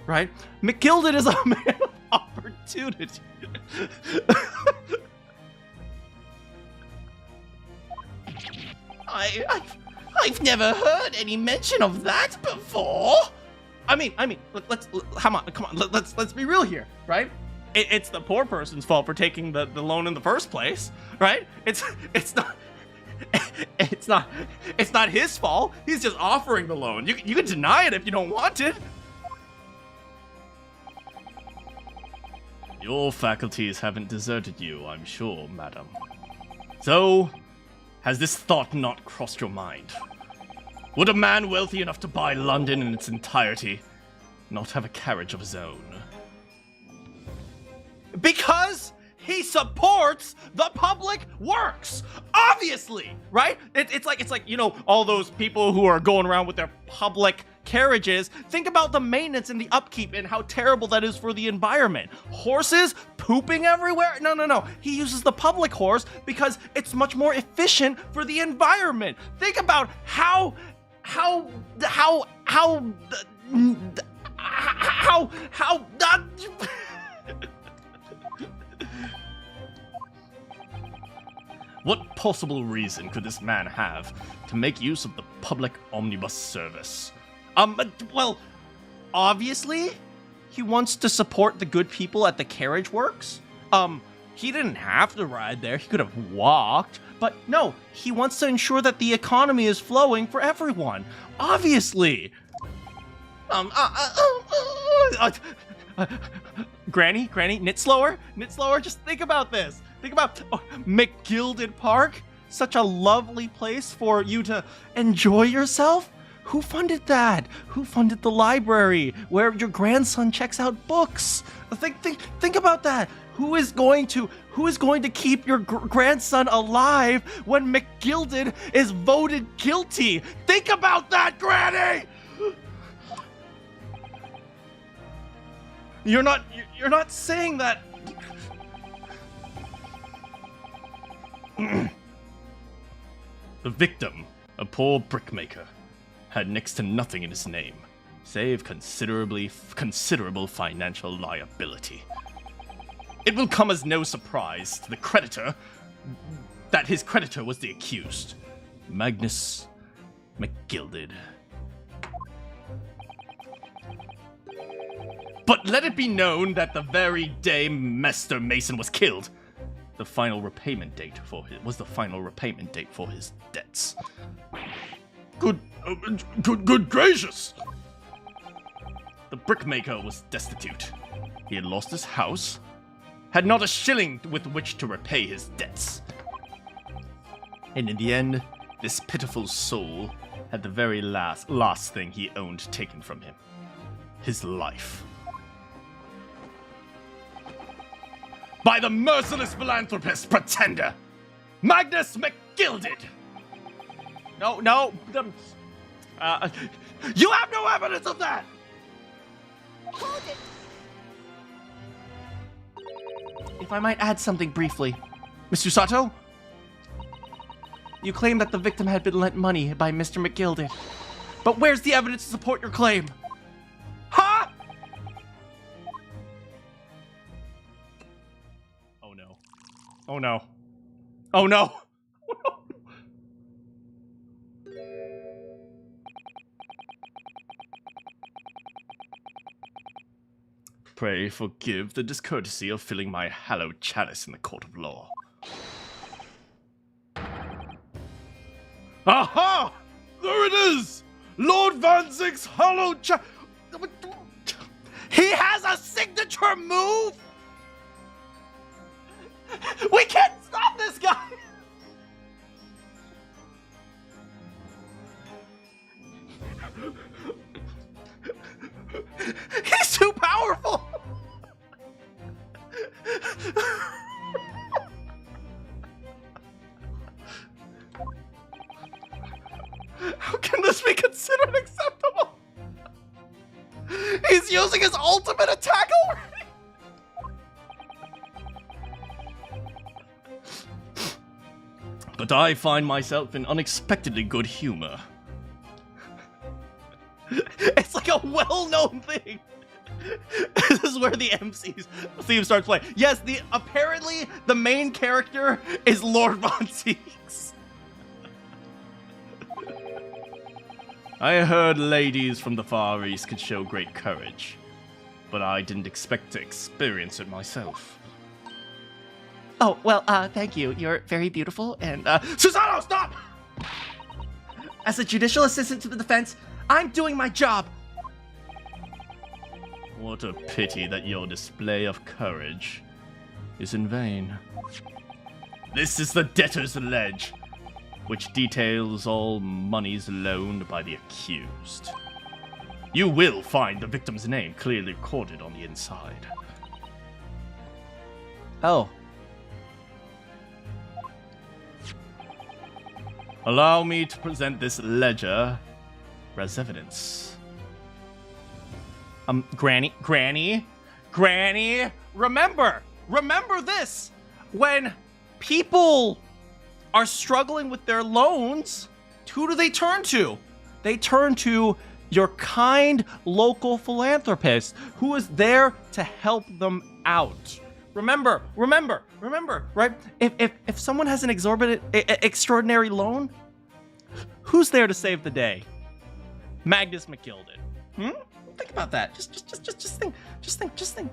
right? McGilded is a man of opportunity. I've never heard any mention of that before. I mean, come on, let's be real here, right? It's the poor person's fault for taking the loan in the first place, right? It's not his fault. He's just offering the loan. You can deny it if you don't want it. Your faculties haven't deserted you, I'm sure, madam. So, has this thought not crossed your mind? Would a man wealthy enough to buy London in its entirety not have a carriage of his own? Because he supports the public works, obviously, right? It's like, you know, all those people who are going around with their public carriages. Think about the maintenance and the upkeep and how terrible that is for the environment. Horses pooping everywhere? No. He uses the public horse because it's much more efficient for the environment. Think about how What possible reason could this man have to make use of the public omnibus service? Well, obviously, he wants to support the good people at the carriage works. He didn't have to ride there. He could have walked. But no, he wants to ensure that the economy is flowing for everyone. Obviously. Granny, knit slower, just think about this. Think about McGilded Park, such a lovely place for you to enjoy yourself. Who funded that? Who funded the library where your grandson checks out books? Think about that. Who is going to keep your grandson alive when McGilded is voted guilty? Think about that, Granny. You're not saying that. The victim, a poor brickmaker, had next to nothing in his name, save considerable financial liability. It will come as no surprise to the creditor that his creditor was the accused, Magnus McGilded. But let it be known that the very day Mr. Mason was killed, the final repayment date for his debts. Good gracious! The brickmaker was destitute. He had lost his house, had not a shilling with which to repay his debts. And in the end, this pitiful soul had the very last thing he owned taken from him. His life. By the merciless philanthropist pretender, Magnus McGilded! No, you have no evidence of that! Hold it! If I might add something briefly, Mr. Sato? You claim that the victim had been lent money by Mr. McGilded. But where's the evidence to support your claim? Huh? Oh no. Oh no. Oh no! Pray forgive the discourtesy of filling my hallowed chalice in the court of law. Aha! There it is! Lord Van Zink's hallowed chalice! He has a signature move? We can't stop this guy! He's too powerful! How can this be considered acceptable? He's using his ultimate attack already! But I find myself in unexpectedly good humor. It's like a well-known thing. This is where the MC's theme starts playing. Yes, apparently the main character is Lord Von Zieks. I heard ladies from the Far East could show great courage, but I didn't expect to experience it myself. Oh, well, thank you. You're very beautiful and, Susanoo, stop! As a judicial assistant to the defense, I'm doing my job. What a pity that your display of courage is in vain. This is the debtor's ledge, which details all monies loaned by the accused. You will find the victim's name clearly recorded on the inside. Oh. Allow me to present this ledger as evidence. Granny, remember this. When people are struggling with their loans, who do they turn to? They turn to your kind local philanthropist who is there to help them out. Remember, right? If someone has an extraordinary loan, who's there to save the day? Magnus McGilded. Think about that. Just think.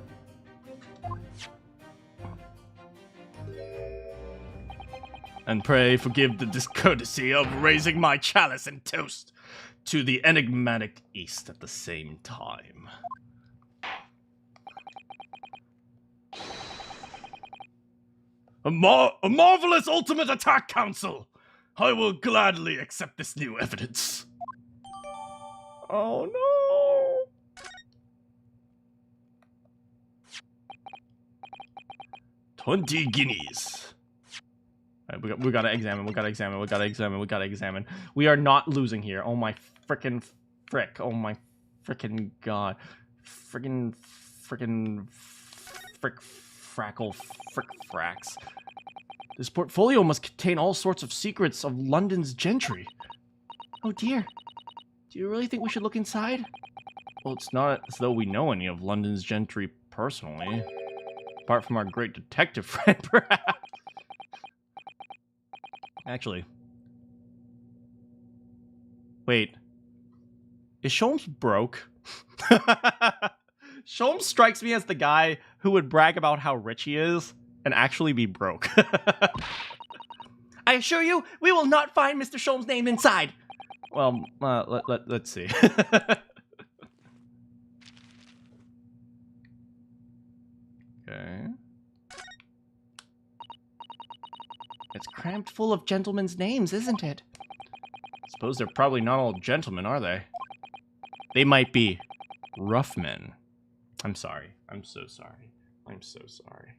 And pray forgive the discourtesy of raising my chalice and toast to the enigmatic East at the same time. A marvelous ultimate attack, Council! I will gladly accept this new evidence. Oh no! 20 guineas. All right, we gotta examine. We are not losing here. Oh my frickin' frick. Oh my frickin' god. Frickin' frick frackle frick fracks. This portfolio must contain all sorts of secrets of London's gentry. Oh dear. Do you really think we should look inside? Well, it's not as though we know any of London's gentry personally. Apart from our great detective friend, perhaps. Actually, Wait. Is Sholmes broke? Sholmes strikes me as the guy who would brag about how rich he is and actually be broke. I assure you, we will not find Mr. Sholmes' name inside. Well, let's see. Okay. It's crammed full of gentlemen's names, isn't it? Suppose they're probably not all gentlemen, are they? They might be rough men. I'm sorry. I'm so sorry. I'm so sorry.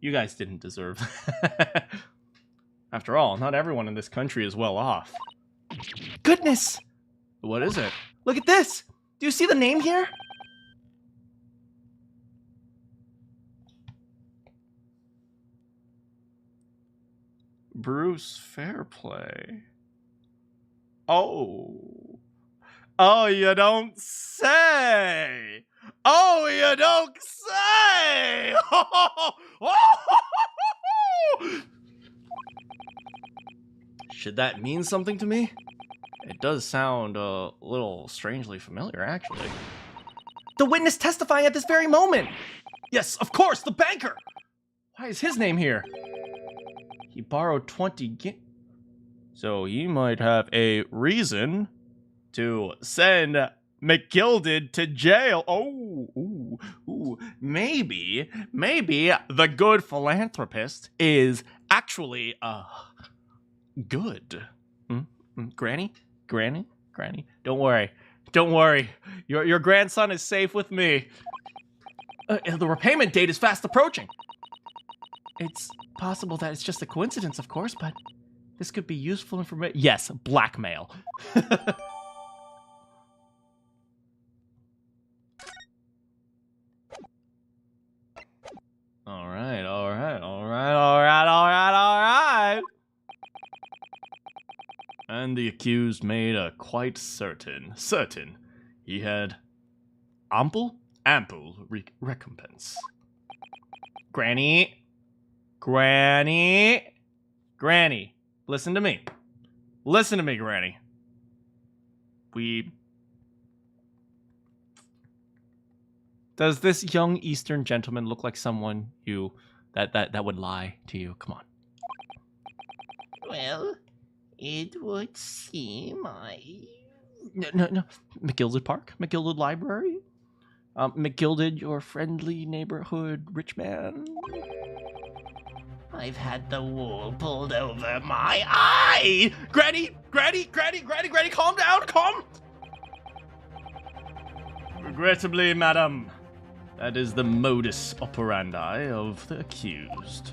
You guys didn't deserve that. After all, not everyone in this country is well off. Goodness! What is it? Look at this! Do you see the name here? Bruce Fairplay. Oh. Oh, you don't say! Oh, you don't say! Should that mean something to me? It does sound a little strangely familiar, actually. The witness testifying at this very moment! Yes, of course, the banker! Why is his name here? He borrowed 20 so he might have a reason to send McGilded to jail. Oh, maybe the good philanthropist is actually, good. Granny? Don't worry. Your grandson is safe with me. The repayment date is fast approaching. It's possible that it's just a coincidence, of course, but this could be useful information. Yes, blackmail. All right. And the accused made a quite certain he had ample recompense. Granny, listen to me, Granny. Does this young Eastern gentleman look like someone that would lie to you? Come on. Well, it would seem No. McGilded Park? McGilded Library? McGilded, your friendly neighborhood rich man? I've had the wool pulled over my eye! Granny, calm down, calm! Regrettably, madam, that is the modus operandi of the accused.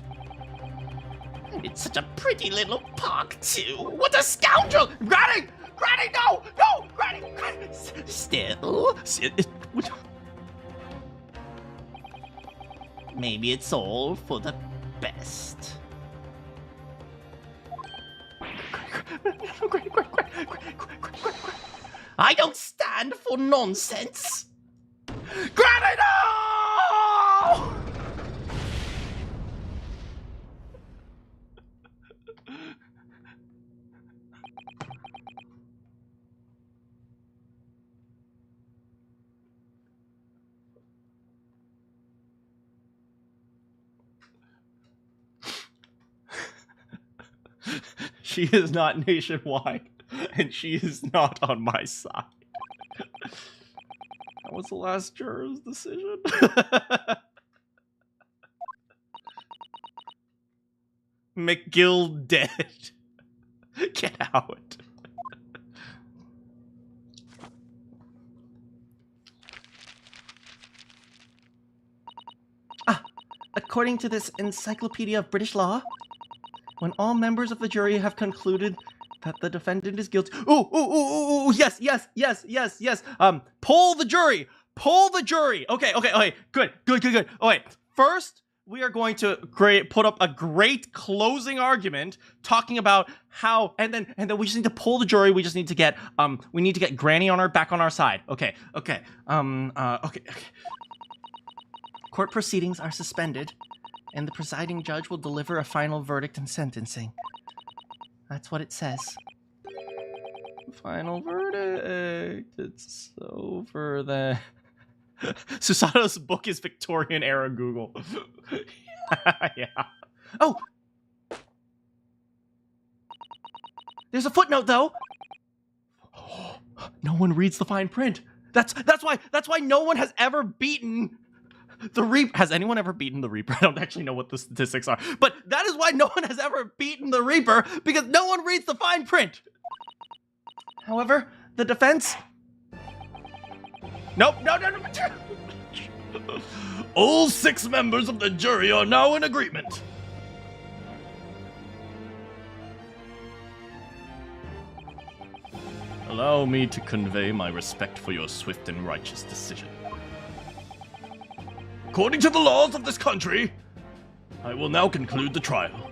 And it's such a pretty little park, too. What a scoundrel! Granny, no! Granny! Still? Maybe it's all for the best. I don't stand for nonsense. Granny, no! She is not nationwide, and she is not on my side. That was the last juror's decision. McGill dead. Get out. According to this Encyclopedia of British Law, when all members of the jury have concluded that the defendant is guilty. Yes. Poll the jury. Okay. Good. Oh, wait. First, we are going to put up a great closing argument talking about how, and then we just need to poll the jury. We just need to get, we need to get Granny back on our side. Okay. Court proceedings are suspended, and the presiding judge will deliver a final verdict and sentencing. That's what it says. Final verdict. It's over then. Susato's book is Victorian era Google. Yeah. Oh! There's a footnote though! No one reads the fine print. That's why no one has ever beaten the Reaper. Has anyone ever beaten the Reaper? I don't actually know what the statistics are. But that is why no one has ever beaten the Reaper, because no one reads the fine print. However, the defense... Nope, no. All 6 members of the jury are now in agreement. Allow me to convey my respect for your swift and righteous decision. According to the laws of this country, I will now conclude the trial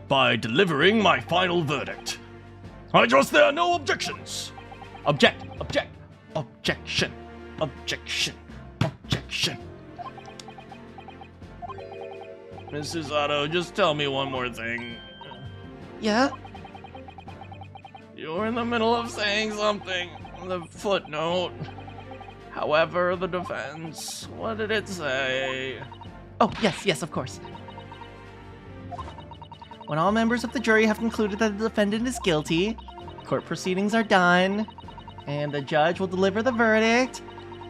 by delivering my final verdict. I trust there are no objections. Objection. Miss Susato, just tell me one more thing. Yeah? You were in the middle of saying something. The footnote. However, the defense. What did it say? Oh, yes, of course. When all members of the jury have concluded that the defendant is guilty, court proceedings are done, and the judge will deliver the verdict.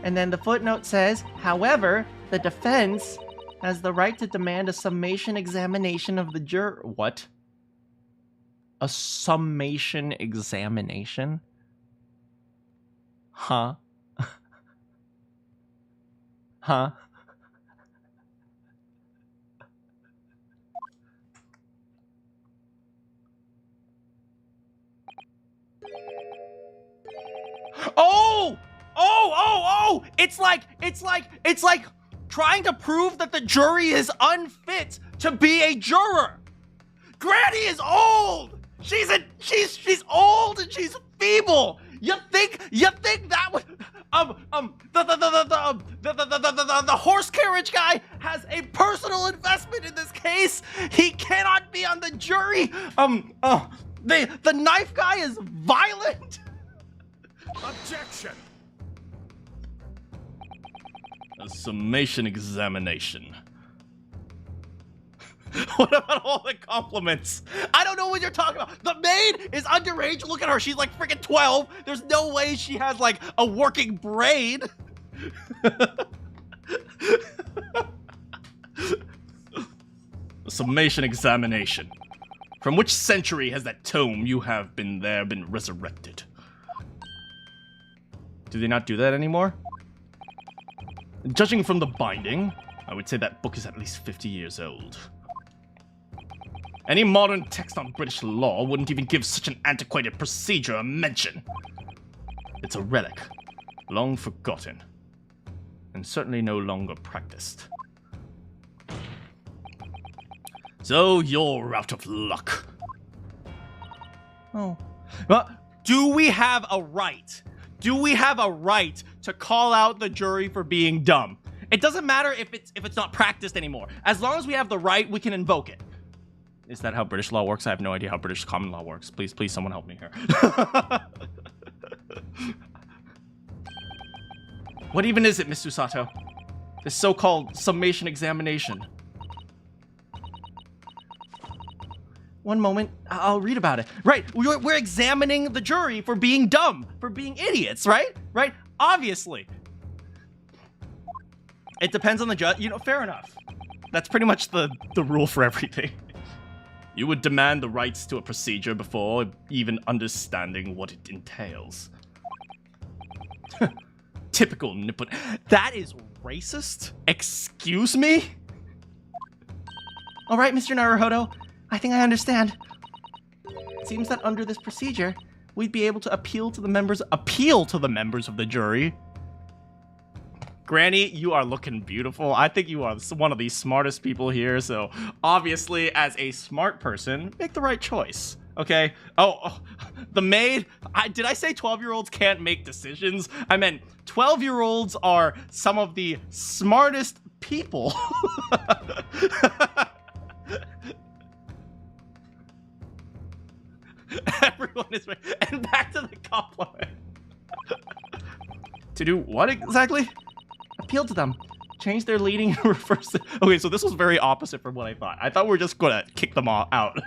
And then the footnote says, however, the defense has the right to demand a summation examination of the juror. What? A summation examination? Huh? Huh? Oh! It's like trying to prove that the jury is unfit to be a juror. Granny is old. She's old and she's feeble. You think that would the horse carriage guy has a personal investment in this case. He cannot be on the jury. The knife guy is violent. Objection! A summation examination. What about all the compliments? I don't know what you're talking about. The maid is underage. Look at her. She's like freaking 12. There's no way she has like a working brain. A summation examination. From which century has that tome you have been resurrected? Do they not do that anymore? Judging from the binding, I would say that book is at least 50 years old. Any modern text on British law wouldn't even give such an antiquated procedure a mention. It's a relic, long forgotten, and certainly no longer practiced. So you're out of luck. Oh. Well, do we have a right? Do we have a right to call out the jury for being dumb? It doesn't matter if it's not practiced anymore. As long as we have the right, we can invoke it. Is that how British law works? I have no idea how British common law works. Please, someone help me here. What even is it, Miss Susato? This so-called summation examination. One moment, I'll read about it. Right, we're examining the jury for being dumb, for being idiots, right? Right? Obviously. It depends on the judge. You know, fair enough. That's pretty much the rule for everything. You would demand the rights to a procedure before even understanding what it entails. Typical Nippon. That is racist? Excuse me? All right, Mr. Naruhodo. I think I understand. It seems that under this procedure, we'd be able to appeal to the members of the jury. Granny, you are looking beautiful. I think you are one of the smartest people here, so obviously, as a smart person, make the right choice, okay? Oh, the maid, did I say 12-year-olds can't make decisions? I meant 12-year-olds are some of the smartest people. Everyone is ready. And back to the compliment. To do what exactly? Appeal to them. Change their leading and reverse it. Okay, so this was very opposite from what I thought. I thought we were just gonna kick them all out.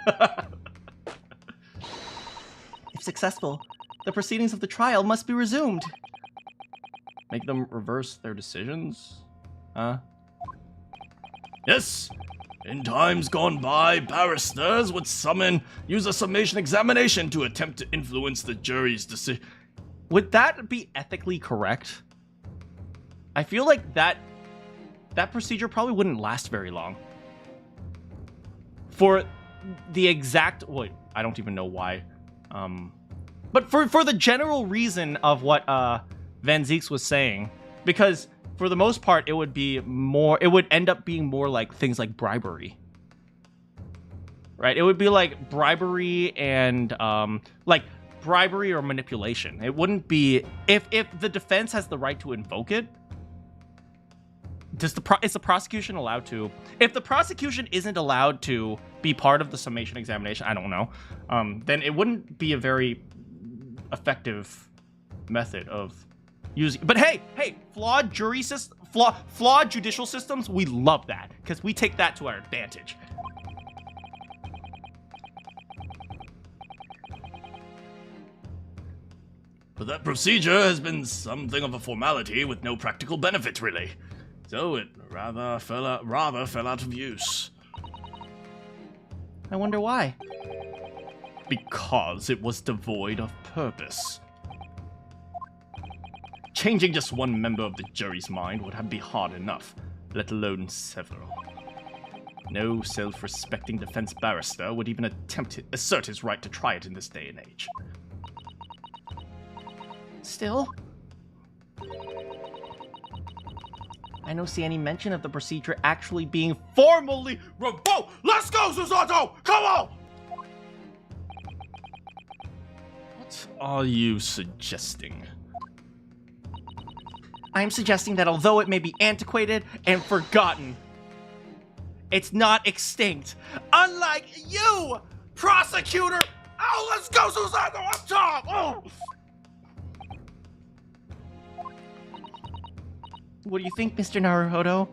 If successful, the proceedings of the trial must be resumed. Make them reverse their decisions? Huh? Yes! In times gone by, barristers would use a summation examination to attempt to influence the jury's decision. Would that be ethically correct? I feel like that procedure probably wouldn't last very long. For the exact... Wait, I don't even know why. But for the general reason of what Van Zieks was saying, because for the most part it would end up being more like things like bribery. Right? It would be like bribery and like bribery or manipulation. It wouldn't be if the defense has the right to invoke it. Is the prosecution allowed to? If the prosecution isn't allowed to be part of the summation examination, I don't know. Then it wouldn't be a very effective method of using. But hey, flawed jury system, flawed judicial systems. We love that because we take that to our advantage. But that procedure has been something of a formality with no practical benefit, really. So it rather fell out of use. I wonder why. Because it was devoid of purpose. Changing just one member of the jury's mind would be hard enough, let alone several. No self-respecting defense barrister would even attempt to assert his right to try it in this day and age. Still, I don't see any mention of the procedure actually being formally revoked. Let's go, Susato! Come on! What are you suggesting? I'm suggesting that although it may be antiquated and forgotten, it's not extinct. Unlike you, prosecutor! Oh, let's go, Susato! Up top! Oh! What do you think, Mr. Naruhodo?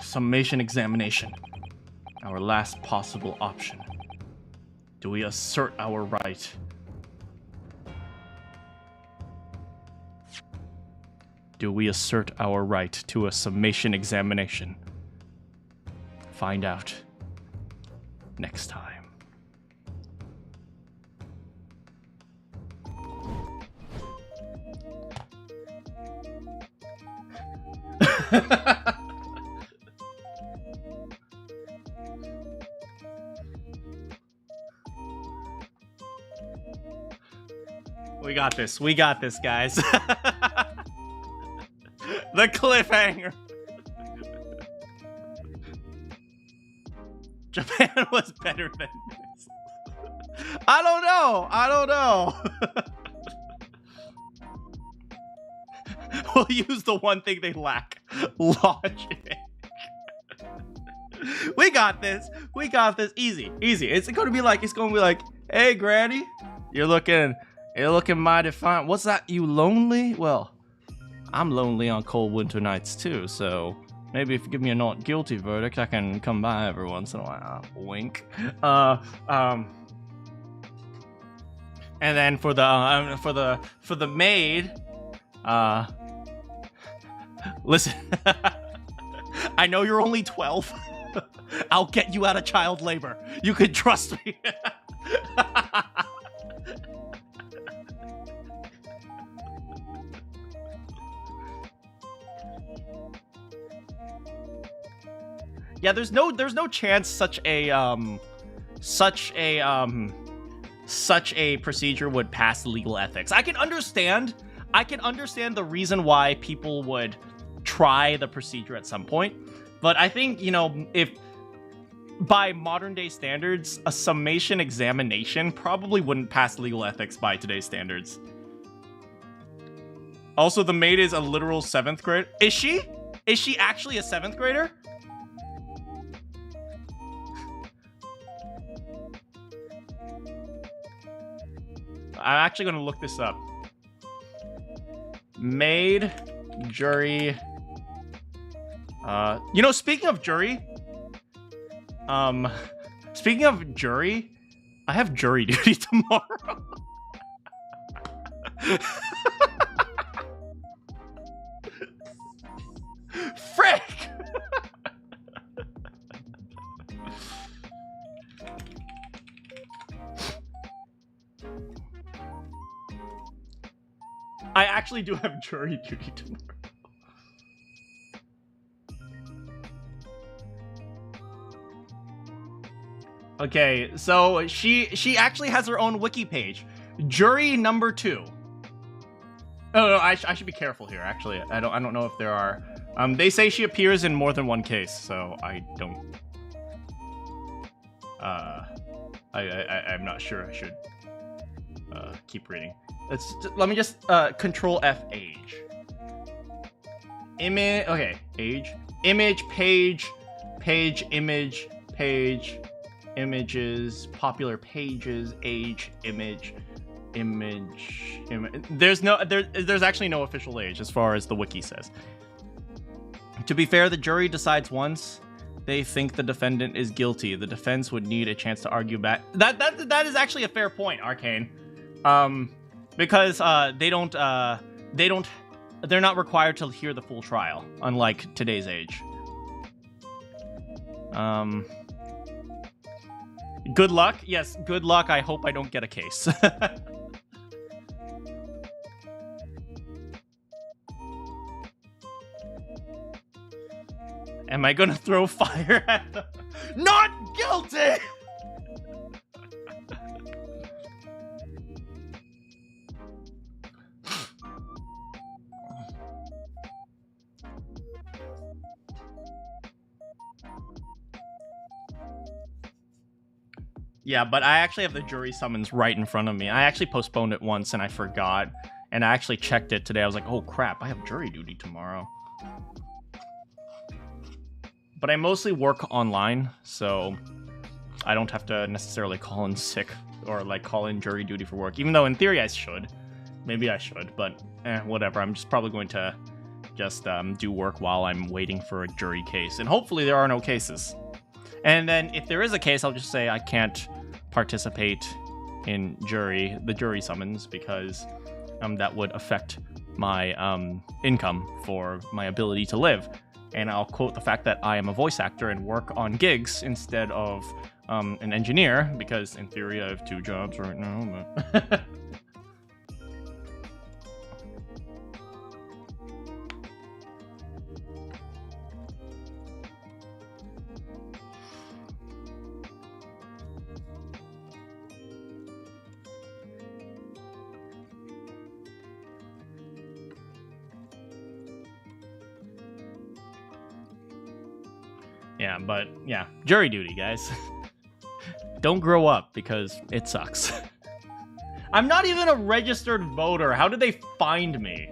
Summation examination. Our last possible option. Do we assert our right? Do we assert our right to a summation examination? Find out next time. We got this. We got this, guys. The cliffhanger. Japan was better than this. I don't know. I don't know. We'll use the one thing they lack. Logic. We got this. We got this. Easy. Easy. It's gonna be like, hey Granny, you're looking mighty fine. What's that? You lonely? Well, I'm lonely on cold winter nights too, so maybe if you give me a not guilty verdict, I can come by every once in a while. Wink. And then for the maid, listen. I know you're only 12. I'll get you out of child labor. You can trust me. Yeah, there's no chance such a procedure would pass legal ethics. I can understand the reason why people would try the procedure at some point, but I think, if by modern day standards, a summation examination probably wouldn't pass legal ethics by today's standards. Also, the maid is a literal 7th grade. Is she? Is she actually a 7th grader? I'm actually gonna look this up. Made jury. You know, speaking of jury, I have jury duty tomorrow. Frick! I actually do have jury duty tomorrow. Okay, so she actually has her own wiki page. Jury number 2. Oh no, I should be careful here. Actually, I don't know if there are. They say she appears in more than one case, so I don't. I'm not sure I should keep reading. Let me just Control F age. Image. Okay, age. Image. Page. Page. Image. Page. Images. Popular pages. Age. Image. Image. There's actually no official age as far as the wiki says. To be fair, the jury decides once they think the defendant is guilty. The defense would need a chance to argue back. That is actually a fair point, Arcane. Because they're not required to hear the full trial, unlike today's age. Good luck. Yes, good luck. I hope I don't get a case. Am I gonna throw fire at them? Not guilty! Yeah, but I actually have the jury summons right in front of me. I actually postponed it once and I forgot. And I actually checked it today. I was like, oh crap, I have jury duty tomorrow. But I mostly work online, so I don't have to necessarily call in sick or like call in jury duty for work. Even though in theory I should. Maybe I should, but whatever. I'm just probably going to just do work while I'm waiting for a jury case. And hopefully there are no cases. And then if there is a case, I'll just say I can't participate in the jury summons, because that would affect my income for my ability to live. And I'll quote the fact that I am a voice actor and work on gigs instead of an engineer, because in theory I have 2 jobs right now, but... Yeah, but yeah, jury duty, guys. Don't grow up, because it sucks. I'm not even a registered voter. How did they find me?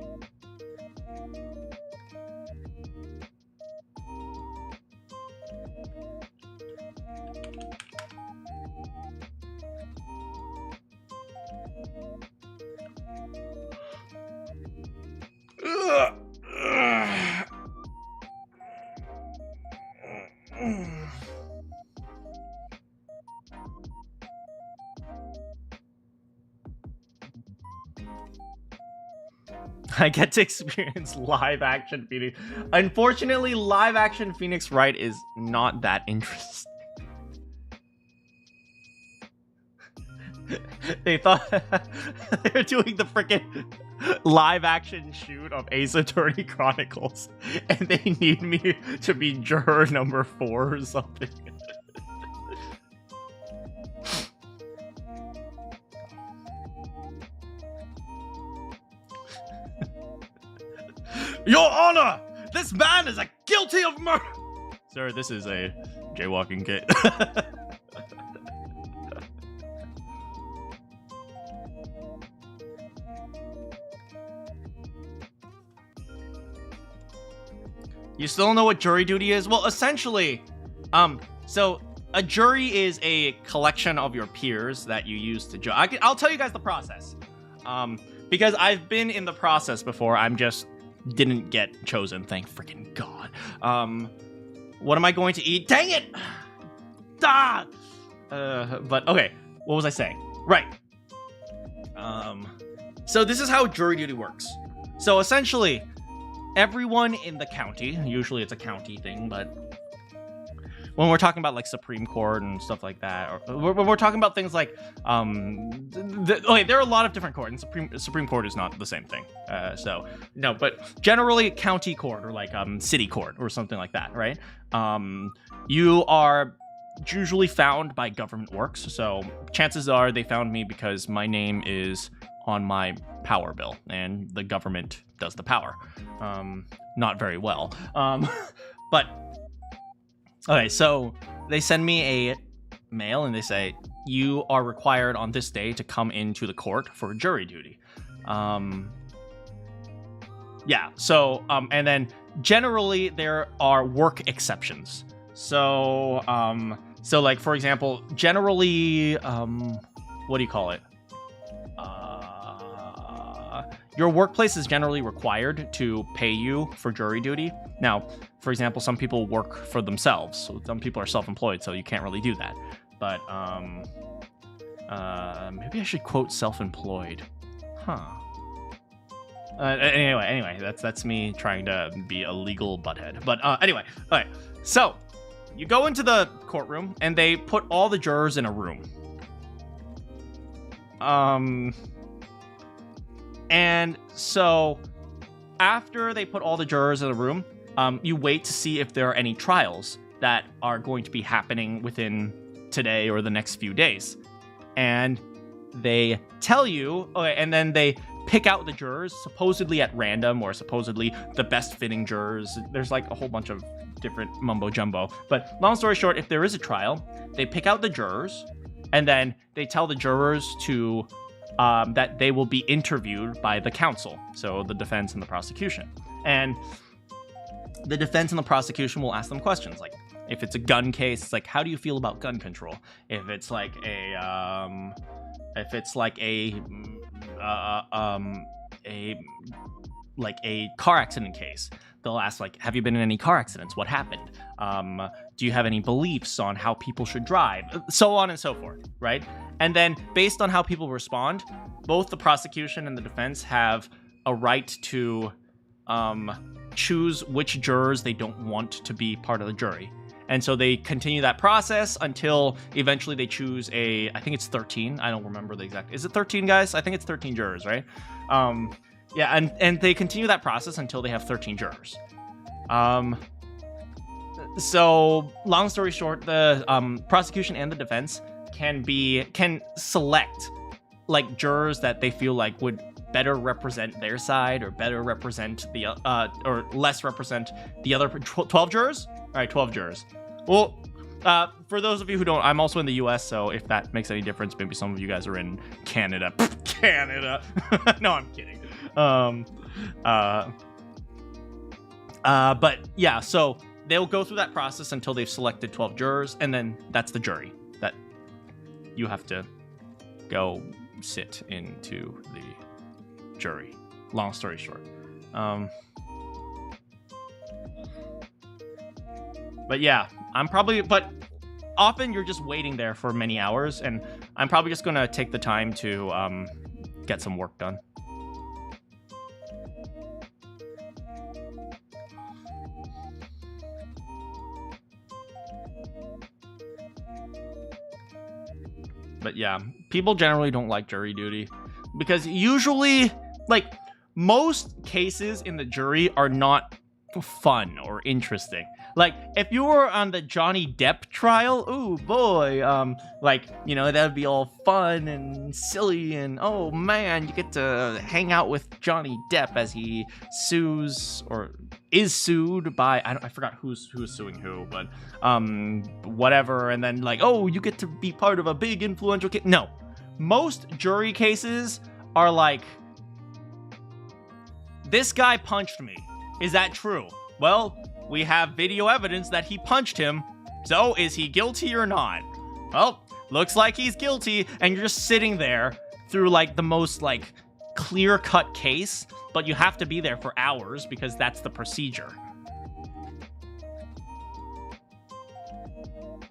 I get to experience live action Phoenix. Unfortunately, live action Phoenix Wright is not that interesting. They thought they were doing the freaking live action shoot of Ace Attorney Chronicles, and they need me to be juror number 4 or something. Your Honor, this man is guilty of murder. Sir, this is a jaywalking case. You still don't know what jury duty is? Well, essentially, so a jury is a collection of your peers that you use to judge. I'll tell you guys the process. Because I've been in the process before. I'm just didn't get chosen. Thank freaking God. What am I going to eat? Dang it! Ah! But okay, what was I saying? Right. So this is how jury duty works. So essentially, everyone in the county, usually it's a county thing, but when we're talking about like Supreme Court and stuff like that, or when we're talking about things like, okay, there are a lot of different courts, and Supreme Court is not the same thing. So no, but generally county court or like city court or something like that, right? You are usually found by government works. So chances are they found me because my name is on my power bill and the government does the power. Not very well. But okay, so they send me a mail and they say, you are required on this day to come into the court for jury duty. Yeah, so, and then generally there are work exceptions. So, so like, for example, generally, what do you call it? Your workplace is generally required to pay you for jury duty. Now, for example, some people work for themselves. So some people are self-employed, so you can't really do that. But, maybe I should quote self-employed. Huh. Anyway, that's me trying to be a legal butthead. But, anyway, okay. So, you go into the courtroom, and they put all the jurors in a room. And so, after they put all the jurors in a room, you wait to see if there are any trials that are going to be happening within today or the next few days. And they tell you, okay, and then they pick out the jurors, supposedly at random, or supposedly the best fitting jurors. There's like a whole bunch of different mumbo jumbo. But long story short, if there is a trial, they pick out the jurors, and then they tell the jurors to that they will be interviewed by the counsel, so the defense and the prosecution. And the defense and the prosecution will ask them questions like, if it's a gun case, it's like, how do you feel about gun control? If it's like a car accident case, they'll ask like, have you been in any car accidents? What happened? Do you have any beliefs on how people should drive? So on and so forth, right? And then based on how people respond, both the prosecution and the defense have a right to choose which jurors they don't want to be part of the jury. And so they continue that process until eventually they choose I think it's 13. I don't remember the exact. Is it 13, guys? I think it's 13 jurors, right? Yeah, and they continue that process until they have 13 jurors. So long story short, the prosecution and the defense can select like jurors that they feel like would better represent their side or better represent the or less represent the other 12 jurors. All right, 12 jurors. Well, for those of you who don't, I'm also in the US, so if that makes any difference, maybe some of you guys are in Canada. Canada. No, I'm kidding. But yeah, so they'll go through that process until they've selected 12 jurors, and then that's the jury that you have to go sit into the jury. Long story short. But yeah, but often you're just waiting there for many hours, and I'm probably just gonna take the time to get some work done. But yeah, people generally don't like jury duty because usually, like, most cases in the jury are not fun or interesting. Like, if you were on the Johnny Depp trial, ooh boy, like, you know, that would be all fun and silly, and oh man, you get to hang out with Johnny Depp as he sues or is sued by, I forgot who's suing who, but whatever, and then like, oh, you get to be part of a big influential case. No, most jury cases are like, this guy punched me. Is that true? Well, we have video evidence that he punched him. So, is he guilty or not? Well, looks like he's guilty, and you're just sitting there through, like, the most, like, clear-cut case, but you have to be there for hours because that's the procedure.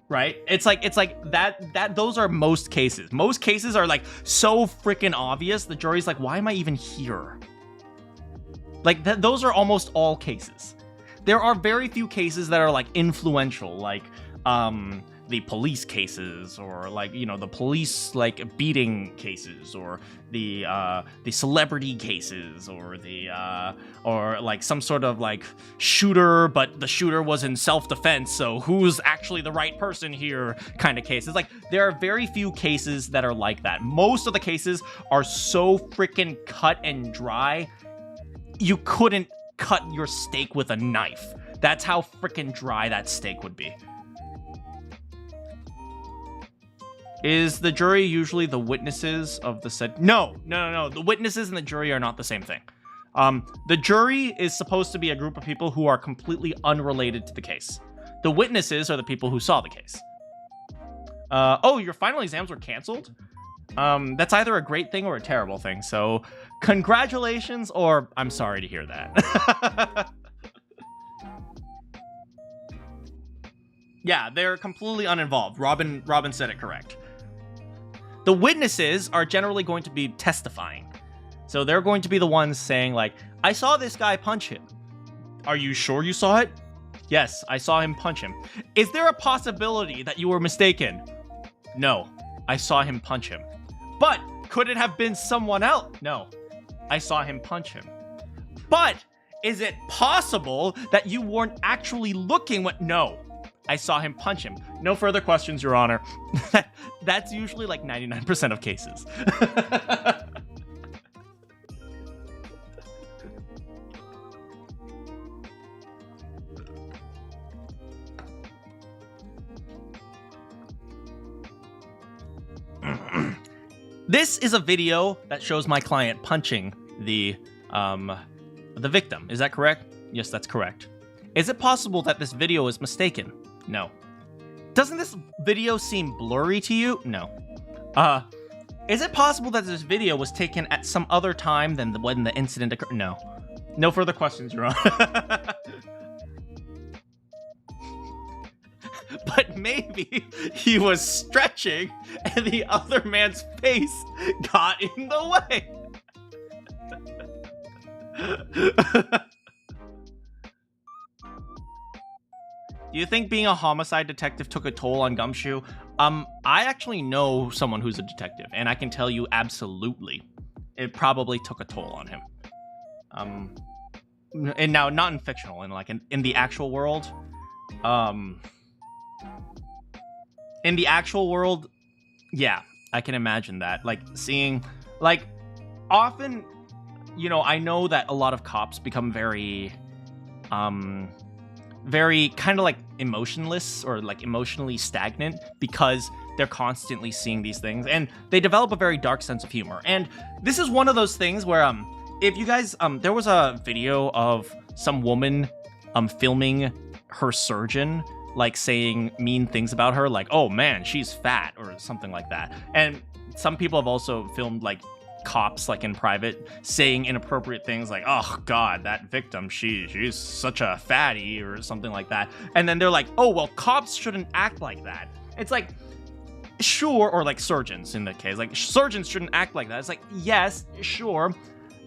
Right? It's like that those are most cases. Most cases are like so freaking obvious. The jury's like, why am I even here? Like those are almost all cases. There are very few cases that are like influential, like the police cases, or like, you know, the police like beating cases, or the celebrity cases, or the or like some sort of like shooter, but the shooter was in self-defense, so who's actually the right person here kind of cases. Like there are very few cases that are like that. Most of the cases are so freaking cut and dry, you couldn't cut your steak with a knife. That's how freaking dry that steak would be. Is the jury usually the witnesses of the said? No. The witnesses and the jury are not the same thing. The jury is supposed to be a group of people who are completely unrelated to the case. The witnesses are the people who saw the case. Oh, your final exams were canceled? That's either a great thing or a terrible thing. So congratulations, or I'm sorry to hear that. Yeah, they're completely uninvolved. Robin said it correct. The witnesses are generally going to be testifying. So they're going to be the ones saying like, I saw this guy punch him. Are you sure you saw it? Yes, I saw him punch him. Is there a possibility that you were mistaken? No, I saw him punch him. But could it have been someone else? No, I saw him punch him. But is it possible that you weren't actually looking what? No, I saw him punch him. No further questions, Your Honor. That's usually like 99% of cases. This is a video that shows my client punching the victim. Is that correct? Yes, that's correct. Is it possible that this video is mistaken? No. Doesn't this video seem blurry to you? No. Is it possible that this video was taken at some other time than when the incident occurred? No. No further questions, Your Honor. But maybe he was stretching and the other man's face got in the way. Do you think being a homicide detective took a toll on Gumshoe? I actually know someone who's a detective, and I can tell you absolutely it probably took a toll on him. And now not in fictional, and like in the actual world. In the actual world, yeah, I can imagine that. Like seeing, like, often, you know, I know that a lot of cops become very kind of like emotionless or like emotionally stagnant because they're constantly seeing these things, and they develop a very dark sense of humor. And this is one of those things where if you guys there was a video of some woman filming her surgeon, like saying mean things about her, like, oh man, she's fat or something like that. And some people have also filmed like cops, like in private, saying inappropriate things like, oh god, that victim, she's such a fatty or something like that. And then they're like, oh well, cops shouldn't act like that. It's like, sure, or like surgeons in that case, like surgeons shouldn't act like that. It's like, yes, sure,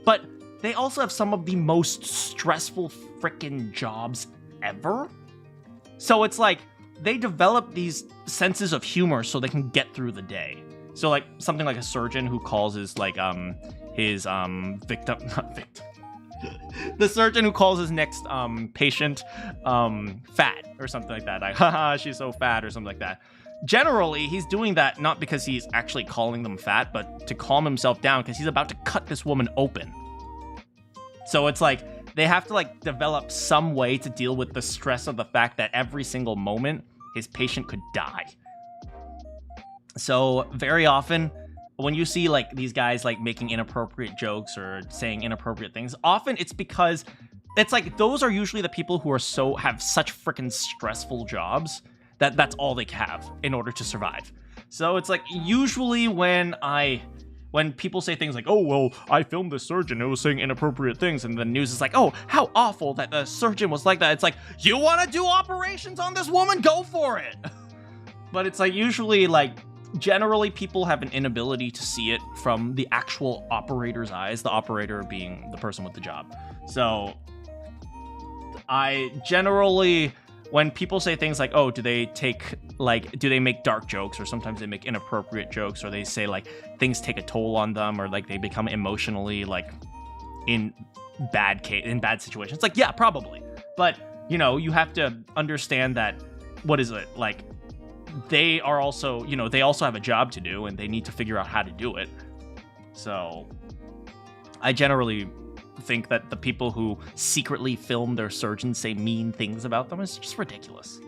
but they also have some of the most stressful freaking jobs ever. So it's like they develop these senses of humor so they can get through the day. So like something like a surgeon who calls his like his victim, not victim, the surgeon who calls his next patient fat or something like that, like, haha, she's so fat or something like that. Generally, he's doing that not because he's actually calling them fat, but to calm himself down because he's about to cut this woman open. So it's like they have to like develop some way to deal with the stress of the fact that every single moment his patient could die. So very often when you see like these guys like making inappropriate jokes or saying inappropriate things, often it's because it's like those are usually the people who are have such freaking stressful jobs that that's all they have in order to survive. So it's like usually when I when people say things like, oh, well, I filmed the surgeon, it was saying inappropriate things, and the news is like, oh, how awful that the surgeon was like that. It's like, you want to do operations on this woman? Go for it. But it's like, usually, like, generally people have an inability to see it from the actual operator's eyes, the operator being the person with the job. So I generally, when people say things like, oh, do they make dark jokes, or sometimes they make inappropriate jokes, or they say like things take a toll on them, or like they become emotionally like in bad situations. It's like, yeah, probably. But, you know, you have to understand that, what is it? Like, they are also, you know, they also have a job to do, and they need to figure out how to do it. So I generally think that the people who secretly film their surgeons say mean things about them is just ridiculous.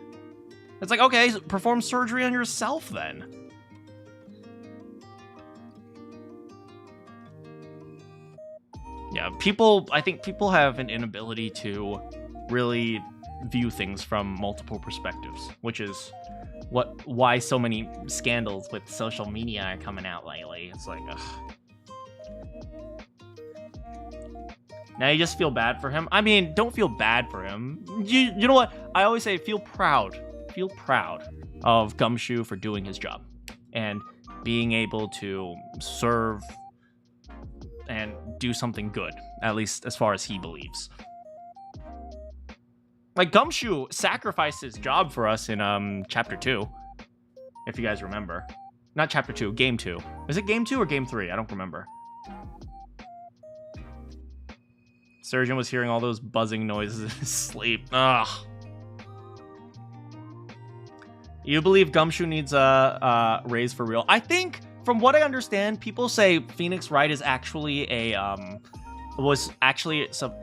It's like, okay, perform surgery on yourself then. Yeah, I think people have an inability to really view things from multiple perspectives, which is why so many scandals with social media are coming out lately. It's like, ugh. Now you just feel bad for him? I mean, don't feel bad for him. You know what? I always say feel proud. Feel proud of Gumshoe for doing his job and being able to serve and do something good, at least as far as he believes. Like, Gumshoe sacrificed his job for us in chapter 2, if you guys remember. Not chapter 2, game 2. Is it game 2 or game 3? I don't remember. Surgeon was hearing all those buzzing noises in his sleep. Ugh. You believe Gumshoe needs a raise for real? I think, from what I understand, people say Phoenix Wright is actually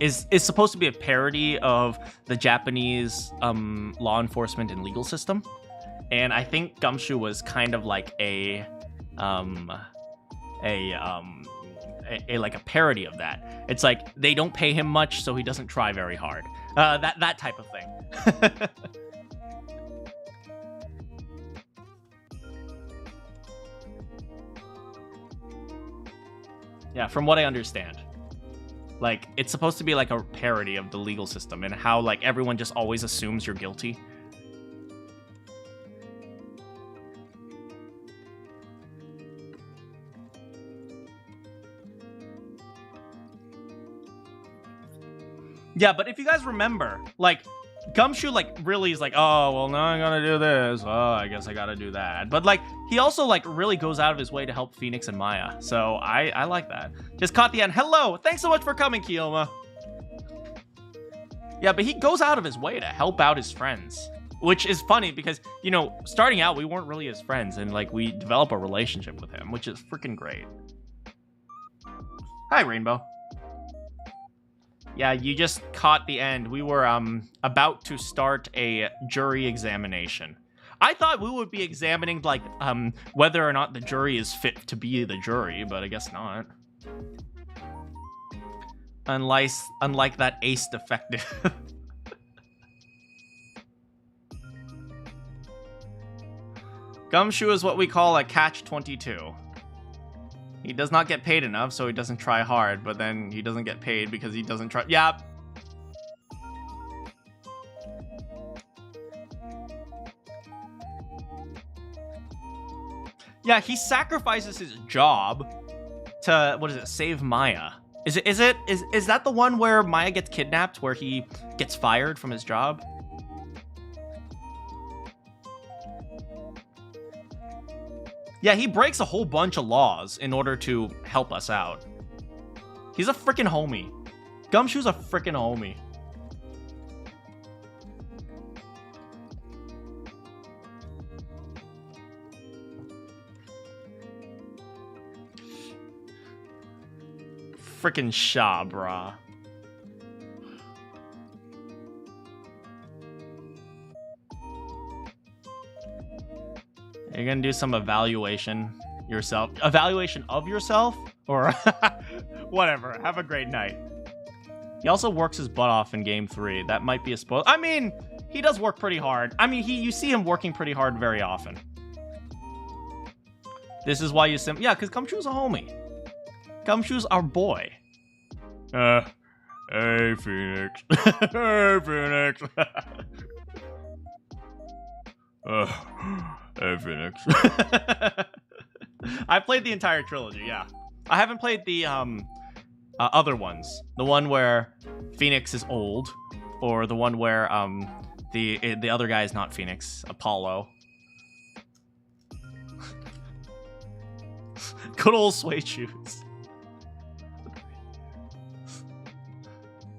is supposed to be a parody of the Japanese law enforcement and legal system, and I think Gumshoe was kind of like a parody of that. It's like they don't pay him much, so he doesn't try very hard. That type of thing. Yeah, from what I understand. Like, it's supposed to be like a parody of the legal system and how, like, everyone just always assumes you're guilty. Yeah, but if you guys remember, like, Gumshoe, like, really is like, oh, well, now I'm gonna do this. Oh, I guess I gotta do that. But, like, he also, like, really goes out of his way to help Phoenix and Maya. So I like that. Just caught the end. Hello! Thanks so much for coming, Kioma. Yeah, but he goes out of his way to help out his friends. Which is funny because, you know, starting out, we weren't really his friends. And, like, we develop a relationship with him, which is freaking great. Hi, Rainbow. Yeah, you just caught the end. We were about to start a jury examination. I thought we would be examining, like, whether or not the jury is fit to be the jury, but I guess not. Unlike that ace defective. Gumshoe is what we call a catch-22. He does not get paid enough, so he doesn't try hard, but then he doesn't get paid because he doesn't try. Yeah. Yeah, he sacrifices his job to, what is it, save Maya. Is that the one where Maya gets kidnapped, where he gets fired from his job? Yeah, he breaks a whole bunch of laws in order to help us out. He's a freaking homie. Gumshoe's a freaking homie. Freaking Shaw, brah. You're gonna do some evaluation yourself. Evaluation of yourself? Or whatever. Have a great night. He also works his butt off in game 3. That might be a spoil. I mean, he does work pretty hard. I mean, you see him working pretty hard very often. This is why you yeah, because Gumshoe's a homie. Gumshoe's our boy. Hey, Phoenix. Hey, Phoenix. Hey, Phoenix. I played the entire trilogy, yeah. I haven't played the other ones. The one where Phoenix is old, or the one where the other guy is not Phoenix, Apollo. Good old suede shoes.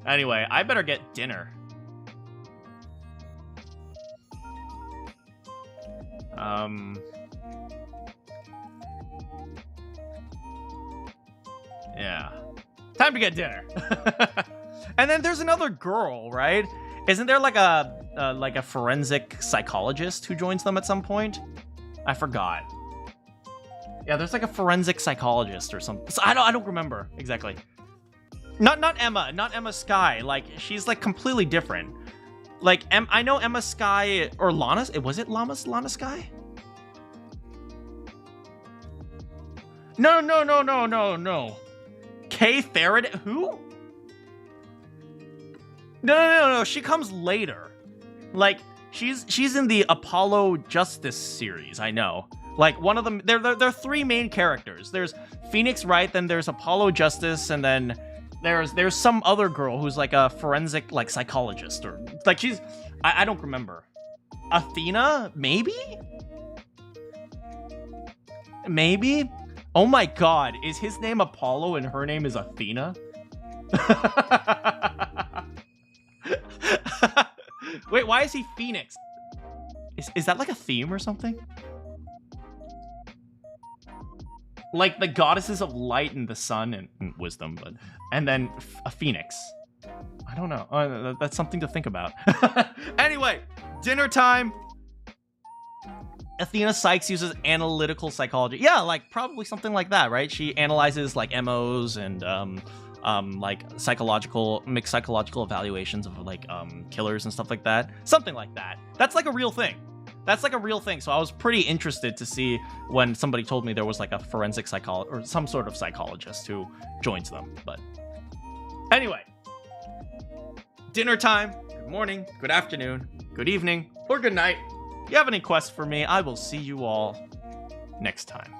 Anyway, I better get dinner. Yeah. Time to get dinner. And then there's another girl, right? Isn't there like a forensic psychologist who joins them at some point? I forgot. Yeah, there's like a forensic psychologist or something. So I don't remember exactly. Not Emma Skye. Like, she's like completely different. Like, I know Emma Skye or Lana. Was it Lana Skye? No. Kay Therad? Who? No. She comes later. Like, she's in the Apollo Justice series. I know. Like, one of them. There are three main characters. There's Phoenix Wright, then there's Apollo Justice, and then there's some other girl who's like a forensic like psychologist, or like she's I don't remember. Athena, maybe. Oh my god, is his name Apollo and her name is Athena? Wait, why is he Phoenix? Is that like a theme or something? Like the goddesses of light and the sun and wisdom, and then a phoenix. I don't know. That's something to think about. Anyway, dinner time. Athena Sykes uses analytical psychology. Yeah, like probably something like that, right? She analyzes like MOs and like mixed psychological evaluations of like killers and stuff like that. Something like that. That's like a real thing. So I was pretty interested to see when somebody told me there was like a forensic psychologist or some sort of psychologist who joins them. But anyway, dinner time. Good morning, good afternoon, good evening, or good night. If you have any quests for me, I will see you all next time.